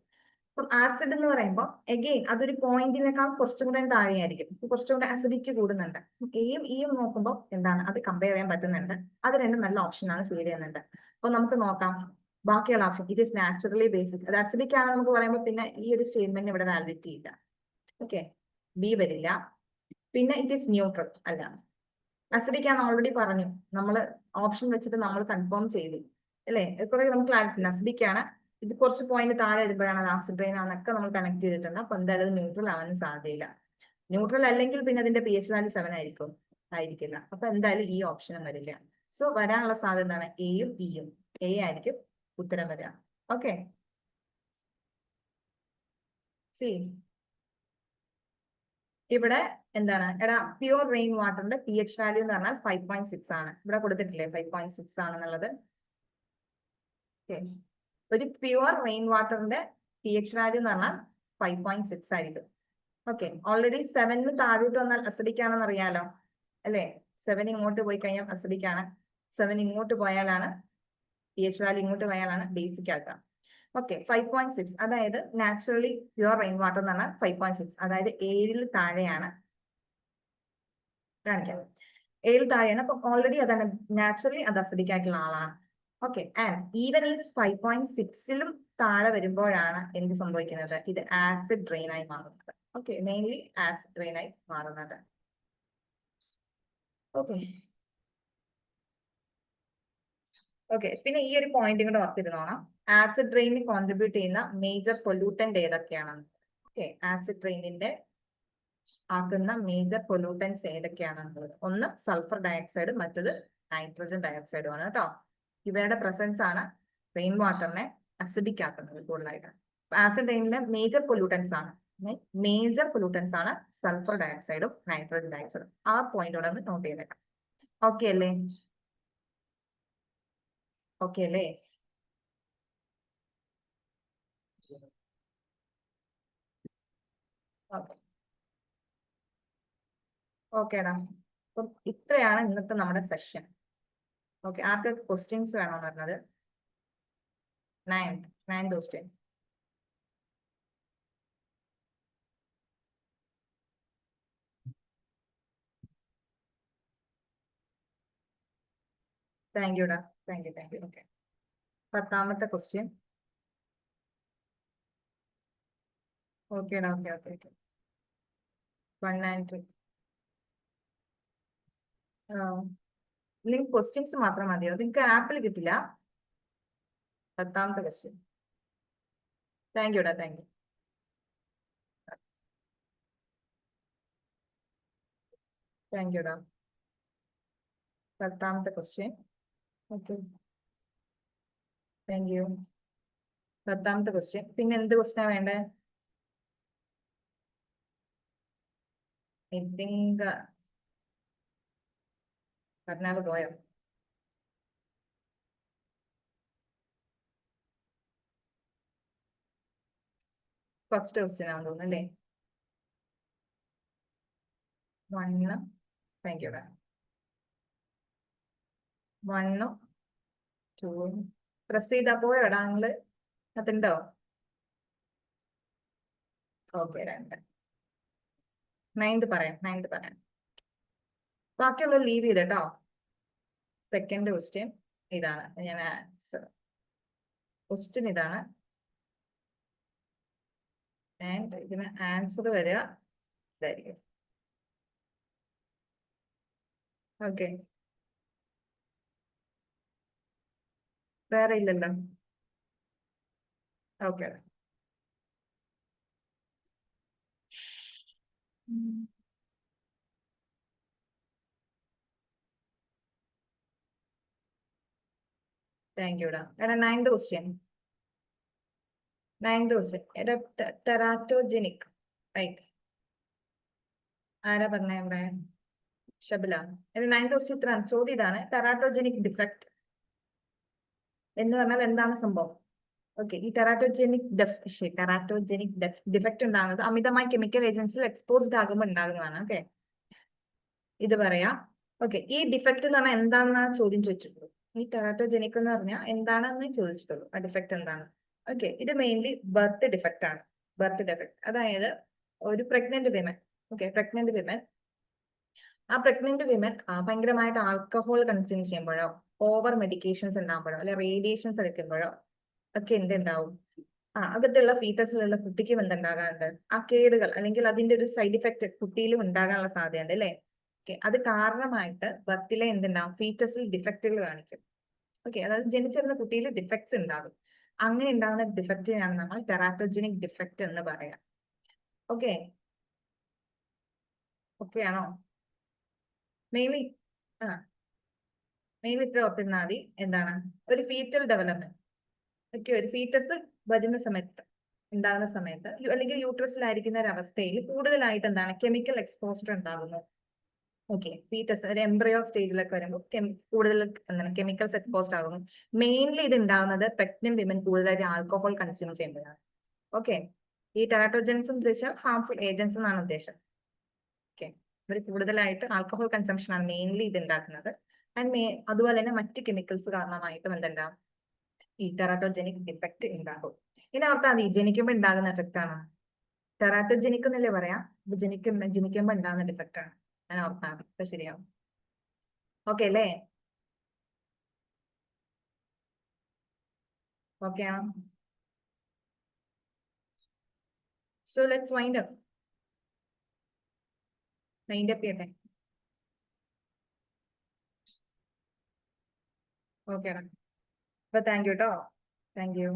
അപ്പം ആസിഡ് എന്ന് പറയുമ്പോൾ എഗെയിൻ അതൊരു പോയിന്റിനേക്കാൾ കുറച്ചും കൂടെ താഴെയായിരിക്കും. കുറച്ചും കൂടെ അസിഡിറ്റി കൂടുന്നുണ്ട്. എയും ഇയും നോക്കുമ്പോൾ എന്താണ് അത് കമ്പയർ ചെയ്യാൻ പറ്റുന്നുണ്ട്. അത് രണ്ടും നല്ല ഓപ്ഷനാണ് ഫീൽ ചെയ്യുന്നുണ്ട്. അപ്പൊ നമുക്ക് നോക്കാം ബാക്കിയുള്ള option. It is naturally basic. അത് അസിഡിക് ആണെന്ന് നമുക്ക് പറയുമ്പോൾ പിന്നെ ഈ ഒരു സ്റ്റേറ്റ്മെന്റ് ഇവിടെ വാലിഡിറ്റി ഇല്ല. ഓക്കെ, ബി വരില്ല. പിന്നെ ഇറ്റ് ഈസ് ന്യൂട്രൽ അല്ല. അസിഡിക് ആണെന്ന് ഓൾറെഡി പറഞ്ഞു. നമ്മൾ ഓപ്ഷൻ വെച്ചിട്ട് നമ്മൾ കൺഫേം ചെയ്തു അല്ലേ? കുറെ നമുക്ക് ക്ലാരിറ്റി അസിഡിക് ആണ്. ഇത് കുറച്ച് പോയിന്റ് താഴെ വരുമ്പോഴാണ് അത് ആസിഡ് റെയിൻ ആണെന്നൊക്കെ നമ്മൾ കണക്ട് ചെയ്തിട്ടുണ്ട്. അപ്പൊ എന്തായാലും ന്യൂട്രൽ ആവാനും സാധ്യതയില്ല. ന്യൂട്രൽ അല്ലെങ്കിൽ പിന്നെ അതിന്റെ pH വാല്യൂ 7 ആയിരിക്കില്ല. അപ്പൊ എന്തായാലും ഈ ഓപ്ഷനും വരില്ല. സോ വരാനുള്ള സാധ്യത എന്താണ്? എയും ഇയും. എ ആയിരിക്കും ഉത്തരം വരിക. ഓക്കെ, സി ഇവിടെ എന്താണ് എടാ പ്യൂർ റെയിൻ വാട്ടറിന്റെ pH വാല്യൂ എന്ന് പറഞ്ഞാൽ 5.6 ആണ്. ഇവിടെ കൊടുത്തിട്ടില്ലേ 5.6 ആണെന്നുള്ളത്. ഒരു പ്യുവർ റെയിൻ വാട്ടറിന്റെ pH വാല്യൂ എന്ന് പറഞ്ഞാൽ 5.6 ആയിരിക്കും. ഓക്കെ, ഓൾറെഡി 7 താഴോട്ട് വന്നാൽ അസിഡിക് ആണെന്ന് അറിയാലോ അല്ലെ? 7 ഇങ്ങോട്ട് പോയി കഴിഞ്ഞാൽ അസിഡിക് ആണ്. 7 ഇങ്ങോട്ട് പോയാലാണ് pH വാല്യൂ ഇങ്ങോട്ട് പോയാലാണ് ബേസിക് ആക്കുക. ഓക്കെ, 5.6 അതായത് നാച്ചുറലി പ്യുവർ റെയിൻ വാട്ടർ എന്ന് പറഞ്ഞാൽ 5.6 അതായത് 7 താഴെയാണ് കാണിക്കാം. 7 താഴെയാണ്. അപ്പൊ ഓൾറെഡി അതാണ് നാച്ചുറലി അത് അസിഡിക് ആയിട്ടുള്ള ആളാണ്. ഓക്കെ, ആൻഡ് ഈവൻ ഈ 5.6ലും താഴെ വരുമ്പോഴാണ് എന്ത് സംഭവിക്കുന്നത്? ഇത് ആസിഡ് റെയിൻ ആയി മാറുന്നത്. ഓക്കെ, മെയിൻലി ആസിഡ് റെയിൻ ആയി മാറുന്നത്. ഓക്കെ ഓക്കെ, പിന്നെ ഈ ഒരു പോയിന്റ് കൂടെ ഓർത്തിരുന്നോണം. ആസിഡ് റെയിനിന് കോൺട്രിബ്യൂട്ട് ചെയ്യുന്ന മേജർ പൊല്യൂട്ടന്റ് ഏതൊക്കെയാണെന്ന്. ഓക്കെ, ആസിഡ് റെയിനിന്റെ ആക്കുന്ന മേജർ പൊല്യൂട്ടൻസ് ഏതൊക്കെയാണെന്നുള്ളത്. ഒന്ന് സൾഫർ ഡയോക്സൈഡ്, മറ്റത് നൈട്രജൻ ഡയോക്സൈഡും ആണ് കേട്ടോ. ഇവയുടെ പ്രസൻസ് ആണ് റെയിൻ വാട്ടറിനെ അസിഡിക് ആക്കുന്നത് കൂടുതലായിട്ട്. ആസിഡ് റെയിനിലെ മേജർ പൊല്യൂട്ടൻസ് ആണ് സൾഫർ ഡയോക്സൈഡും നൈട്രജൻ ഡയോക്സൈഡും. ആ പോയിന്റോടെ ഒന്ന് നോട്ട് ചെയ്തേക്കാം. ഓക്കെ അല്ലേ? ഓക്കെ അല്ലേ? ഓക്കെ ഓക്കേടാ. അപ്പം ഇത്രയാണ് ഇന്നത്തെ നമ്മുടെ സെഷൻ. ഓക്കെ, ആർക്കൊക്കെ ക്വസ്റ്റ്യൻസ് വേണമെന്ന് പറഞ്ഞത്? Ninth question. താങ്ക് യുടാ, താങ്ക് യു. ഓക്കെ, 10ാമത്തെ ക്വസ്റ്റ്യൻ. ഓക്കേടാ, ഓക്കെ 1 and 2. നിങ്ങൾക്ക് ക്വസ്റ്റ്യൻസ് മാത്രം മതിയോ? നിങ്ങൾക്ക് ആപ്പിൽ കിട്ടില്ല. 10ാമത്തെ ക്വസ്റ്റ്യൻ. താങ്ക് യുടാ, താങ്ക് യു. താങ്ക് യുടാ. 10ാമത്തെ ക്വസ്റ്റ്യൻ. Okay, thank you. 10ാമത്തെ ക്വസ്റ്റ്യൻ. പിന്നെ എന്ത് ക്വസ്റ്റ്യനാ വേണ്ടേ? ഐ തിങ്ക് പറഞ്ഞാൽ പോയോ? ഫസ്റ്റ് ക്വസ്റ്റ്യൻ ആണെന്ന് തോന്നുന്നു അല്ലേ? 1. താങ്ക് യുടാ. 1, 2. പ്രസ് ചെയ്താ പോയോടാ നിങ്ങള്? അതുണ്ടോ? ഓക്കെ, 2. 9th പറയാം. ബാക്കിയുള്ള ലീവ് ചെയ്തേട്ടോ. സെക്കൻഡ് ക്വസ്റ്റ്യൻ ഇതാണ്. ഞാൻ ആൻസർ ക്വസ്റ്റ്യൻ ഇതാണ്. ആൻഡ് ഇതിന് ആൻസർ വരിക ഇതായിരിക്കും. ഓക്കെ, വേറെ ഇല്ലല്ലോ? ഓക്കെ, താങ്ക് യുടാ. എടാ 9th question. 9th question. Teratogenic. Right. ആരാ പറഞ്ഞ ഇവിടെ? ഷബില. 9th question ഇത്രയാണ്. ചോദ്യം ഇതാണ്, ടെറാറ്റോജനിക് ഡിഫക്ട് എന്ന് പറഞ്ഞാൽ എന്താണ് സംഭവം? ഓക്കെ, ഈ ടെറാറ്റോജനിക് ഡിഫക്ട് ഉണ്ടാകുന്നത് അമിതമായി കെമിക്കൽ ഏജൻസിൽ എക്സ്പോസ്ഡ് ആകുമ്പോൾ ഉണ്ടാകുന്നതാണ്. ഓക്കെ, ഇത് പറയാം. ഓക്കെ, ഈ ഡിഫക്ട് എന്ന് പറഞ്ഞാൽ എന്താണെന്നാ ചോദ്യം ചോദിച്ചിട്ടുള്ളൂ. ഈ ടെറാറ്റോജനിക് എന്ന് പറഞ്ഞാൽ എന്താണെന്ന് ചോദിച്ചിട്ടുള്ളൂ. ആ ഡിഫക്ട് എന്താണ്? ഓക്കെ, ഇത് മെയിൻലി ബർത്ത് ഡിഫക്റ്റ് ആണ്. ബർത്ത് ഡിഫക്ട് അതായത് ഒരു pregnant women. Okay, pregnant women, ആ പ്രഗ്നന്റ് വിമൻ ഭയങ്കരമായിട്ട് ആൽക്കഹോൾ കൺസ്യൂം ചെയ്യുമ്പോഴോ ഓവർ മെഡിക്കേഷൻസ് ഉണ്ടാകുമ്പോഴോ അല്ലെ റേഡിയേഷൻസ് എടുക്കുമ്പോഴോ ഒക്കെ എന്തുണ്ടാവും? അകത്തുള്ള ഫീറ്റസിലുള്ള കുട്ടിക്കും എന്തുണ്ടാകാറുണ്ട്? ആ കേടുകൾ അല്ലെങ്കിൽ അതിന്റെ ഒരു സൈഡ് ഇഫക്റ്റ് കുട്ടിയിലും ഉണ്ടാകാനുള്ള സാധ്യതയുണ്ട് അല്ലെ? ഓക്കെ, അത് കാരണമായിട്ട് ബർത്തിലെ എന്തുണ്ടാവും? ഫീറ്റസിൽ ഡിഫക്റ്റുകൾ കാണിക്കും. ഓക്കെ, അതായത് ജനിച്ചിരുന്ന കുട്ടിയിൽ ഡിഫക്ട്സ് ഉണ്ടാകും. അങ്ങനെ ഉണ്ടാകുന്ന ഡിഫക്റ്റിനാണ് നമ്മൾ ടെറാറ്റോജനിക് ഡിഫക്റ്റ് എന്ന് പറയാം. ഓക്കെ, ഓക്കെ ആണോ? മെയിൻലി ഇത്ര ഓർത്തിരുന്നാൽ മതി. എന്താണ് ഒരു ഫീറ്റൽ ഡെവലപ്മെന്റ്? ഓക്കെ, ഒരു ഫീറ്റസ് വരുന്ന സമയത്ത് ഉണ്ടാകുന്ന സമയത്ത് അല്ലെങ്കിൽ യൂട്രസിലായിരിക്കുന്ന ഒരു അവസ്ഥയിൽ കൂടുതലായിട്ട് എന്താണ് കെമിക്കൽ എക്സ്പോഷർ ഉണ്ടാകുന്നു. ഓക്കെ, ഫീറ്റസ് ഒരു എംബ്രയോ സ്റ്റേജിലൊക്കെ വരുമ്പോൾ കൂടുതൽ എന്താണ് കെമിക്കൽസ് എക്സ്പോസ്ഡ് ആകുന്നു. മെയിൻലി ഇത് ഉണ്ടാകുന്നത് പ്രഗ്നന്റ് വിമൻ കൂടുതലായിട്ട് ആൽക്കഹോൾ കൺസ്യൂം ചെയ്യുമ്പോഴാണ്. ഓക്കെ, ഈ ടെറാറ്റോജൻസ് ഉദ്ദേശിച്ച ഹാർംഫുൾ ഏജൻസ് എന്നാണ് ഉദ്ദേശം. ഓക്കെ, ഇവർ കൂടുതലായിട്ട് ആൽക്കഹോൾ കൺസംഷൻ ആണ് മെയിൻലി ഇത് ഉണ്ടാക്കുന്നത്. ആൻഡ് അതുപോലെ തന്നെ മറ്റ് കെമിക്കൽസ് കാരണമായിട്ടും എന്തുണ്ടാകും? ഈ ടെറാറ്റോജനിക് ഡിഫക്റ്റ് ഉണ്ടാകും. ഇനി ഓർത്താൽ മതി, ജനിക്കുമ്പോൾ ഉണ്ടാകുന്ന എഫക്റ്റ് ആണ്. ടെറാറ്റോജനിക് എന്നല്ലേ പറയാം, ജനിക്കുമ്പോൾ ഉണ്ടാകുന്ന ഡിഫക്റ്റ് ആണ്. ഞാൻ ഓർത്താൽ മതി, ഇപ്പൊ ശരിയാവും. ഓക്കെ അല്ലേ? ഓക്കെ ആണോ? So let's wind up. ചെയ്യട്ടെ. ഓക്കെ, അപ്പൊ താങ്ക് യു കേട്ടോ. Thank you.